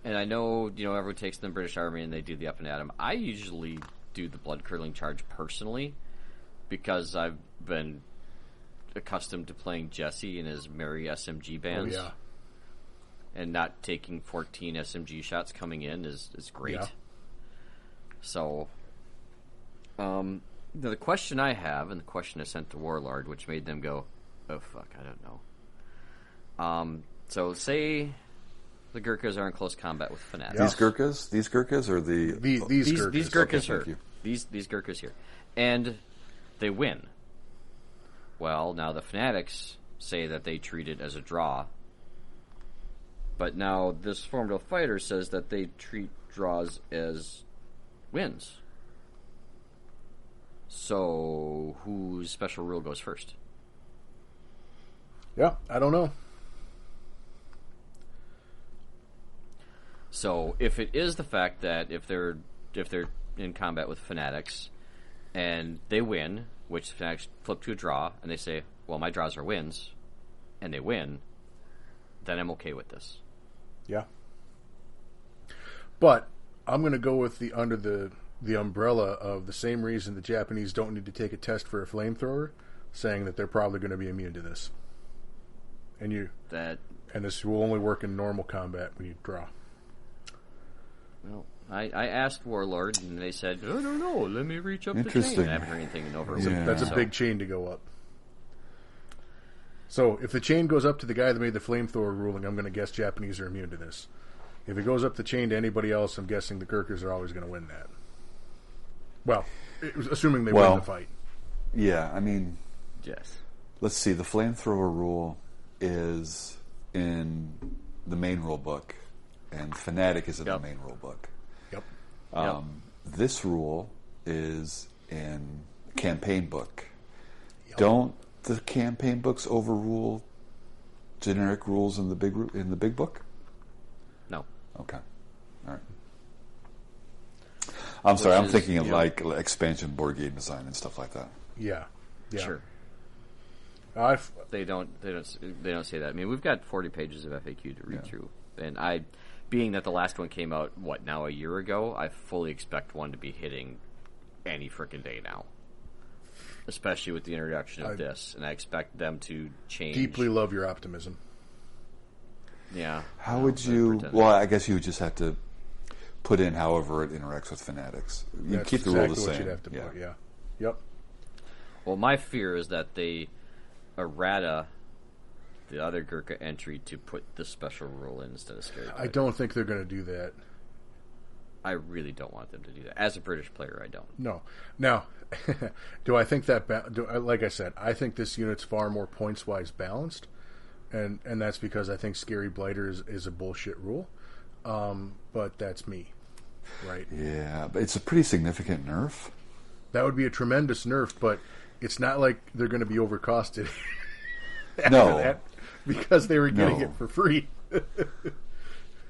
And I know, everyone takes the British Army and they do the up and at 'em. I usually do the blood-curdling charge personally because I've been accustomed to playing Jesse and his merry SMG bands. Oh, yeah. And not taking 14 SMG shots coming in is great. Yeah. So, the question I have, and the question I sent to Warlord, which made them go, oh fuck, I don't know. So say the Gurkhas are in close combat with fanatics. These Gurkhas, or These Gurkhas. These Gurkhas Okay, here. thank you. These Gurkhas here. And they win. Well, now the fanatics say that they treat it as a draw. But now this Formidable Fighter says that they treat draws as wins. So, whose special rule goes first? Yeah, I don't know. So, if it is the fact that if they're in combat with fanatics and they win, which the fanatics flip to a draw, and they say, "Well, my draws are wins," and they win, then I'm okay with this. Yeah. But I'm going to go with under the umbrella of the same reason the Japanese don't need to take a test for a flamethrower, saying that they're probably going to be immune to this. And this will only work in normal combat when you draw. Well, I asked Warlord, and they said, "I don't know. Let me reach up the chain." Interesting. I haven't heard anything in over. Yeah. That's a big chain to go up. So if the chain goes up to the guy that made the flamethrower ruling, I'm going to guess Japanese are immune to this. If it goes up the chain to anybody else, I'm guessing the Gurkhas are always going to win that. Well, assuming they win the fight. Yeah, I mean, Yes. let's see. The flamethrower rule is in the main rule book, and Fanatic is in the main rule book. Yep. This rule is in the campaign book. Don't the campaign books overrule generic rules in the big book? No. Okay. All right. I'm sorry. I'm thinking of you know, like expansion board game design and stuff like that. Yeah. Sure. I've, They don't say that. I mean, we've got 40 pages of FAQ to read through, and being that the last one came out now a year ago, I fully expect one to be hitting any frickin' day now, especially with the introduction of this, and I expect them to change. deeply love your optimism. Yeah. How would you? Well, I guess you would just have to put in however it interacts with Fanatics. You That's keep the exactly rule the what same. you'd have to put. Yeah. Yep. Well, my fear is that they errata the other Gurkha entry to put the special rule in instead of Scary Blighter. I don't think they're going to do that. I really don't want them to do that. As a British player, I don't. No. Now, do I think that? Like I said, I think this unit's far more points-wise balanced, and that's because I think Scary Blighter is a bullshit rule. But that's me, right? Yeah, but it's a pretty significant nerf. That would be a tremendous nerf, but it's not like they're going to be overcosted. No. That, because they were getting it for free.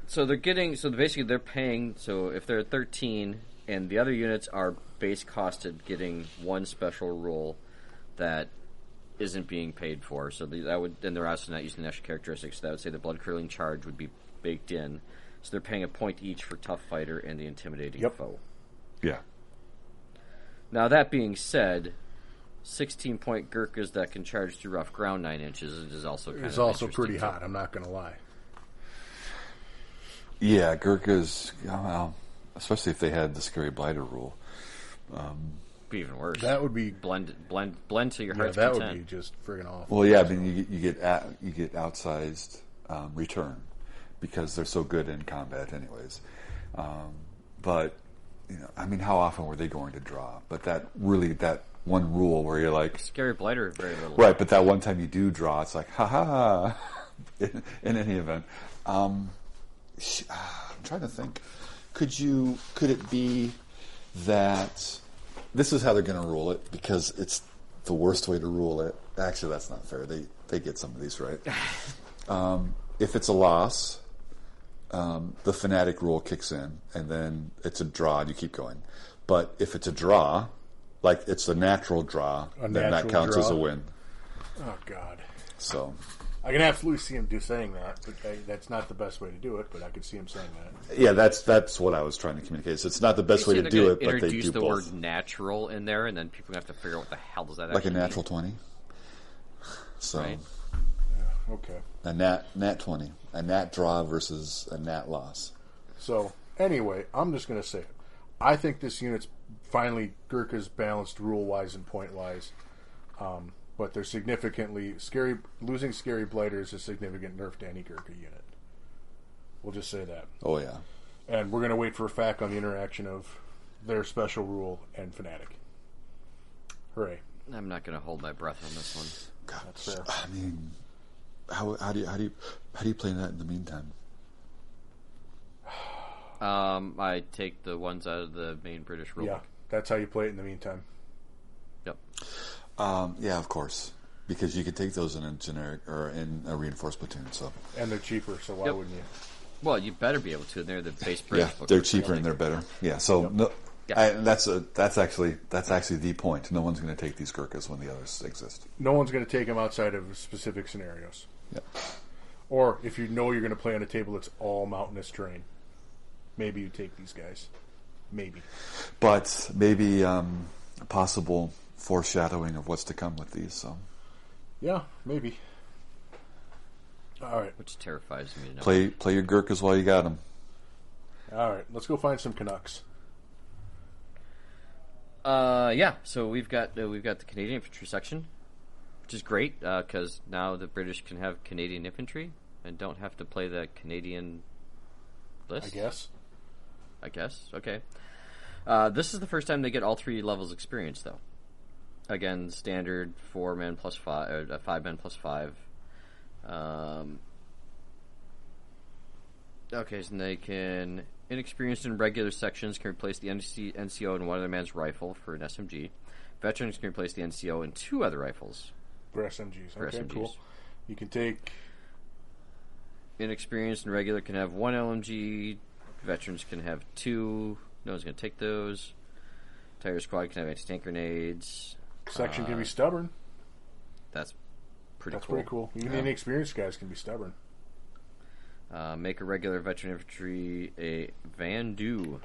So basically they're paying, so if they're at 13 and the other units are base costed getting one special rule that isn't being paid for, so that would, then they're also not using the extra characteristics, so that would say the blood curdling charge would be baked in. So they're paying a point each for Tough Fighter and the Intimidating Foe. Yeah. Now that being said, 16-point Gurkhas that can charge through rough ground 9 inches is also kind It's of also interesting pretty too. hot, I'm not going to lie. Yeah, Gurkhas, well, especially if they had the Scary Blighter rule. Be even worse. That would be... blend to your Yeah, heart's that content. would be just friggin' awful. Well, yeah, I mean, you get outsized return because they're so good in combat, anyways. But I mean, how often were they going to draw? But that one rule where you're like, Scary Blighter, very little. right? But that one time you do draw, it's like, ha ha. In any event, I'm trying to think. Could it be that this is how they're going to rule it because it's the worst way to rule it? Actually, that's not fair. They get some of these right. If it's a loss, the Fanatic rule kicks in, and then it's a draw, and you keep going. But if it's a draw, like it's a natural draw, then that counts as a win. Oh, God. So I can absolutely see him saying that, but that's not the best way to do it, but I could see him saying that. yeah, that's what I was trying to communicate. So it's not the best way to do it, but they introduce do the both. word natural in there, and then people have to figure out what the hell does that Like a actually natural 20. So Right. Okay. a nat 20, a nat draw versus a nat loss. So, anyway, I'm just going to say it. I think this unit's finally Gurkha's balanced rule-wise and point-wise. But they're significantly... losing Scary Blighter is a significant nerf to any Gurkha unit. We'll just say that. Oh, yeah. And we're going to wait for a fact on the interaction of their special rule and Fanatic. Hooray. I'm not going to hold my breath on this one. God, That's fair. I mean, how do you play that in the meantime? I take the ones out of the main British rulebook. Yeah, that's how you play it in the meantime. Yep. Yeah, of course, because you could take those in a generic or in a reinforced platoon. So And they're cheaper, so why wouldn't you? Well, you better be able to. They're the base British yeah, book. they're cheaper and they're better. Yeah, so no, Yeah. that's actually the point. No one's going to take these Gurkhas when the others exist. No one's going to take them outside of specific scenarios. Yep. Or if you know you're going to play on a table that's all mountainous terrain, maybe you take these guys. Maybe. But maybe possible foreshadowing of what's to come with these. So Yeah, maybe. All right. Which terrifies me to know. play your Gurkhas while you got them. All right. Let's go find some Canucks. Yeah. So we've got the Canadian infantry section, which is great because now the British can have Canadian infantry and don't have to play the list. I guess. Okay. This is the first time they get all 3 levels experience, though. Again, standard 4 men plus 5, 5 men plus 5. Okay, so they can... Inexperienced in regular sections can replace the NCO in one other man's rifle for an SMG. Veterans can replace the NCO in 2 other rifles. For SMGs. Okay, cool. You can take... Inexperienced and regular can have 1 LMG. Veterans can have 2. No one's going to take those. Tiger Squad can have anti-tank grenades. Section can be stubborn. That's pretty That's cool. pretty cool. Even the inexperienced guys can be stubborn. Make a regular veteran infantry a Vendu.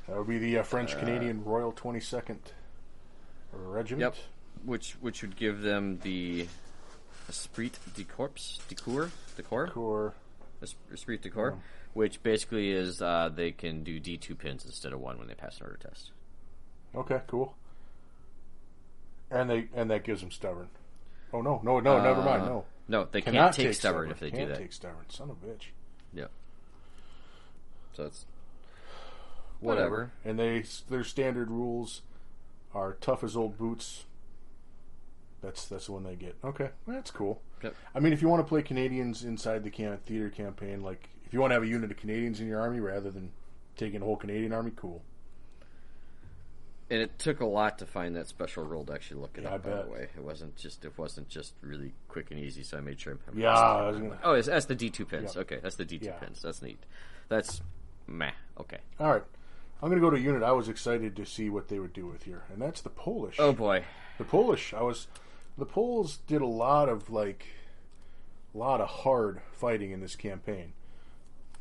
That would be the French-Canadian Royal 22nd Regiment. Yep. Which would give them the Esprit de Corps? Corps. Esprit de Corps, which basically is they can do D2 pins instead of 1 when they pass an order test. Okay, cool. And that gives them stubborn. Oh no, never mind. No, they Cannot can't take stubborn if they do that. Take stubborn, son of a bitch. Yeah. So it's whatever. And their standard rules are tough as old boots. That's the one they get. Okay, that's cool. Yep. I mean, if you want to play Canadians inside the theater campaign, like if you want to have a unit of Canadians in your army rather than taking a whole Canadian army, cool. And it took a lot to find that special rule to actually look it up. I bet. By the way, it wasn't just really quick and easy. So I made sure. That's the D2 pins. Yeah. Okay, that's the D2 pins. That's neat. That's meh. Okay. All right, I'm going to go to a unit I was excited to see what they would do with here, and that's the Polish. Oh boy, the Polish. The Poles did a lot of hard fighting in this campaign.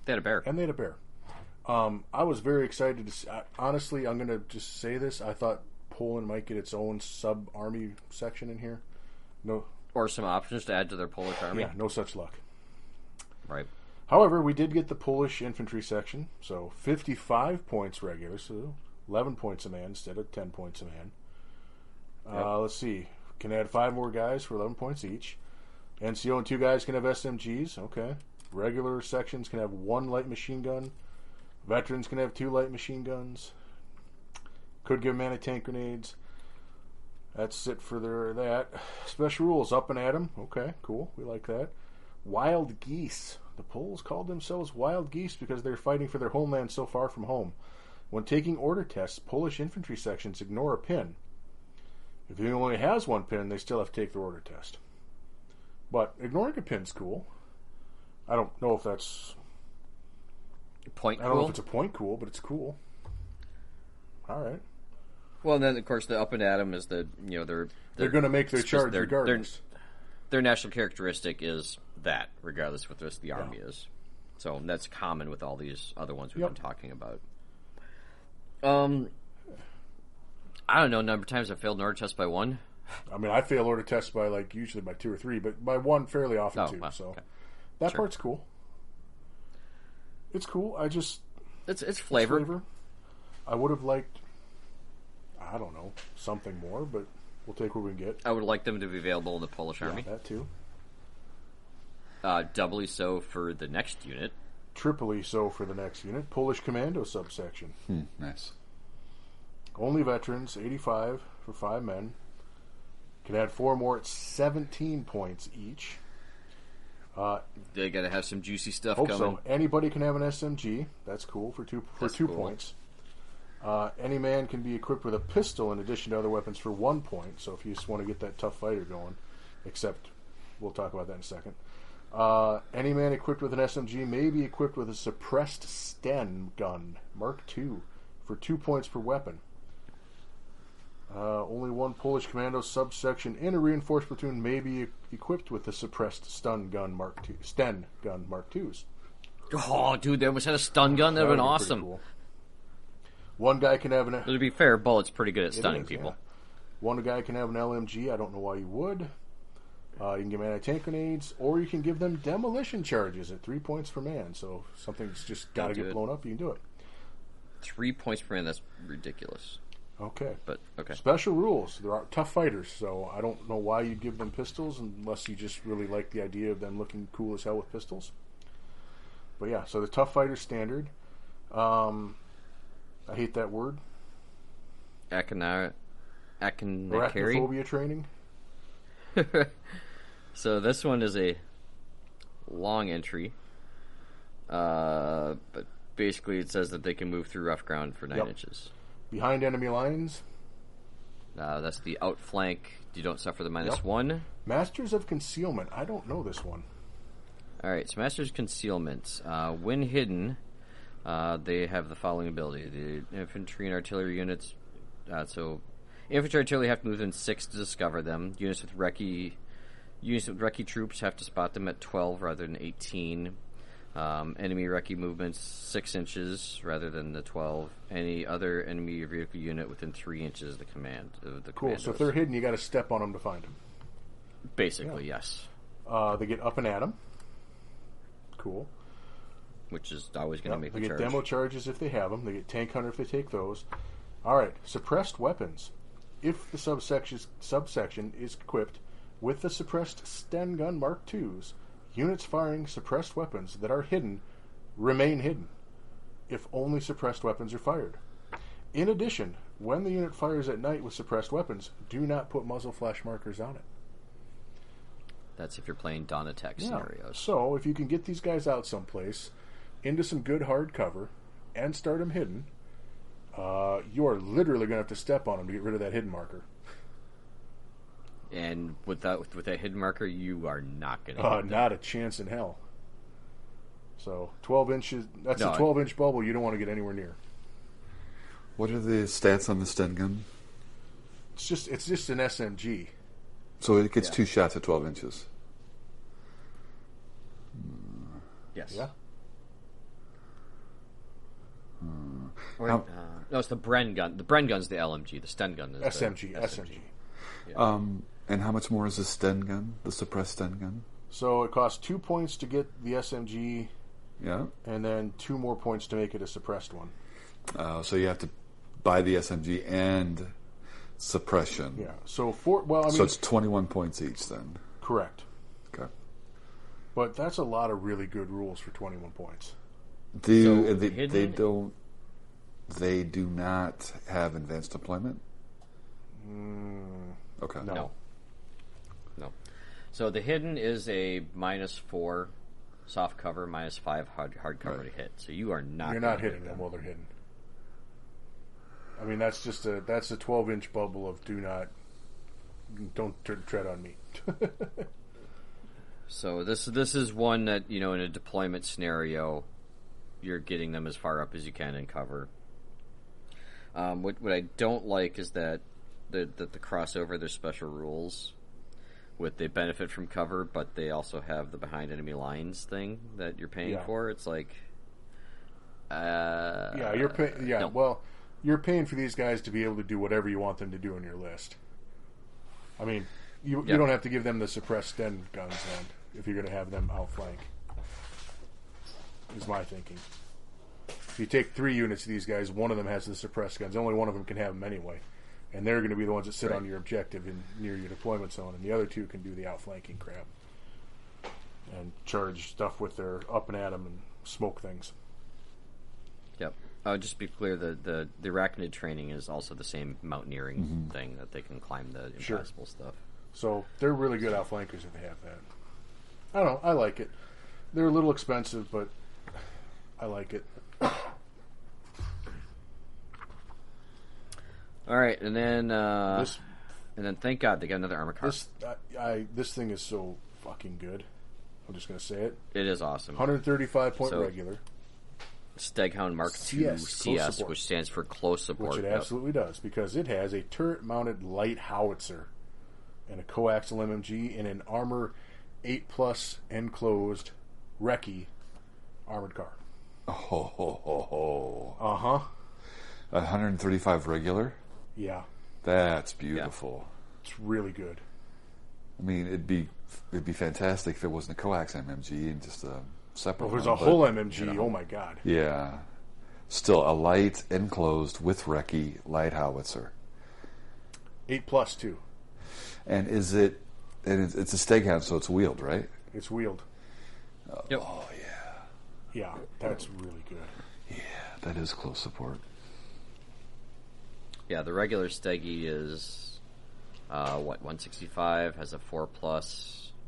They had a bear. And they had a bear. I was very excited to see. Honestly, I'm going to just say this. I thought Poland might get its own sub-army section in here. No, or some options to add to their Polish army. Yeah, no such luck. Right. However, we did get the Polish infantry section, so 55 points regular, so 11 points a man instead of 10 points a man. Let's see. Can add 5 more guys for 11 points each. NCO and 2 guys can have SMGs. Okay. Regular sections can have 1 light machine gun. Veterans can have 2 light machine guns. Could give them anti-tank grenades. That's it for that. Special rules, up and at 'em. Okay, cool. We like that. Wild geese. The Poles called themselves wild geese because they're fighting for their homeland so far from home. When taking order tests, Polish infantry sections ignore a pin. If he only has 1 pin, they still have to take the order test. But ignoring a pin's cool. I don't know if that's... I don't know if it's a point cool, but it's cool. All right. Well, and then, of course, the up and at 'em is they're going to make their charge regardless. Their national characteristic is that, regardless of what the rest of the army is. So that's common with all these other ones we've been talking about. I don't know, number of times I've failed an order test by 1. I mean, I fail order tests by usually by 2 or 3, but by 1 fairly often too. Wow, so okay. That part's cool. It's cool. It's flavor. It's flavor. I would have liked, I don't know, something more, but we'll take what we can get. I would like them to be available in the Polish army. That too. Doubly so for the next unit. Triply so for the next unit. Polish Commando subsection. Nice. Only veterans, 85 for 5 men. Can add 4 more at 17 points each. They got to have some juicy stuff Hope coming. So. Anybody can have an SMG. That's cool for 2 cool. points. Any man can be equipped with a pistol in addition to other weapons for 1 point. So if you just want to get that tough fighter going, except we'll talk about that in a second. Any man equipped with an SMG may be equipped with a suppressed Sten gun, Mark II, for 2 points per weapon. Only 1 Polish commando subsection in a reinforced platoon may be equipped with the suppressed Sten gun Mark IIs. Oh, dude, they almost had a stun gun. That would have been awesome. Cool. 1 guy can have an... To be fair, Bullet's pretty good at stunning people. Yeah. 1 guy can have an LMG. I don't know why you would. You can give them anti-tank grenades, or you can give them demolition charges at 3 points per man. So if something's just got to get blown up, you can do it. 3 points per man, that's ridiculous. Okay. But, okay. Special rules. There are tough fighters, so I don't know why you give them pistols unless you just really like the idea of them looking cool as hell with pistols. But yeah, so the Tough Fighter standard. I hate that word. Arachnophobia Arachnophobia training. So this one is a long entry. But basically it says that they can move through rough ground for 9 inches. Behind enemy lines. That's the outflank. You don't suffer the -1. Masters of Concealment. I don't know this one. All right, so Masters of Concealment. When hidden, they have the following ability. The infantry and artillery units... so infantry and artillery have to move in 6 to discover them. Units with recce troops have to spot them at 12 rather than 18. Enemy recce movements 6 inches rather than the 12. Any other enemy vehicle unit within 3 inches of the command of the Cool. commandos. So if they're hidden, you got to step on them to find them. Basically, yes. They get up and at them. Cool. Which is always going to make They a get charge. demo charges if they have them. They get tank hunter if they take those. All right. Suppressed weapons. If the subsection is equipped with the suppressed Sten gun Mark IIs, units firing suppressed weapons that are hidden remain hidden if only suppressed weapons are fired. In addition, when the unit fires at night with suppressed weapons, do not put muzzle flash markers on it. That's if you're playing dawn attack scenarios. So, if you can get these guys out someplace, into some good hard cover, and start them hidden, you are literally going to have to step on them to get rid of that hidden marker. And with that hidden marker, you are not going to not a chance in hell. So, 12 inches, that's No, a 12-inch bubble you don't want to get anywhere near. What are the stats on the Sten gun? It's just an SMG. So it gets 2 shots at 12 inches. Yes. Yeah. No, it's the Bren gun. The Bren gun's the LMG. The Sten gun is SMG. the SMG. And how much more is the Sten gun? The suppressed Sten gun? So it costs 2 points to get the SMG, Yeah. and then 2 more points to make it a suppressed one. So you have to buy the SMG and suppression. Yeah. So So it's 21 points each then. correct. Okay. But that's a lot of really good rules for 21 points. So They do not have advanced deployment? Okay. No. So the hidden is a -4 soft cover, -5 hard cover to hit. So you are not. You're gonna not hitting hit them while they're hidden. I mean, that's a 12-inch bubble of don't tread on me. So this is one that, in a deployment scenario, you're getting them as far up as you can in cover. What I don't like is that the crossover, there's special rules with they benefit from cover, but they also have the behind enemy lines thing that you're paying for. It's like, you're paying. Yeah, no. well, you're paying for these guys to be able to do whatever you want them to do in your list. I mean, you don't have to give them the suppressed Sten guns then if you're going to have them outflank. Is my thinking. If you take 3 units of these guys, one of them has the suppressed guns. Only one of them can have them anyway. And they're going to be the ones that sit on your objective near your deployment zone, and the other 2 can do the outflanking crap and charge stuff with their up and at 'em and smoke things. Yep. Just to be clear, the arachnid training is also the same mountaineering thing that they can climb the impassable stuff. So they're really good outflankers if they have that. I don't know. I like it. They're a little expensive, but I like it. All right, and then thank God they got another armor car. This thing is so fucking good. I'm just going to say it. It is awesome. 135 point regular. Steghound Mark II CS, which stands for close support. Which it absolutely does, because it has a turret-mounted light howitzer and a coaxial MMG and an armor 8+ enclosed recce armored car. Oh. Uh-huh. 135 regular? Yeah. That's beautiful. It's really good. I mean, it'd be fantastic if it wasn't a coax MMG and just a separate Well, if one. there's a whole MMG, oh my god. Yeah. Still, a light enclosed with recce light howitzer. 8+ too. And it's a Steghound, so it's wheeled, right? It's wheeled. Yep. Oh, yeah. Yeah, that's really good. Yeah, that is close support. Yeah, the regular Steggy is 165, has a 4+,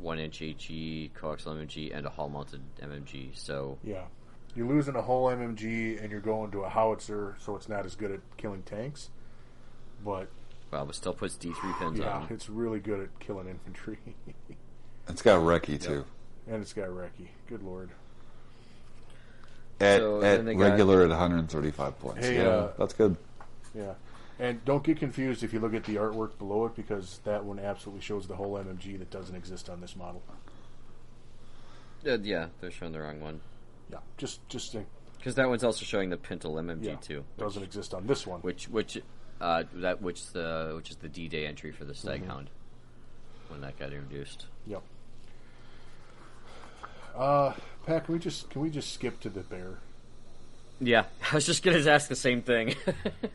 1-inch HE, coaxial MMG, and a hull-mounted MMG. So Yeah. You're losing a whole MMG and you're going to a howitzer, so it's not as good at killing tanks. But but still puts D3 pins yeah, on. it's really good at killing infantry. It's got Recce, too. And it's got Recce. Good lord. At then they regular at 135 points. Hey, yeah, that's good. Yeah. And don't get confused if you look at the artwork below it, because that one absolutely shows the whole MMG that doesn't exist on this model. Yeah, they're showing the wrong one. Yeah, just Because that one's also showing the Pintle MMG too. Doesn't exist on this one. Which is the D-Day entry for the Staghound when that got introduced. Yep. Pat, can we just skip to the bear? Yeah, I was just gonna ask the same thing.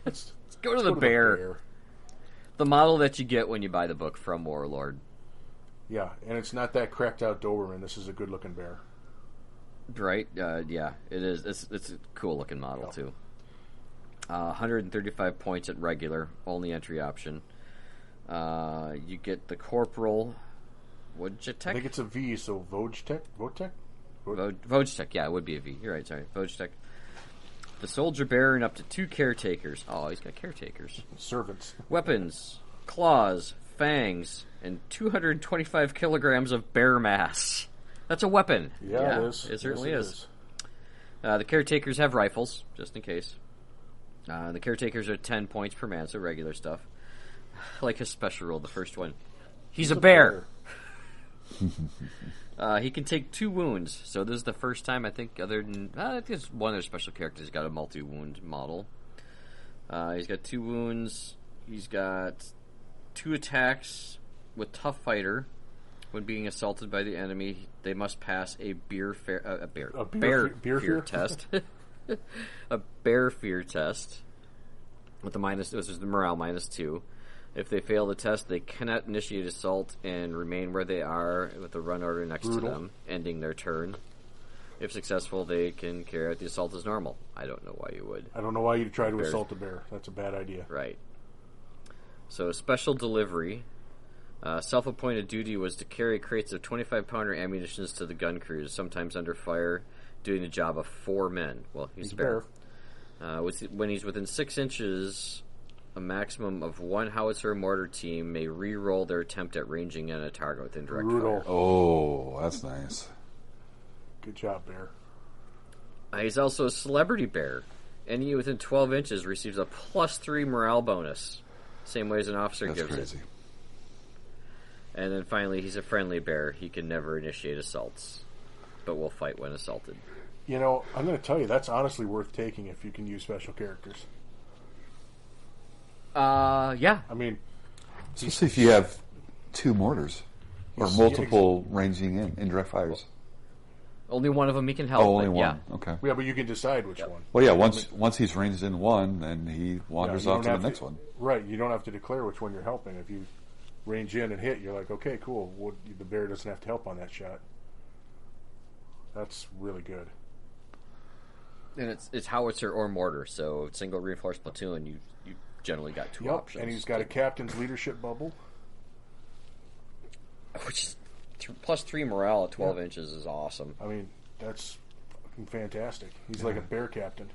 Let's go to the bear. The model that you get when you buy the book from Warlord. Yeah, and it's not that cracked out Doberman. This is a good looking bear. Right? Yeah, it is. It's a cool looking model too. 135 points at regular, only entry option. You get the corporal. Wojtek? I think it's a V, so Vojtek? Vojtek, yeah, it would be a V. You're right, sorry. Vojtek. The soldier bearer and up to 2 caretakers. Oh, he's got caretakers. Servants. Weapons, claws, fangs, and 225 kilograms of bear mass. That's a weapon. Yeah, it is. It certainly yes, is. The caretakers have rifles, just in case. The caretakers are 10 points per man, so regular stuff. Like his special rule, the first one. He's a bear. He can take 2 wounds, so this is the first time I think, other than I think it's one of their special characters got a multi-wound model. He's got 2 wounds. He's got 2 attacks with Tough Fighter. When being assaulted by the enemy, they must pass a bear fear test. A bear fear test with the minus. This is the morale -2. If they fail the test, they cannot initiate assault and remain where they are with the run order next to them, ending their turn. If successful, they can carry out the assault as normal. I don't know why you would. I don't know why you'd try to assault a bear. That's a bad idea. Right. So, special delivery. Self-appointed duty was to carry crates of 25-pounder ammunitions to the gun crews, sometimes under fire, doing the job of 4 men. Well, he's a bear. When he's within 6 inches, a maximum of 1 howitzer mortar team may re-roll their attempt at ranging in a target within direct fire. Oh, that's nice. Good job, bear. He's also a celebrity bear. Any within 12 inches receives a +3 morale bonus. Same way as an officer That's gives crazy. it. And then finally, he's a friendly bear. He can never initiate assaults, but will fight when assaulted. You know, I'm going to tell you, that's honestly worth taking if you can use special characters. Yeah. I mean, Especially if you have 2 mortars or multiple ranging in indirect fires. Only one of them he can help. Oh, only one. Yeah. Okay. yeah, but you can decide which one. Well, yeah. Once he's ranged in one, then he wanders you off don't to the have next one. Right, you don't have to declare which one you're helping. If you range in and hit, you're like, okay, cool. Well, the bear doesn't have to help on that shot. That's really good. And it's howitzer or mortar, so single reinforced platoon, you generally got 2 options. And he's got a captain's leadership bubble. Which is +3 morale at 12 inches is awesome. I mean, that's fucking fantastic. He's like a bear captain.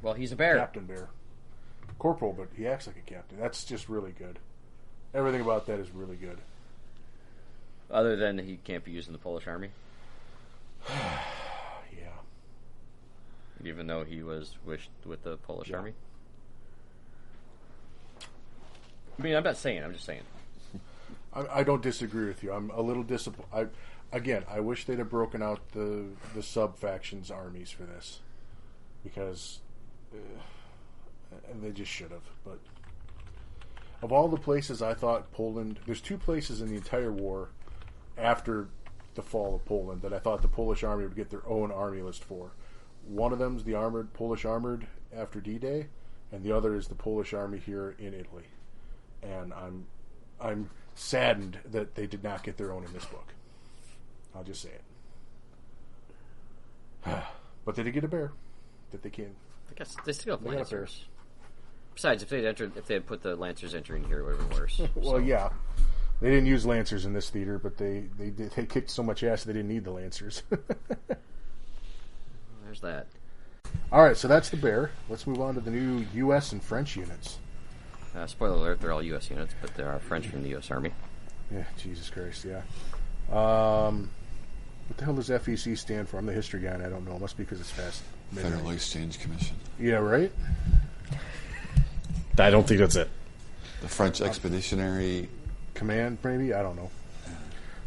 Well, he's a bear. Captain bear. Corporal, but he acts like a captain. That's just really good. Everything about that is really good. Other than he can't be used in the Polish army. Yeah. Even though he was wished with the Polish army. I mean, I'm not saying. I'm just saying. I don't disagree with you. I'm a little disappointed. Again, I wish they'd have broken out the sub-factions armies for this. Because... and they just should have. But of all the places I thought Poland... There's 2 places in the entire war after the fall of Poland that I thought the Polish army would get their own army list for. One of them is the Polish armored after D-Day, and the other is the Polish army here in Italy. And I'm saddened that they did not get their own in this book. I'll just say it. But they did get a bear that they can't. I guess they still have They got a Lancers. Besides, if they had put the Lancers entry in here, it would have been worse. Well, yeah. They didn't use Lancers in this theater, but they kicked so much ass they didn't need the Lancers. There's that. All right, so that's the bear. Let's move on to the new U.S. and French units. Spoiler alert, they're all U.S. units, but there are French from the U.S. Army. Yeah, Jesus Christ, yeah. What the hell does FEC stand for? I'm the history guy, and I don't know. It must be because it's fast. Federal Exchange Commission. Yeah, right? I don't think that's it. The French Expeditionary Command, maybe? I don't know.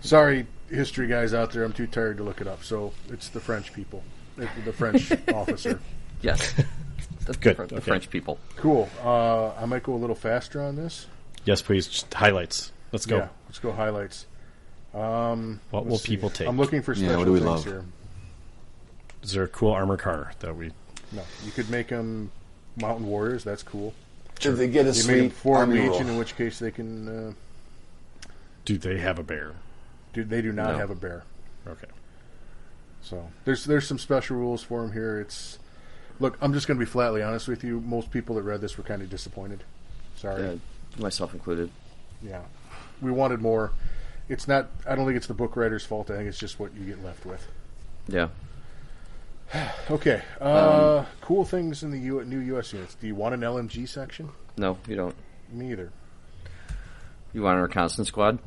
Sorry, history guys out there. I'm too tired to look it up. So it's the French people. The French officer. Yes. Good. The Okay. French people. Cool. I might go a little faster on this. Yes, please. Just highlights. Let's go. Yeah, let's go highlights. What will people take? I'm looking for special what do we things love? here. Is there a cool armor car that we... No, you could make them mountain warriors. That's cool. Did they get a You make them sweet Foreign army Legion, roll? in which case they can. Do they have a bear? They do not No. have a bear. Okay. So there's some special rules for them here. Look, I'm just going to be flatly honest with you. Most people that read this were kind of disappointed. Sorry. Myself included. Yeah, we wanted more. It's not. I don't think it's the book writer's fault. I think it's just what you get left with. Yeah. Okay. Cool things in the new U.S. units. Do you want an LMG section? No, you don't. Me either. You want a reconnaissance squad?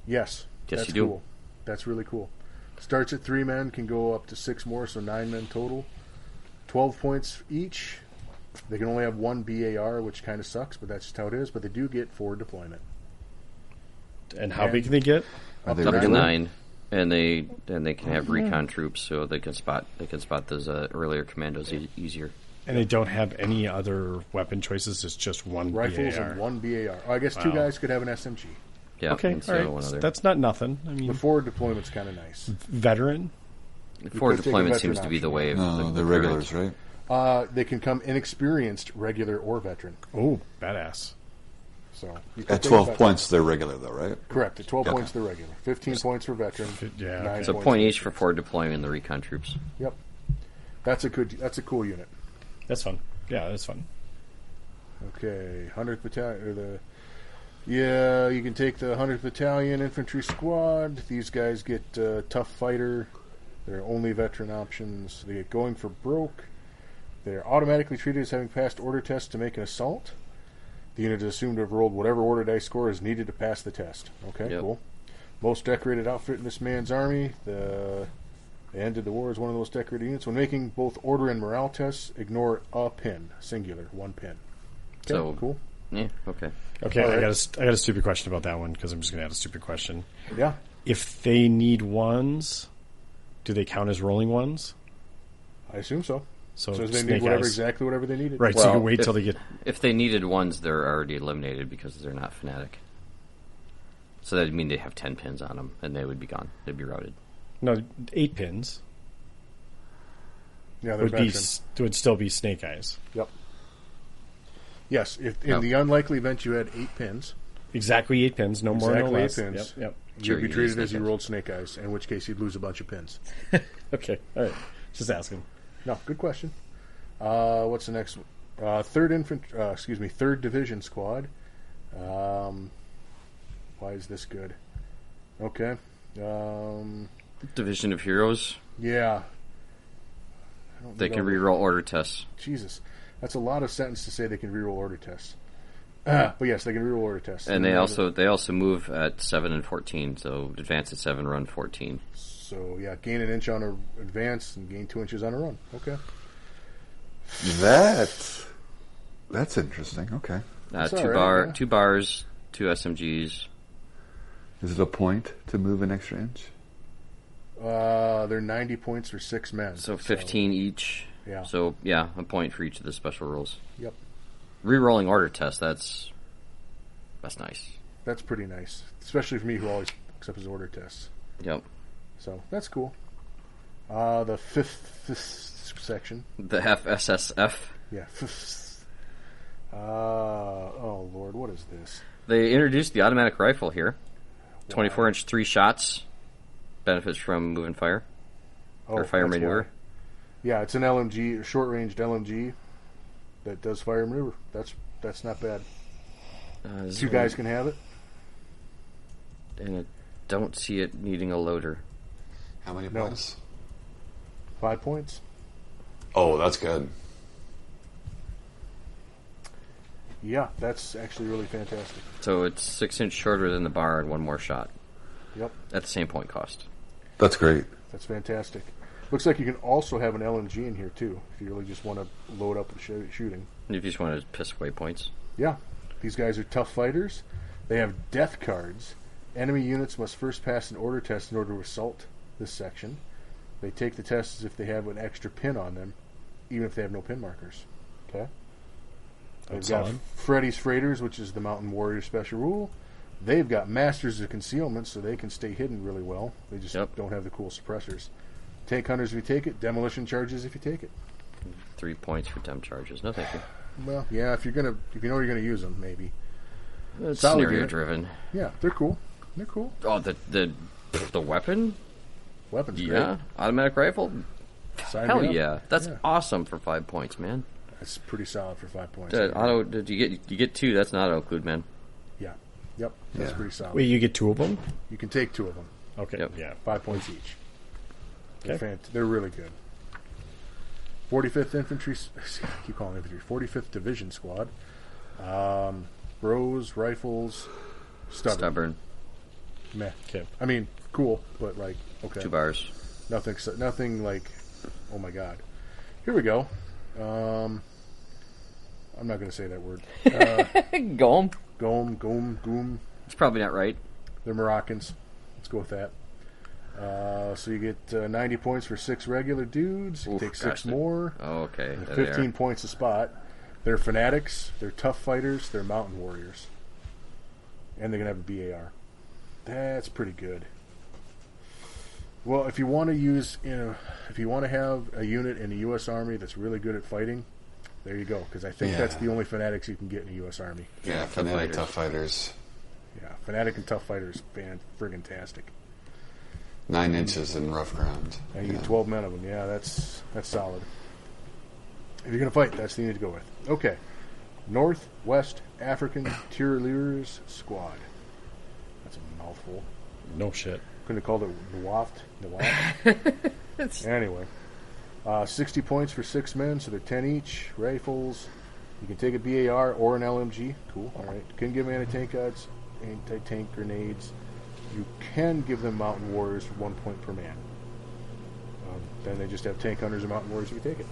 Yes. Yes, That's you do. Cool. That's really cool. Starts at 3 men, can go up to 6 more, so 9 men total. 12 points each. They can only have 1 BAR, which kind of sucks, but that's just how it is. But they do get forward deployment. And how big can they get? Are they Up to regular? 9, and they can have recon troops, so they can spot those earlier commandos easier. And they don't have any other weapon choices. It's just one Rifles BAR. and 1 BAR. Oh, I guess 2 Wow. guys could have an SMG. Yeah. Okay, and all right. one other. That's not nothing. I mean, The forward deployment's kind of nice. veteran. Forward could take a deployment veteran seems to be the option. way of No, the they're regulars, right? They can come inexperienced, regular, or veteran. Oh, badass. So you can At take 12 veteran. points, they're regular, though, right? Correct. At 12 Okay. points, they're regular. 15 points for veteran. Yeah, 9 okay. So points point for- each for forward deployment and the recon troops. Yep. That's a cool unit. That's fun. Yeah, that's fun. Okay, 100th Battalion, you can take the 100th Battalion Infantry Squad. These guys get Tough Fighter. They're only veteran options. They get Going for Broke. They're automatically treated as having passed order tests to make an assault. The unit is assumed to have rolled whatever order dice score is needed to pass the test. Okay, Yep. cool. Most decorated outfit in this man's army. They ended the war as one of the most decorated units. When making both order and morale tests, ignore a pin, singular, 1 pin. Okay, So- cool. Yeah. Okay. Okay, All I right. got a stupid question about that one because I'm just going to add a stupid question. Yeah. If they need ones, do they count as rolling ones? I assume so. So So they snake need whatever eyes. exactly whatever they needed. Right, so you Well, can wait if- till they get... If they needed ones, they're already eliminated because they're not fanatic. So that'd mean they have 10 pins on them, and they would be gone. They'd be routed. No, 8 pins. Yeah, they're Would veteran. would still be snake eyes. Yep. Yes, if in No. the unlikely event you had 8 pins, Exactly 8 pins, no more, no exactly 8 less. pins, Yep, Sure, you'd be you treated need as you snake eyes. rolled snake eyes, in which case you'd lose a bunch of pins. yep. Okay, all right. Just asking. No, good question. What's the next one? Third Division Squad. Why is this good? Okay. Division of Heroes, Yeah. I don't they think can I'll- reroll order tests. Jesus, that's a lot of sentence to say they can reroll order tests. But yes, they can reroll order tests. And they also move at 7 and 14, so advance at 7, run 14. So yeah, gain an inch on a advance and gain 2 inches on a run. Okay. That's interesting. Okay. That's Two all right, bar, yeah. 2 bars, 2 SMGs. Is it a point to move an extra inch? They're 90 points for 6 men. So 15 each. Yeah. So yeah, a point for each of the special rules. Yep. Rerolling order test. That's nice. That's pretty nice, especially for me who always accepts his order tests. Yep. So that's cool. The fifth section. The FSSF. Yeah. Oh Lord, what is this? They introduced the automatic rifle here. 24-inch 3 shots. Benefits from move and fire. Oh, Or fire that's maneuver. Yeah, it's an LMG, a short-ranged LMG that does fire and maneuver. That's not bad. Two guys can have it. And I don't see it needing a loader. How many No. points? 5 points. Oh, that's good. Yeah, that's actually really fantastic. So it's 6 inches shorter than the bar and one more shot Yep, at the same point cost. That's great. that's fantastic. Looks like you can also have an LMG in here, too, if you really just want to load up with shooting. And if you just want to piss away points. Yeah, these guys are tough fighters. They have death cards. Enemy units must first pass an order test in order to assault this section. They take the test as if they have an extra pin on them, even if they have no pin markers. Okay? They've That's got solid. Freddy's Freighters, which is the Mountain Warrior special rule. They've got Masters of Concealment, so they can stay hidden really well. They just don't have the cool suppressors. Tank Hunters if you take it. Demolition Charges if you take it. 3 points for temp charges. No, thank you. Well, yeah, if you know you're gonna use them, maybe. It's Solid scenario unit. driven. Yeah, they're cool. They're cool. Oh, the weapon? Weapons, Yeah. Automatic rifle? great. Sign Hell me up. yeah. That's Yeah. awesome for 5 points, man. That's pretty solid for 5 points. Did you get 2? That's an auto include, man. Yeah. Yep. That's Yeah. pretty solid. Wait, you get 2 of them? You can take 2 of them. Okay. Yep. Yeah. 5 points each. They're, Okay. they're really good. 45th Infantry... I keep calling it infantry. 45th Division Squad. Bros, rifles, stubborn. Meh. Okay. I mean, cool, but like, okay. 2 bars. Nothing like, oh my god. Here we go. I'm not going to say that word. Go 'em. Goom. It's probably not right. They're Moroccans. Let's go with that. So you get 90 points for 6 regular dudes. You Oof, take 6 gosh, more. Oh, okay. And There they 15 are. points a spot. They're fanatics. They're tough fighters. They're mountain warriors. And they're going to have a BAR. That's pretty good. Well, if you want to have a unit in the U.S. Army that's really good at fighting, there you go. Because I think Yeah. that's the only fanatics you can get in the U.S. Army. Yeah, fanatic tough fighters. Yeah, fanatic and tough fighters, friggin-tastic. 9 inches in rough ground. And you get 12 men of them. Yeah, that's solid. If you're going to fight, that's the unit to go with. Okay. Northwest African Tirailleurs Squad. That's a mouthful. No shit. Couldn't have called it Waft. Anyway. 60 points for 6 men, so they're 10 each. Rifles. You can take a BAR or an LMG. Cool. All right. Can give anti-tank guns, anti-tank grenades. You can give them Mountain Warriors for 1 point per man. Then they just have Tank Hunters and Mountain Warriors if you take it.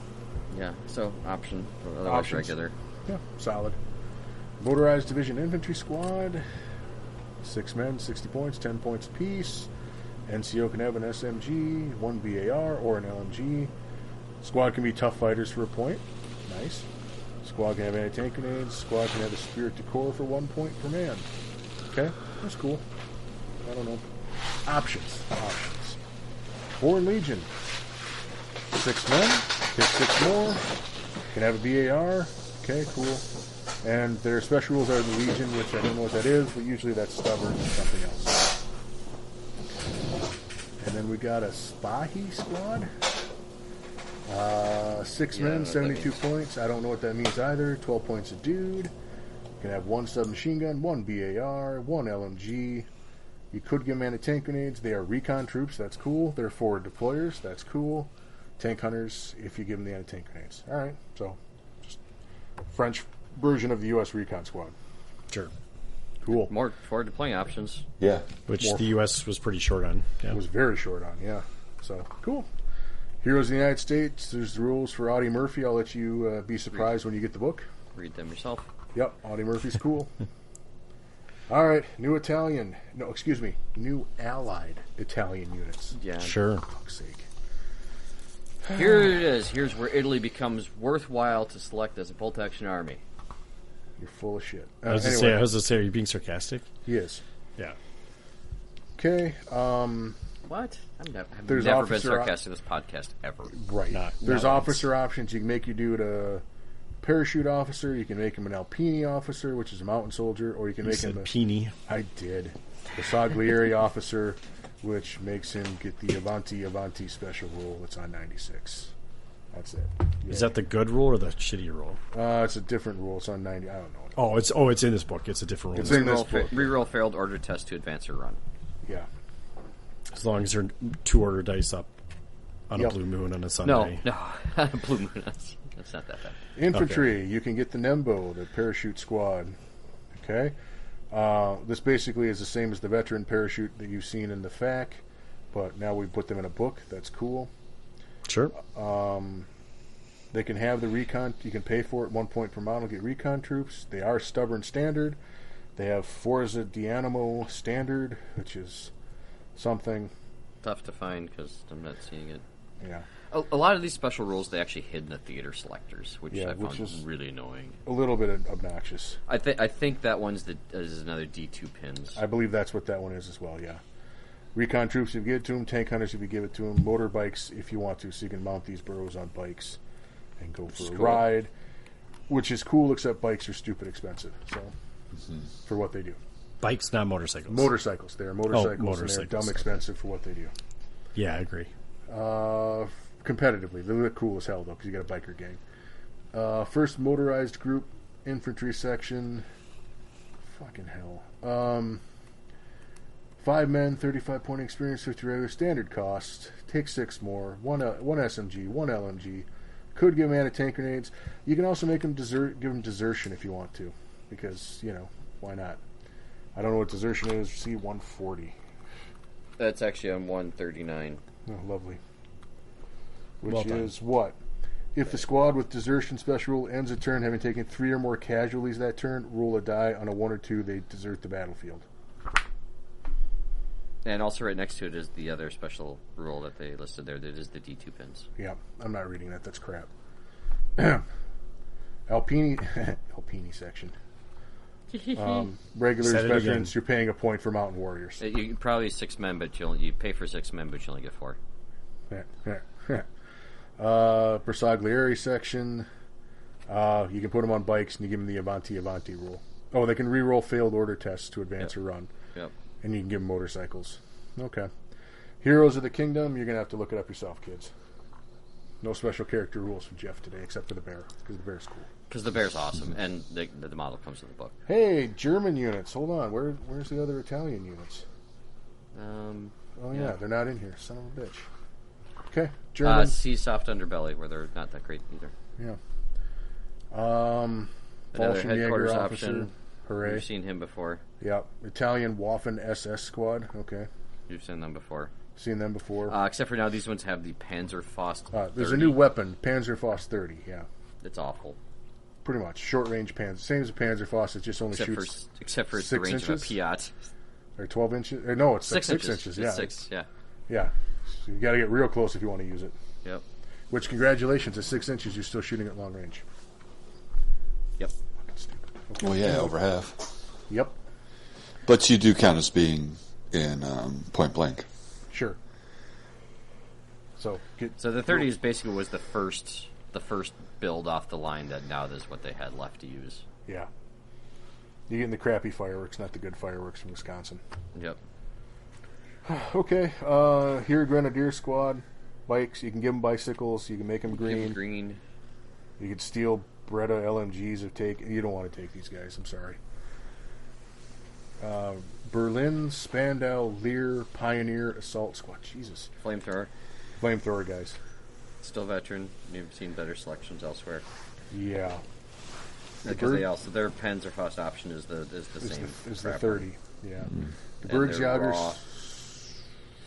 Yeah, so option. Otherwise Options. regular. Yeah, solid. Motorized Division Infantry Squad. 6 men, 60 points, 10 points apiece. NCO can have an SMG, 1 BAR, or an LMG. Squad can be tough fighters for a point. Nice. Squad can have anti-tank grenades. Squad can have a Spirit de Corps for 1 point per man. Okay, that's cool. I don't know. Options. Foreign Legion. 6 men. Take 6 more. Can have a BAR. Okay, cool. And their special rules are the Legion, which I don't know what that is, but usually that's stubborn and something else. And then we got a Spahi squad. 6 Yeah, men, what that 72 means. points. I don't know what that means either. 12 points a dude. Can have 1 submachine gun, 1 BAR, 1 LMG. You could give them anti-tank grenades. They are recon troops. That's cool. They're forward deployers. That's cool. Tank hunters if you give them the anti-tank grenades. All right. So, just French version of the U.S. recon squad. Sure. Cool. More forward deploying options. Yeah. Which More. the U.S. was pretty short on. Yeah. It was very short on, yeah. So, cool. Heroes of the United States. There's the rules for Audie Murphy. I'll let you be surprised when you get the book. Read them yourself. Yep, Audie Murphy's cool. All right, new allied Italian units. Yeah. Sure. For fuck's sake. Here it is. Here's where Italy becomes worthwhile to select as a bolt action army. You're full of shit. I was Anyway, going to say, are you being sarcastic? he is. Yeah. Okay, What? I've There's never been officer sarcastic in this podcast ever. right. Not There's once. officer options. You can make your dude a parachute officer. You can make him an Alpini officer, which is a mountain soldier, or you can You make said him a... peenie. I did. The Saglieri officer, which makes him get the Avanti special rule that's on 96. That's it. Is that the good rule or the shitty rule? It's a different rule. It's on 90. I don't know. It's in this book. It's a different rule. It's in this book. Reroll failed order test to advance or run. Yeah. As long as they're 2 order dice up on a blue moon on a Sunday. No, blue moon. That's not that bad. Infantry, you can get the Nembo, the parachute squad. Okay? This basically is the same as the veteran parachute that you've seen in the FAQ, but now we put them in a book. That's cool. Sure. They can have the recon. You can pay for it 1 point per model, get recon troops. They are stubborn standard. They have Forza Dianimo standard, which is something. Tough to find because I'm not seeing it. Yeah. A lot of these special rules, they actually hid in the theater selectors, which I found is really annoying. A little bit obnoxious. I think that one's is another D2 pins. I believe that's what that one is as well, yeah. Recon troops if you give it to them, tank hunters if you give it to them, motorbikes if you want to, so you can mount these burros on bikes and go for a ride, which is cool, except bikes are stupid expensive, so for what they do. Bikes, not motorcycles. Motorcycles. They're motorcycles, and they're dumb okay. expensive for what they do. Yeah, I agree. Competitively, they look cool as hell, though, because you got a biker gang. First motorized group, infantry section. Fucking hell. 5 men, 35 point experience, 50 regular, standard cost. Take 6 more. One SMG, 1 LMG. Could give them anti-tank grenades. You can also make them give them desertion if you want to, because, why not? I don't know what desertion is. C-140. That's actually on 139. Oh, lovely. Which is what? If the squad with desertion special rule ends a turn having taken 3 or more casualties that turn, roll a die. On a 1 or 2, they desert the battlefield. And also right next to it is the other special rule that they listed there. That is the D2 pins. Yeah, I'm not reading that. That's crap. Alpini section. Regulars, veterans, you're paying a point for mountain warriors. You probably 6 men, but you pay for 6 men, but you only get 4. Bersaglieri section. You can put them on bikes and you give them the Avanti rule. Oh, they can re-roll failed order tests to advance or run. Yep. And you can give them motorcycles. Okay. Heroes of the Kingdom, you're going to have to look it up yourself, kids. No special character rules for Jeff today, except for the bear, because the bear's cool. Because the bear's awesome, and the model comes with the book. Hey, German units. Hold on. Where's the other Italian units? Yeah, they're not in here. Son of a bitch. Okay, German. See Soft Underbelly, where they're not that great either. Yeah. Another headquarters Jäger option. Hooray. You've seen him before. Yep. Italian Waffen SS squad. Okay. You've seen them before. Seen them before. Except for now, these ones have the Panzerfaust 30. There's a new weapon, Panzerfaust 30, yeah. It's awful. Pretty much. Short-range Panzer. Same as a Panzerfaust, it just only shoots except for it's the range inches? of a Piat. Or 12 inches? No, it's 6 like inches. 6 inches, yeah. It's 6, yeah. Yeah. So you got to get real close if you want to use it. Yep. Which, congratulations, at 6 inches, you're still shooting at long range. Yep. Fucking stupid. Okay. Well, yeah, over half. Yep. But you do count as being in point blank. Sure. So the 30 is basically was the first build off the line that now is what they had left to use. Yeah. You're getting the crappy fireworks, not the good fireworks from Wisconsin. Yep. Okay. Here, Grenadier Squad. Bikes. You can give them bicycles. You can make them green. You can steal Beretta LMGs if take. You don't want to take these guys. I'm sorry. Berlin, Spandau, Lear, Pioneer, Assault Squad. Jesus. Flamethrower guys. Still veteran. You've seen better selections elsewhere. Yeah. Because their Panzerfaust option is the same. Is the 30. Yeah. Mm-hmm. The Bergsjager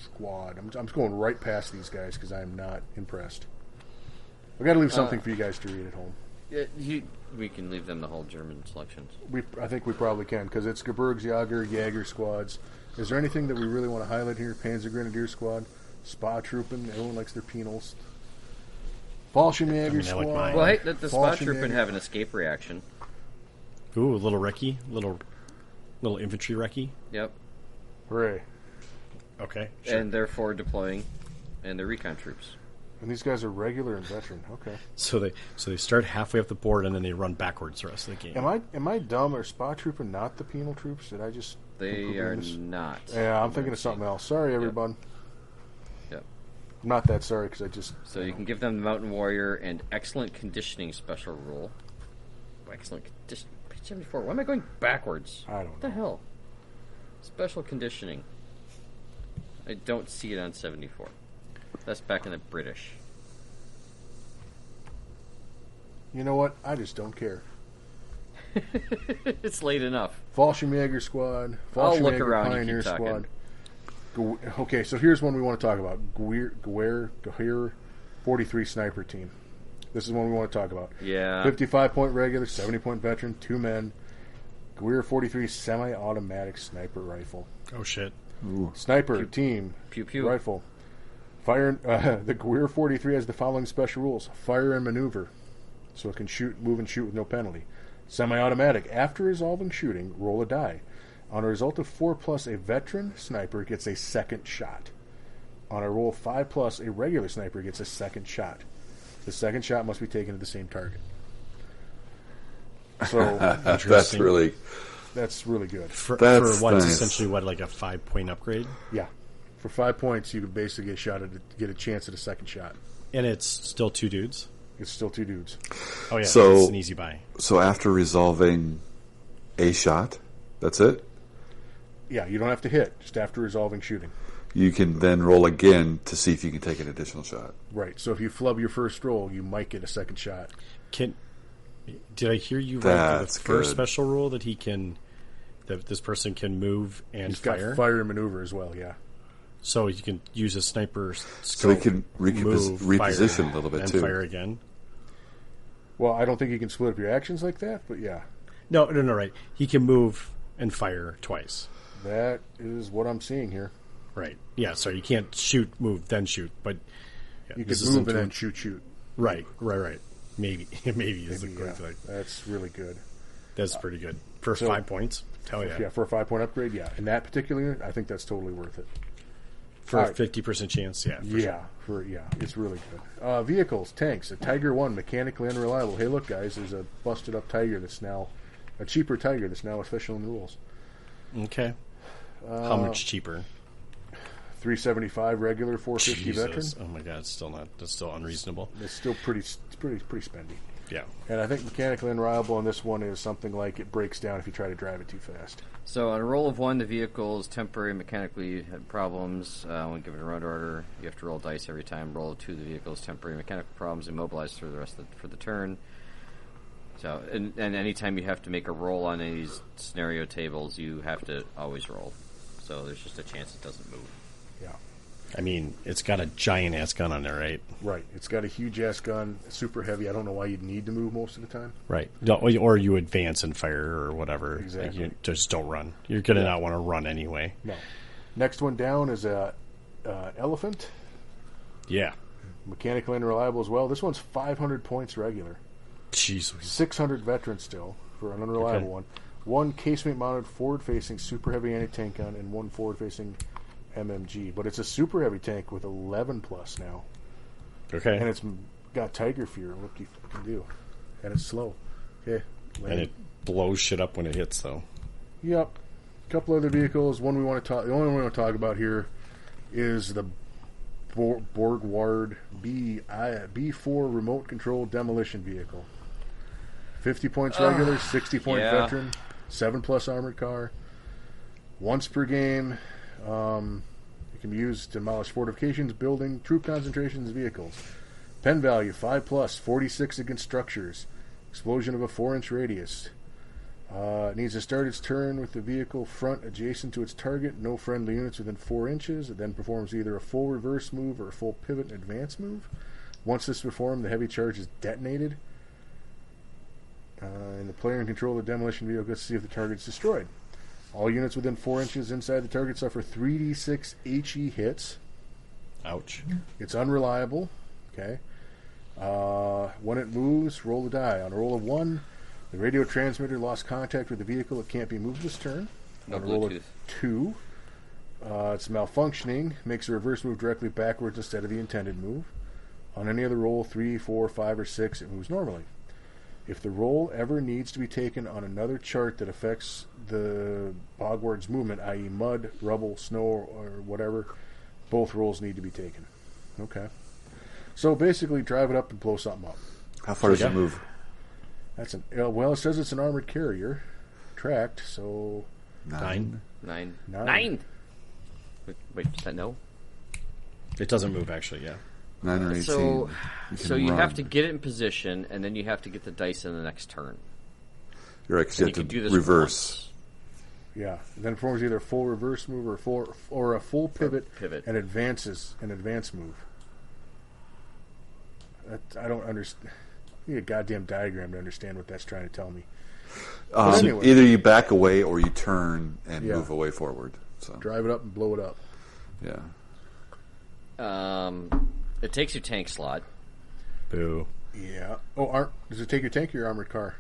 Squad. I'm going right past these guys because I'm not impressed. I've got to leave something for you guys to read at home. We can leave them the whole German selections. I think we probably can because it's Gebirgsjäger, Jaeger squads. Is there anything that we really want to highlight here? Panzer Grenadier Squad, Spa Truppen. Everyone likes their penals. Fallschirmjäger Squad. Well, hey, the Spa Truppen have an escape reaction. Ooh, a little recce, little infantry recce. Yep. Hooray! Okay, sure. And they're forward deploying, and they're recon troops. And these guys are regular and veteran. Okay. So they start halfway up the board and then they run backwards the rest of the game. Am I dumb? Are Spa Truppen not the penal troops? Did I just? They are not. Yeah, I'm thinking of something else. Sorry, everyone. Yep. not that sorry because I just... So you can give them the Mountain Warrior and excellent conditioning special rule. Excellent conditioning. Page 74. Why am I going backwards? I don't know. What the hell? Special conditioning. I don't see it on 74. That's back in the British. You know what? I just don't care. It's late enough. Fallschirmjäger Squad. I'll look Fallschirmjäger around, you Pioneer keep talking. Squad. Okay, so here's one we want to talk about. Gwehr 43 Sniper Team. This is one we want to talk about. Yeah. 55-point regular, 70-point veteran, 2 men. Gwehr 43 semi-automatic sniper rifle. Oh, shit. Ooh. Sniper team Pew pew. rifle. Fire. The Gwehr 43 has the following special rules: fire and maneuver, so it can move and shoot with no penalty. Semi-automatic. After resolving shooting, roll a die. On a result of 4+, a veteran sniper gets a second shot. On a roll of 5+, a regular sniper gets a second shot. The second shot must be taken at the same target. So That's really good. For That's what? nice. Essentially, what, like a 5-point upgrade? Yeah. For 5 points, you could basically get a chance at a second shot. And it's still 2 dudes? It's still 2 dudes. Oh, yeah. So- It's an easy buy. So after resolving a shot, that's it? Yeah, you don't have to hit, just after resolving shooting. You can then roll again to see if you can take an additional shot. Right. So if you flub your first roll, you might get a second shot. Did I hear you right for the That's first good. special rule that this person can move and He's fire? got fire and maneuver as well, yeah. So you can use a sniper So scope, he can move, reposition fire, a little bit and too. fire again. Well, I don't think you can split up your actions like that, but yeah. No, right. He can move and fire twice. That is what I'm seeing here. Right. Yeah, so you can't shoot, move, then shoot. But yeah, You this can isn't move and doing- then shoot. Right. Maybe. Maybe is Maybe, the yeah. thing. That's really good. That's pretty good. For so- 5 points? Hell yeah. Yeah, for a 5-point upgrade, yeah. In that particular unit, I think that's totally worth it. For All a right. 50% chance, yeah. For sure. It's really good. Vehicles, tanks, a Tiger 1, mechanically unreliable. Hey, look, guys, there's a busted up Tiger that's now a cheaper Tiger that's now official in the rules. Okay. How much cheaper? 375 regular, 450 veteran. Jesus. Oh my god, that's still unreasonable. It's still pretty spendy. Yeah. And I think mechanically unreliable on this one is something like it breaks down if you try to drive it too fast. So on a roll of 1, the vehicle's temporary mechanically had problems. When given a road order, you have to roll dice every time. Roll of 2, the vehicle's temporary mechanical problems immobilized through the rest for the turn. So and anytime you have to make a roll on any of these scenario tables, you have to always roll. So there's just a chance it doesn't move. Yeah. I mean, it's got a giant ass gun on there, right? Right. It's got a huge ass gun, super heavy. I don't know why you'd need to move most of the time. Right. No, or you advance and fire or whatever. Exactly. Like you just don't run. You're going to not want to run anyway. No. Next one down is a elephant, Yeah. mechanically unreliable as well. This one's 500 points regular, Jeez. 600 veteran still for an unreliable Okay. one. 1 casemate mounted forward facing super heavy anti tank gun and 1 forward facing MMG. But it's a super heavy tank with 11+ now, Okay. and it's got Tiger Fear. What do you fucking do? And it's slow. Okay. And it blows shit up when it hits, though. Yep. A couple other vehicles. One we want to talk. The only one we want to talk about here is the Borgward B4 remote control demolition vehicle. 50 points regular, 60-point yeah. veteran, 7+ armored car. Once per game, it can be used to demolish fortifications, building, troop concentrations, vehicles. Pen value 5+, 46 against structures. Explosion of a 4-inch radius. It needs to start its turn with the vehicle front adjacent to its target. No friendly units within 4 inches. It then performs either a full reverse move or a full pivot and advance move. Once this is performed, the heavy charge is detonated. And the player in control of the demolition vehicle gets to see if the target is destroyed. All units within 4 inches inside the target suffer 3d6 HE hits. Ouch. It's unreliable. Okay. When it moves, roll the die. On a roll of 1, the radio transmitter lost contact with the vehicle. It can't be moved this turn. No On a roll Bluetooth. of 2, it's malfunctioning. Makes a reverse move directly backwards instead of the intended move. On any other roll, 3, 4, 5, or 6, it moves normally. If the roll ever needs to be taken on another chart that affects the Bogward's movement, i.e. mud, rubble, snow, or whatever, both rolls need to be taken. Okay. So basically, drive it up and blow something up. How far does it move? That's well. It says it's an armored carrier, tracked. So 9. 9. Nine. 9. Wait, is that no? It doesn't move, actually, yeah. 9 or 18. So you run. have to get it in position, and then you have to get the dice in the next turn. You're right, 'cause you And have can do to this reverse. yeah, then it forms either a full reverse move or a full pivot, and advance move. I don't understand. I need a goddamn diagram to understand what that's trying to tell me. Anyway. Either you back away or you turn and Yeah. move away forward. So Drive it up and blow it up. yeah. It takes your tank slot. Boo. Yeah. Oh, does it take your tank or your armored car?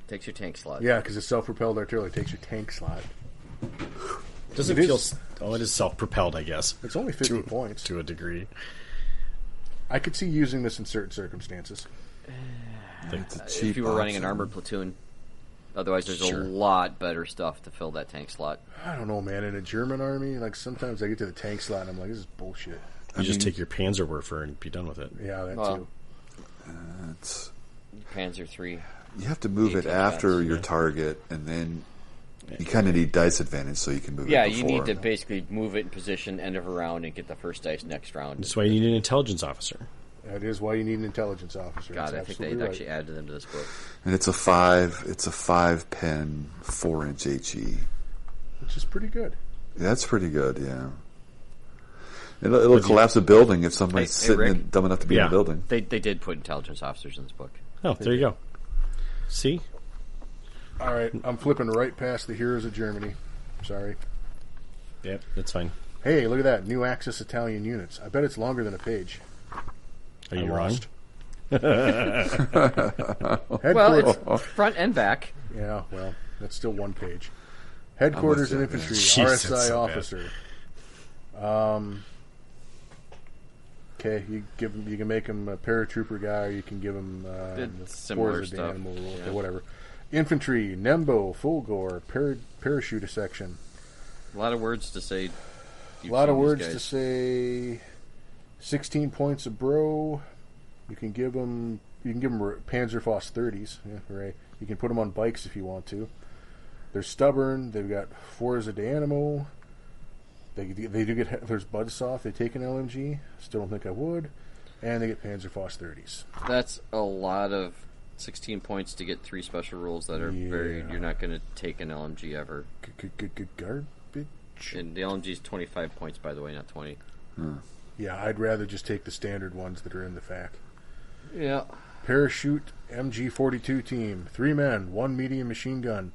Takes your tank slot. Yeah, because it's self-propelled artillery. It takes your tank slot. Doesn't It feel... is. it is self-propelled, I guess. It's only 50 points. To a degree. I could see using this in certain circumstances. It's a cheap If you were running an option. armored platoon. Otherwise, there's Sure. a lot better stuff to fill that tank slot. I don't know, man. In a German army, like sometimes I get to the tank slot and I'm like, this is bullshit. You just take your Panzerwerfer and be done with it. Yeah, that Well, too. It's, Panzer 3. you have to move it 18 after shots, your target, and then you kind of need dice advantage so you can move Yeah, it before. you need to basically move it in position, end of a round, and get the first dice next round. That's why you need an intelligence officer. That is why you need an intelligence officer. God, That's I think absolutely they right. actually added them to this book. And it's a 5-pen, 4-inch HE. Which is pretty good. That's pretty good, yeah. It'll collapse a building if somebody's Hey, sitting Rick. in, dumb enough to be in Yeah. a building. They did put intelligence officers in this book. Oh, there you go. See? All right, I'm flipping right past the Heroes of Germany. Sorry. Yep, that's fine. Hey, look at that. New Axis Italian units. I bet it's longer than a page. Are you I wrong? lost. Well, Headquarters. it's front and back. Yeah, well, that's still one page. Headquarters and I'm with you, infantry, man. Jeez, that's RSI so bad. officer. Okay, you can make him a paratrooper guy, or you can give him It's similar Forza stuff. Animal rule, okay, Yeah. whatever. Infantry, Nembo, Fulgor, parachute section. A lot of words to say. A lot of words to say. 16 points of bro. You can give them Panzerfaust 30s. Yeah, right. You can put them on bikes if you want to. They're stubborn. They've got Forza de Animo. They do get there's Budsoff. They take an LMG. Still don't think I would. And they get Panzerfaust 30s. That's a lot of 16 points to get 3 special rules that are very. Yeah. You're not going to take an LMG ever. Garbage. And the LMG is 25 points, by the way, not 20. Yeah, I'd rather just take the standard ones that are in the FAQ. Yeah. Parachute MG42 team. 3 men, 1 medium machine gun.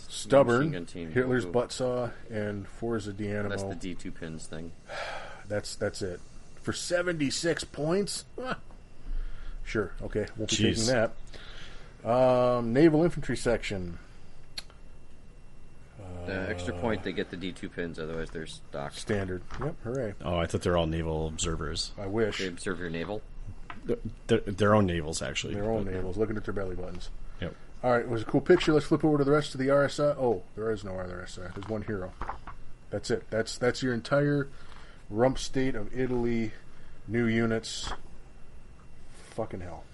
Stubborn, Machine gun team. Hitler's Ooh. buttsaw, and Forza de Animo. That's the D2 pins thing. That's it. For 76 points? Ah. Sure, okay, won't be Jeez. taking that. Naval infantry section. The extra point, they get the D2 pins, otherwise they're stock. Standard. Yep, hooray. Oh, I thought they're all naval observers. I wish. They observe your naval. Their own navals, actually. Their own navals, looking at their belly buttons. Yep. All right, it was a cool picture. Let's flip over to the rest of the RSI. Oh, there is no other RSI. There's one hero. That's it. That's your entire rump state of Italy, new units. Fucking hell.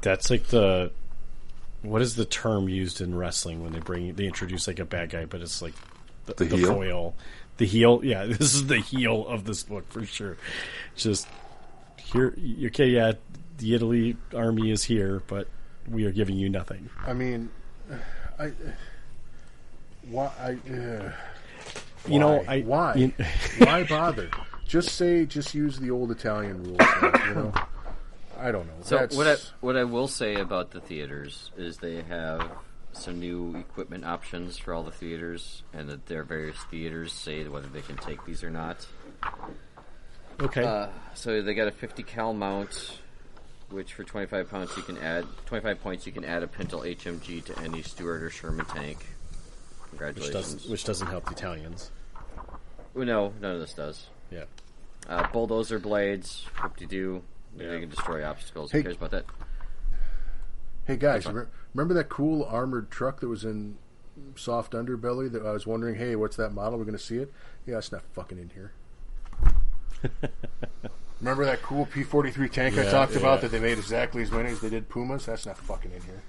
That's like what is the term used in wrestling when they introduce like a bad guy, but it's like The heel? foil. The heel, yeah, this is the heel of this book for sure. Just here, okay, yeah, the Italy army is here, but we are giving you nothing. I mean, why? You know, why? Why bother? Just use the old Italian rules. You know, I don't know. So what I will say about the theaters is they have some new equipment options for all the theaters, and that their various theaters say whether they can take these or not. Okay. So they got a 50 cal mount, which for 25 points you can add a Pintle HMG to any Stuart or Sherman tank. Congratulations. Which doesn't help the Italians. Well, no, none of this does. Yeah. Bulldozer blades, whoop-de-doo. They can destroy obstacles. Who Hey. cares about that? Hey guys, remember that cool armored truck that was in Soft Underbelly? That I was wondering, hey, what's that model? We're going to see it. Yeah, it's not fucking in here. Remember that cool P-43 tank I talked about that they made exactly as many as they did Pumas? That's not fucking in here.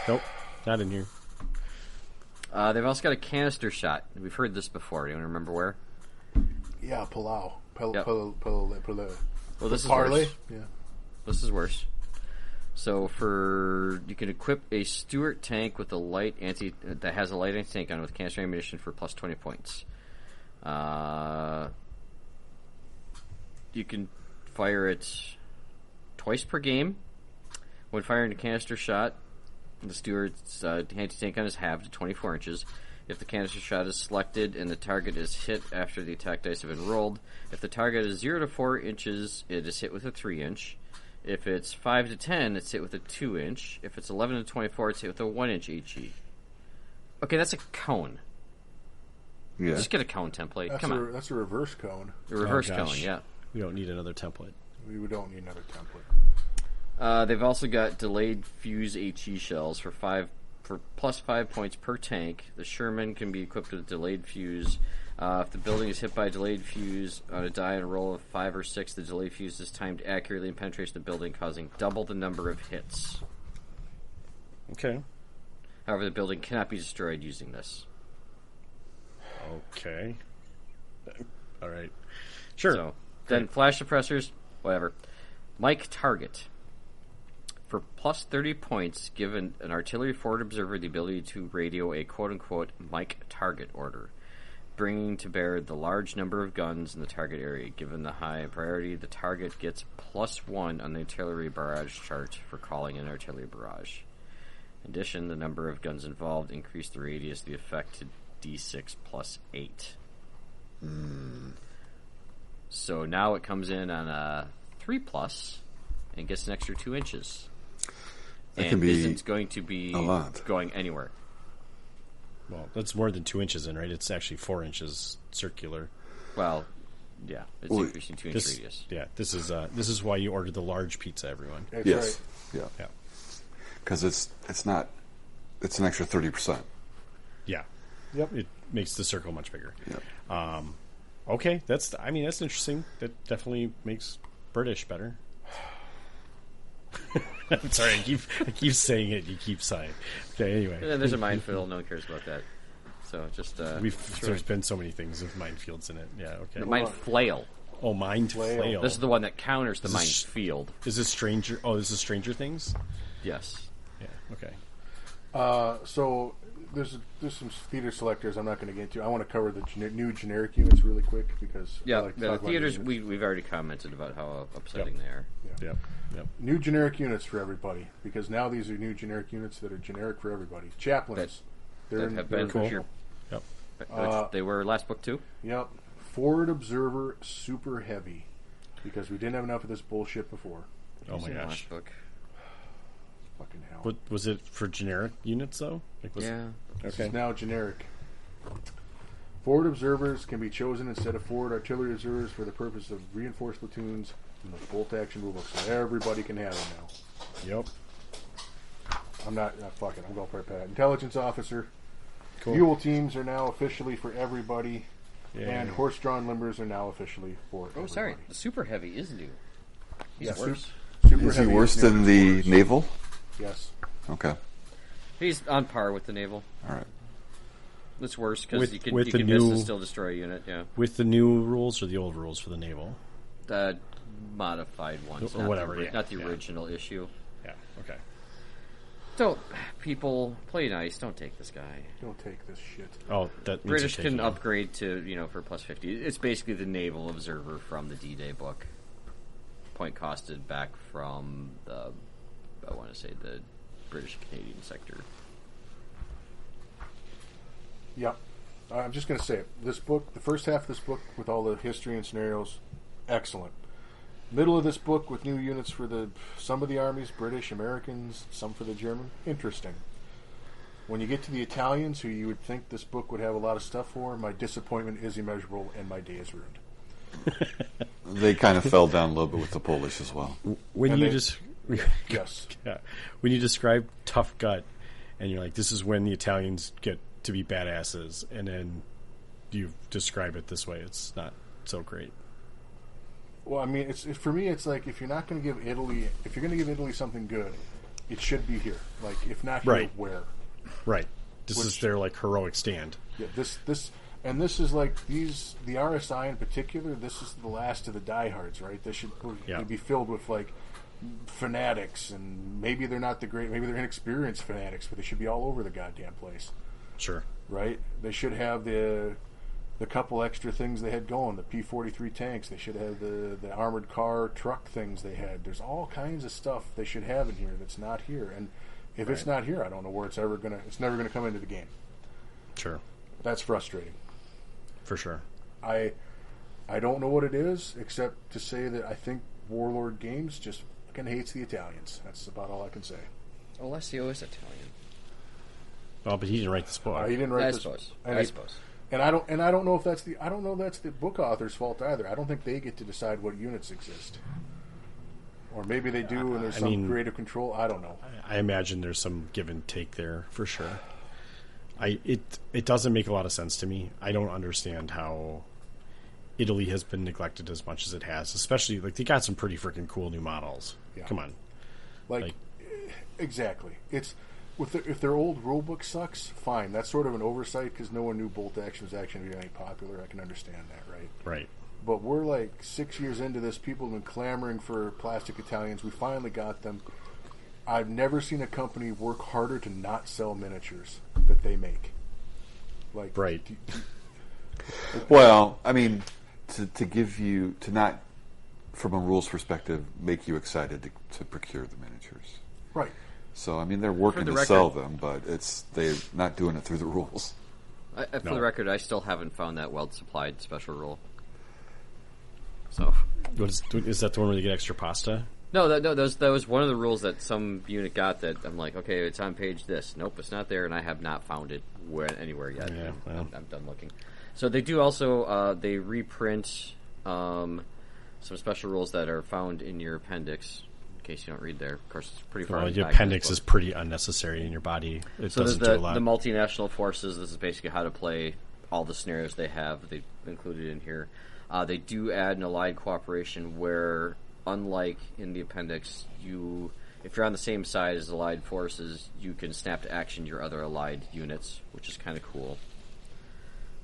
Nope, not in here. They've also got a canister shot. We've heard this before. Do you remember where? Yeah, Palau. Yep. Well, this is Parlay? worse. Yeah. This is worse. So you can equip a Stuart tank with a light that has a light anti-tank on it with canister ammunition for plus 20 points. You can fire it twice per game. When firing a canister shot, the Stuart's anti-tank gun is halved to 24 inches. If the canister shot is selected and the target is hit after the attack dice have been rolled, if the target is 0 to 4 inches, it is hit with a 3-inch. If it's 5 to 10, it's hit with a 2-inch. If it's 11 to 24, it's hit with a 1-inch HE. Okay, that's a cone. Yeah. Just get a cone template. Come on. That's a reverse cone. A reverse Oh, cone, gosh. yeah. We don't need another template. We don't need another template. They've also got delayed fuse HE shells for plus 5 points per tank. The Sherman can be equipped with a delayed fuse. If the building is hit by a delayed fuse on a die and a roll of 5 or 6, the delayed fuse is timed accurately and penetrates the building, causing double the number of hits. Okay. However, the building cannot be destroyed using this. Okay. All right. Sure. So, then flash suppressors, whatever. Mike Target. For plus 30 points, give an artillery forward observer the ability to radio a quote-unquote Mike Target order, bringing to bear the large number of guns in the target area. Given the high priority, the target gets plus 1 on the artillery barrage chart for calling an artillery barrage. In addition, the number of guns involved increased the radius of the effect to D6 plus 8. So now it comes in on a 3+ and gets an extra 2 inches. That and can be isn't going to be a lot. going anywhere. Well, that's more than 2 inches in, right? It's actually 4 inches circular. Well, yeah, it's Well, increasing 2 inch This, radius. yeah, this is why you ordered the large pizza, everyone. That's Yes. right. Yeah. Yeah, Because it's an extra 30%. yeah. Yep. It makes the circle much bigger. Yeah. Okay, that's interesting. That definitely makes British better. I'm sorry, I keep saying it. You keep sighing. Okay, anyway. And then there's a minefield. No one cares about that. So just There's been so many things with minefields in it. Yeah, okay. the mine flail. Oh, mind flail. This is the one that counters the Is this- minefield. Is this Stranger? Oh, this is Stranger Things. Yes. Yeah. Okay. So there's some theater selectors I'm not going to get into. I want to cover the new generic units really quick because I Yeah. like to The talk about theaters. units. We've already commented about how upsetting Yep. they are. Yep. Yep. New generic units for everybody because now these are new generic units that are generic for everybody. Chaplains. That have been cool. here. Yep. Which they were last book too. Yep. Forward Observer super heavy because we didn't have enough of this bullshit before. Oh my gosh. Last book. Fucking hell. But was it for generic units though? Like, was Yeah. This Okay. is now generic. Forward observers can be chosen instead of forward artillery observers for the purpose of reinforced platoons in the bolt action rulebook, so everybody can have them now. Yep. I'm not fuck it. I'm going for that. Intelligence officer. Cool. Mule teams are now officially for everybody, Yeah. and horse-drawn limbers are now officially for Oh, everybody. sorry. The super heavy is new. He's Yeah, worse. Super Is he heavy worse is than new the orders. naval? Yes. Okay. He's on par with the naval. All right. It's worse because With- you can with you the can miss new- and still destroy a unit. Yeah. With the new rules or the old rules for the naval? The modified ones, Or not whatever, the, yeah, not the yeah. original issue. Yeah. Okay. Don't people play nice? Don't take this guy. Don't take this shit. Oh, that means British you're can taking it. upgrade to for plus 50. It's basically the naval observer from the D-Day book. Point costed back from the I want to say the British Canadian sector. Yep. I'm just going to say it. This book, the first half of this book with all the history and scenarios, excellent. Middle of this book with new units for some of the armies, British, Americans, some for the German, interesting. When you get to the Italians, who you would think this book would have a lot of stuff for, my disappointment is immeasurable and my day is ruined. They kind of fell down a little bit with the Polish as well. When And you they- just Yes. yeah, when you describe tough gut, and you're like, this is when the Italians get to be badasses, and then you describe it this way, it's not so great. Well, I mean, for me, it's like if you're not going to give Italy something good, it should be here. Like, if not here, Right. where? Right. This is their like heroic stand. Yeah, this is like the RSI in particular. This is the last of the diehards, right? They should be filled with like fanatics, and maybe they're not maybe they're inexperienced fanatics, but they should be all over the goddamn place. Sure. Right? They should have the couple extra things they had going, the P-43 tanks. They should have the armored car truck things they had. There's all kinds of stuff they should have in here that's not here. And if it's not here, I don't know where it's never gonna come into the game. Sure. That's frustrating. For sure. I don't know what it is, except to say that I think Warlord Games just fucking hates the Italians. That's about all I can say. Alessio is Italian. Well, but he didn't write this book. He didn't write I this. suppose. And I suppose. And I don't know if that's the book author's fault either. I don't think they get to decide what units exist. Or maybe they do, and there's some creative control. I don't know. I imagine there's some give and take there for sure. It doesn't make a lot of sense to me. I don't understand how Italy has been neglected as much as it has. Especially like they got some pretty freaking cool new models. Yeah. Come on, like exactly. It's if their old rulebook sucks, fine. That's sort of an oversight because no one knew bolt action was actually going to be any popular. I can understand that, right? Right. But we're like 6 years into this. People have been clamoring for plastic Italians. We finally got them. I've never seen a company work harder to not sell miniatures that they make. Like, right. Well, I mean, to not, from a rules perspective, make you excited to procure the miniatures. Right. So, I mean, they're working to sell them, but they're not doing it through the rules. For the record, I still haven't found that well-supplied special rule. So, is that the one where you get extra pasta? No, that was one of the rules that some unit got that I'm like, okay, it's on page this. Nope, it's not there, and I have not found it anywhere yet. Yeah, well. I'm done looking. So they do also they reprint some special rules that are found in your appendix. In case you don't read there, of course, it's pretty far. Well, your appendix is pretty unnecessary in your body. It so doesn't there's do a lot. the multinational forces. This is basically how to play all the scenarios they have. They included in here. They do add an allied cooperation where, unlike in the appendix, if you're on the same side as allied forces, you can snap to action your other allied units, which is kind of cool.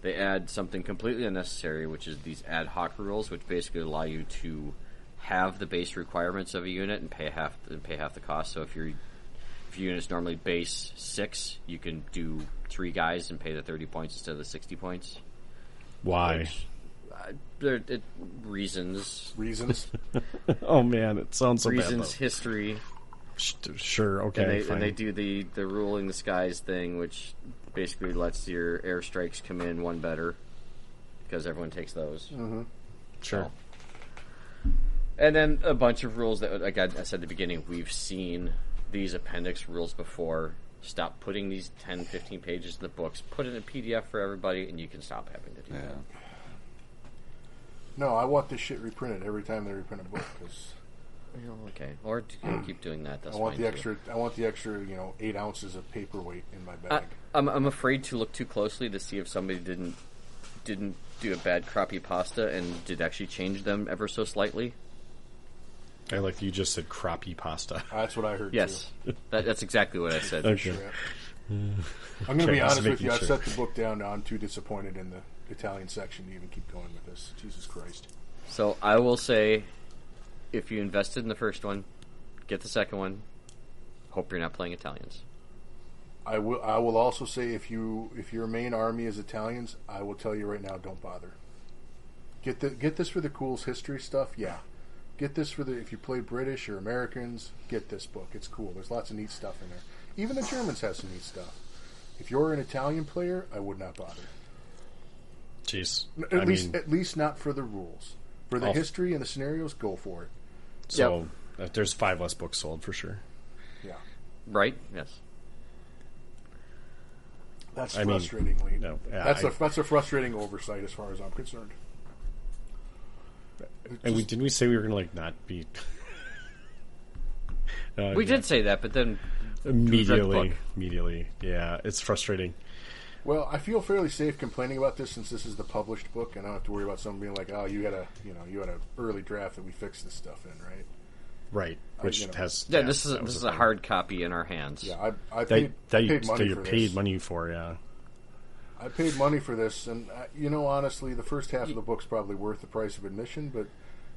They add something completely unnecessary, which is these ad hoc rules, which basically allow you to have the base requirements of a unit and pay half the cost. So if your unit's normally base 6, you can do 3 guys and pay the 30 points instead of the 60 points. Why? Reasons. Oh man, it sounds so bad. Reasons, history. Sure, okay. And they do the ruling the skies thing, which basically lets your airstrikes come in one better because everyone takes those. Mm-hmm. Sure. And then a bunch of rules that, like I said at the beginning, we've seen these appendix rules before. Stop putting these 10, 15 pages in the books. Put it in a PDF for everybody, and you can stop having to do that. No, I want this shit reprinted every time they reprint a book. Cause okay. Or keep doing that. That's I want fine the too. extra. I want the extra. 8 ounces of paperweight in my bag. I'm afraid to look too closely to see if somebody didn't do a bad crappie pasta and did actually change them ever so slightly. I like you just said crappie pasta. That's what I heard. Yes, that's exactly what I said. Okay. Sure. I'm going to be honest with you. I've set the book down now. I'm too disappointed in the Italian section to even keep going with this. Jesus Christ. So I will say, if you invested in the first one, get the second one. Hope you're not playing Italians. I will also say if your main army is Italians, I will tell you right now, don't bother. Get this for the Cool's history stuff. Yeah. Get this for if you play British or Americans, get this book. It's cool. There's lots of neat stuff in there. Even the Germans have some neat stuff. If you're an Italian player, I would not bother. Jeez. At least not for the rules. For the history and the scenarios, go for it. So there's 5 less books sold for sure. Yeah. Right? Yes. That's frustratingly. No, that's a frustrating oversight as far as I'm concerned. And didn't we say we were going to not be? We did say that, but then immediately, yeah, it's frustrating. Well, I feel fairly safe complaining about this since this is the published book, and I don't have to worry about someone being like, "Oh, you had an early draft that we fixed this stuff in, right?" Right, which has this is a hard copy in our hands. Yeah, I paid money for this. Money for, yeah. I paid money for this, and honestly, the first half of the book's probably worth the price of admission, but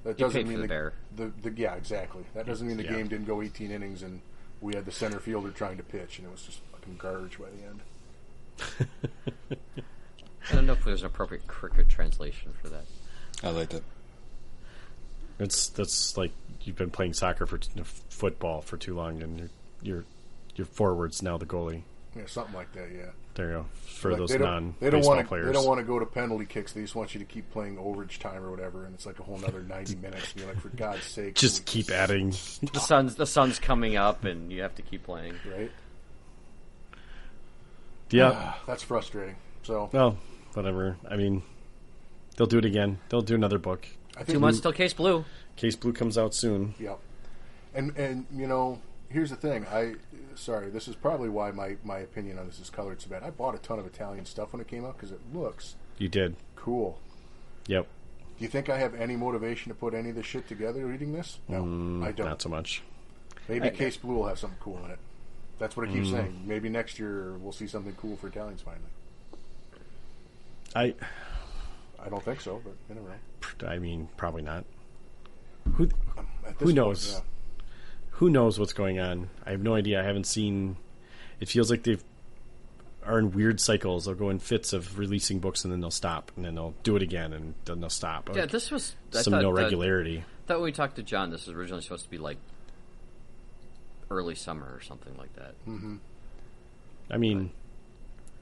that doesn't mean yeah, exactly. That doesn't mean the game didn't go 18 innings and we had the center fielder trying to pitch, and it was just fucking garbage by the end. I don't know if there's an appropriate cricket translation for that. I liked it. That's like you've been playing soccer football for too long, and your forward's now the goalie. Yeah, something like that. Yeah. There you go. For those they non-baseball players, they don't want to go to penalty kicks. They just want you to keep playing overage time or whatever, and it's like a whole other 90 minutes. And you're like, for God's sake, just keep adding. The sun's coming up, and you have to keep playing. Right. Yeah, that's frustrating. So, well, whatever. I mean, they'll do it again. They'll do another book. 2 months till Case Blue. Case Blue comes out soon. Yep. And here's the thing. This is probably why my opinion on this is colored so bad. I bought a ton of Italian stuff when it came out because it looks. You did. Cool. Yep. Do you think I have any motivation to put any of this shit together reading this? No, I don't. Not so much. Maybe Case Blue will have something cool in it. That's what I keep saying. Maybe next year we'll see something cool for Italians finally. I don't think so, but you never know. I mean, probably not. Who knows? Yeah. Who knows what's going on? I have no idea. I haven't seen. It feels like they are in weird cycles. They'll go in fits of releasing books and then they'll stop, and then they'll do it again, and then they'll stop. Yeah, this was no regularity. I thought when we talked to John, this was originally supposed to be like early summer or something like that. Mm-hmm. I mean,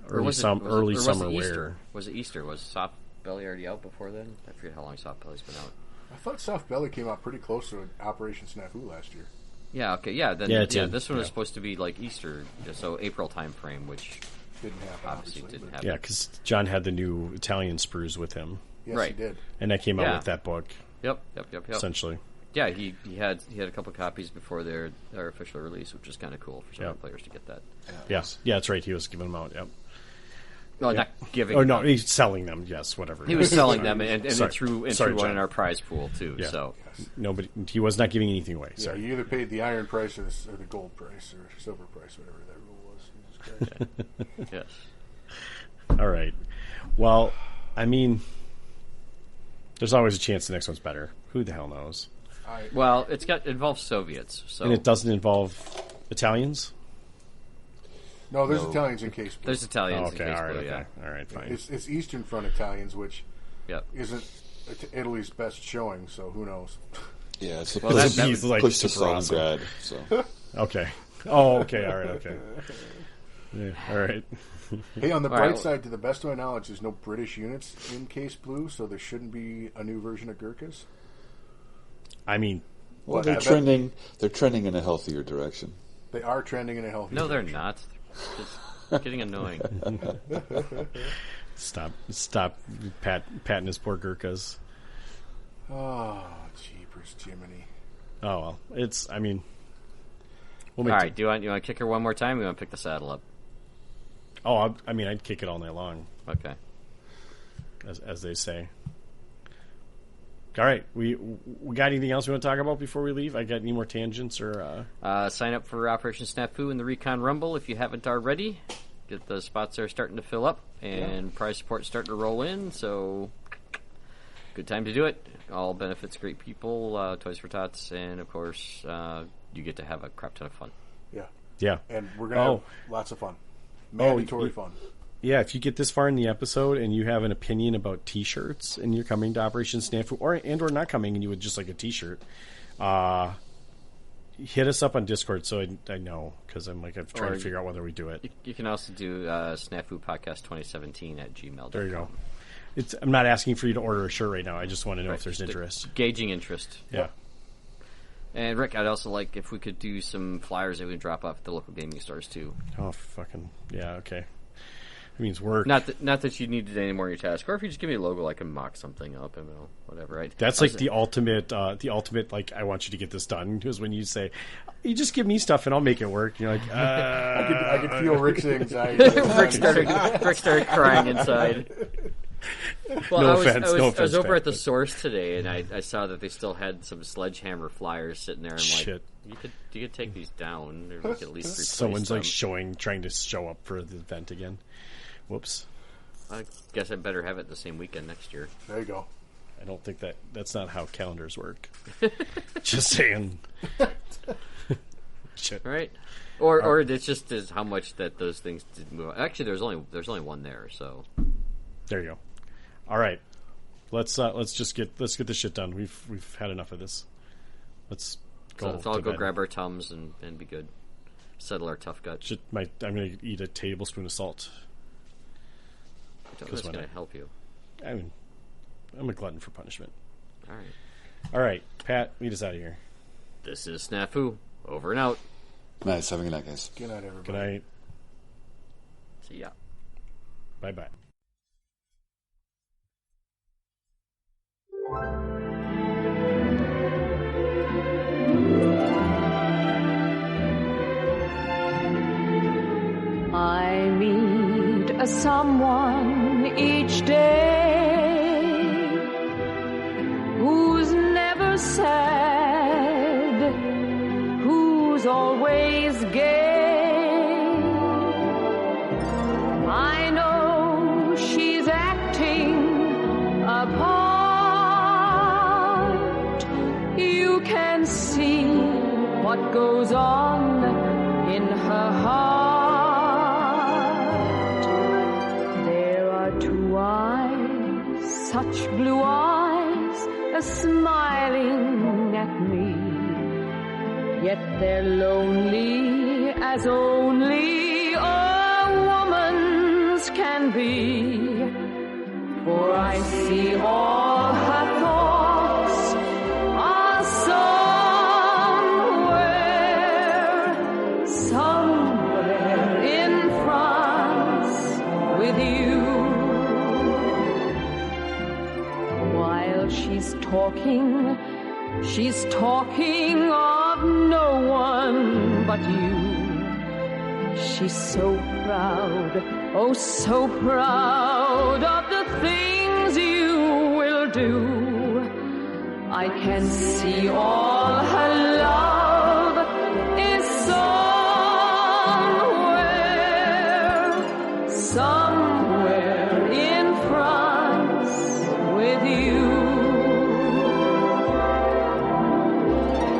early summer where? Was it Easter? Was Soft Belly already out before then? I forget how long Soft Belly's been out. I thought Soft Belly came out pretty close to Operation SNAFU last year. Yeah, okay, yeah. Then, this one was supposed to be like Easter, so April time frame, which didn't happen. Obviously didn't happen. Yeah, because John had the new Italian sprues with him. Yes, right. He did. And that came out with that book. Yep. Essentially. Yeah, he had a couple copies before their official release, which is kind of cool for some of the players to get that. Yes, yeah, that's right. He was giving them out. Yep. No, not giving. Oh no, he's selling them. Yes, whatever. He was selling them, and threw one in our prize pool too. Yeah. So nobody, he was not giving anything away. Yeah, you either paid the iron price or the gold price or silver price, whatever that rule was. Yes. All right. Well, I mean, there's always a chance the next one's better. Who the hell knows? Well, it involves Soviets, so and it doesn't involve Italians. No, there's Italians in Case Blue. There's Italians in Case all right, Blue, okay. yeah. All right, fine. It's Eastern Front Italians, which isn't Italy's best showing, so who knows? Yeah, it's that push like to super awesome. Stalingrad. So. Okay. Oh, okay. All right. Okay. Yeah, all right. Hey, on the bright side, to the best of my knowledge, there's no British units in Case Blue, so there shouldn't be a new version of Gurkhas. I mean, well, they're trending. They're trending in a healthier direction. They are trending in a healthier direction. No, they're not. It's getting annoying. Stop patting his poor Gurkhas. Oh, jeepers, Jiminy. Oh well, it's. I mean, all right. Do you want to kick her one more time? Or you want to pick the saddle up? Oh, I mean, I'd kick it all night long. Okay. As they say. All right, we got anything else we want to talk about before we leave? I got any more tangents or? Sign up for Operation SNAFU in the Recon Rumble if you haven't already. Get the spots there starting to fill up, and prize support starting to roll in. So, good time to do it. All benefits great people, Toys for Tots, and of course, you get to have a crap ton of fun. Yeah, and we're gonna have lots of fun. Mandatory fun. Yeah, if you get this far in the episode and you have an opinion about T-shirts and you're coming to Operation SNAFU or not coming and you would just like a T-shirt, hit us up on Discord so I know because I'm trying to figure out whether we do it. You can also do SNAFU Podcast 2017 at gmail.com. There you go. I'm not asking for you to order a shirt right now. I just want to know if there's interest. Gauging interest. Yeah. And Rick, I'd also like if we could do some flyers that we would drop off at the local gaming stores too. Oh, fucking yeah, okay. It means work. Not that you need to do any more in your task, or if you just give me a logo, I can mock something up and whatever. Right? That's like the ultimate. Like, I want you to get this done. Is when you say, "You just give me stuff and I'll make it work." You're like, I could feel Rick's anxiety. Rick started crying inside. Well, No I was offense, over Pat, at the source today, and I saw that they still had some sledgehammer flyers sitting there. I'm Shit. like, you could take these down, or we could at least replace Someone's them. like trying to show up for the event again. Whoops. I guess I better have it the same weekend next year. There you go. I don't think that's not how calendars work. Just saying. Shit. Right? Or it's just as how much that those things did move. Actually, there's only one there, so There you go. All right. Let's get this shit done. We've had enough of this. Let's go. so let's all to go bed. grab our Tums and be good. Settle our tough guts. I'm going to eat a tablespoon of salt. I don't know if 'cause it's why going to not? help you. I mean, I'm a glutton for punishment. All right. All right, Pat, lead us out of here. This is SNAFU. Over and out. Nice. Have a good night, guys. Good night, everybody. Good night. See ya. Bye-bye. I meet a someone each day who's never sad, who's always gay. I know she's acting a part. You can see what goes on in her heart. There are two eyes, such blue eyes, smiling at me. Yet they're lonely as only a woman's can be. For I see all her thoughts are somewhere in France with you. While she's talking of no one but you. She's so proud, oh so proud of the things you will do. I can see all her love is somewhere in France with you.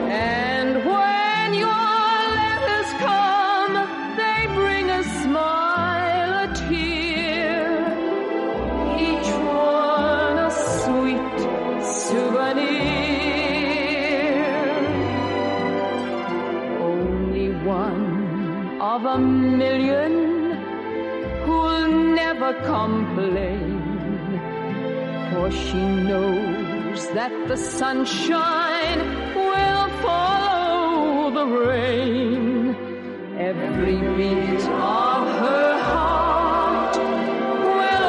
And when your letters come, they bring a smile, a tear, each one a sweet souvenir. Only one of a million who'll never complain, for she knows that the sunshine will follow the rain. Every beat of her heart will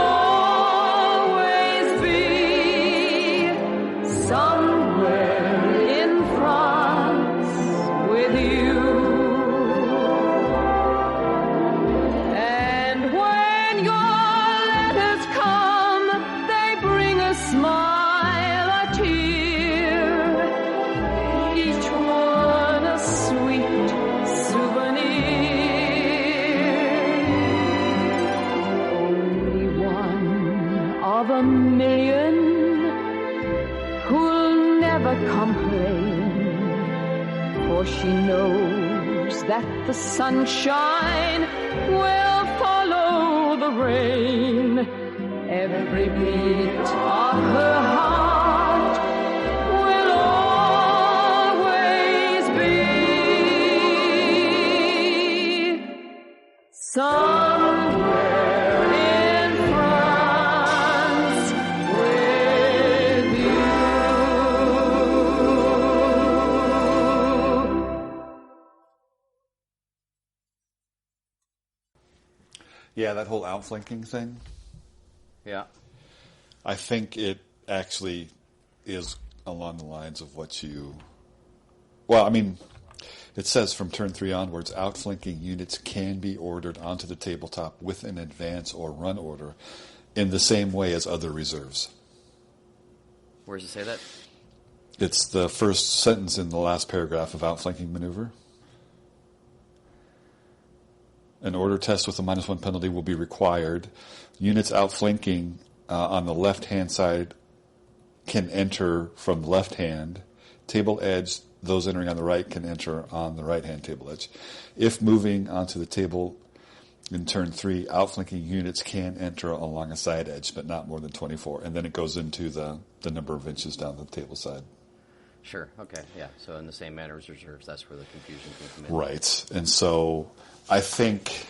always be somewhere in France with you. And when your letters come, they bring a smile, a tear, each one a sweet souvenir. Only one of a million who'll never complain, for she knows that the sunshine will follow the rain. Every beat of her heart will always be somewhere in France with you. Yeah, that whole outflanking thing. Yeah. I think it actually is along the lines of what you... Well, I mean, it says from turn 3 onwards, outflanking units can be ordered onto the tabletop with an advance or run order in the same way as other reserves. Where does it say that? It's the first sentence in the last paragraph of outflanking maneuver. An order test with a -1 penalty will be required. Units outflanking on the left-hand side can enter from the left hand. Table edge, those entering on the right can enter on the right-hand table edge. If moving onto the table in turn 3, outflanking units can enter along a side edge, but not more than 24. And then it goes into the number of inches down the table side. Sure. Okay. Yeah. So in the same manner as reserves, that's where the confusion can come in. Right. And so I think,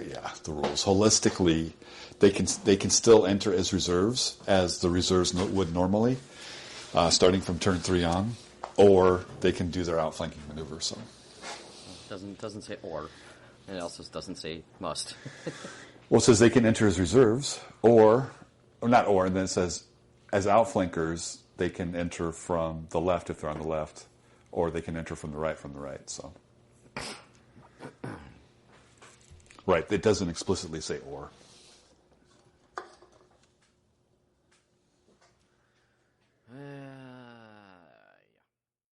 yeah, the rules holistically, they can still enter as reserves, as the reserves would normally, starting from turn 3 on, or they can do their outflanking maneuver. So It doesn't say or, and it also doesn't say must. well, it says they can enter as reserves, or not or, and then it says as outflankers they can enter from the left if they're on the left, or they can enter from the right. So right, it doesn't explicitly say or.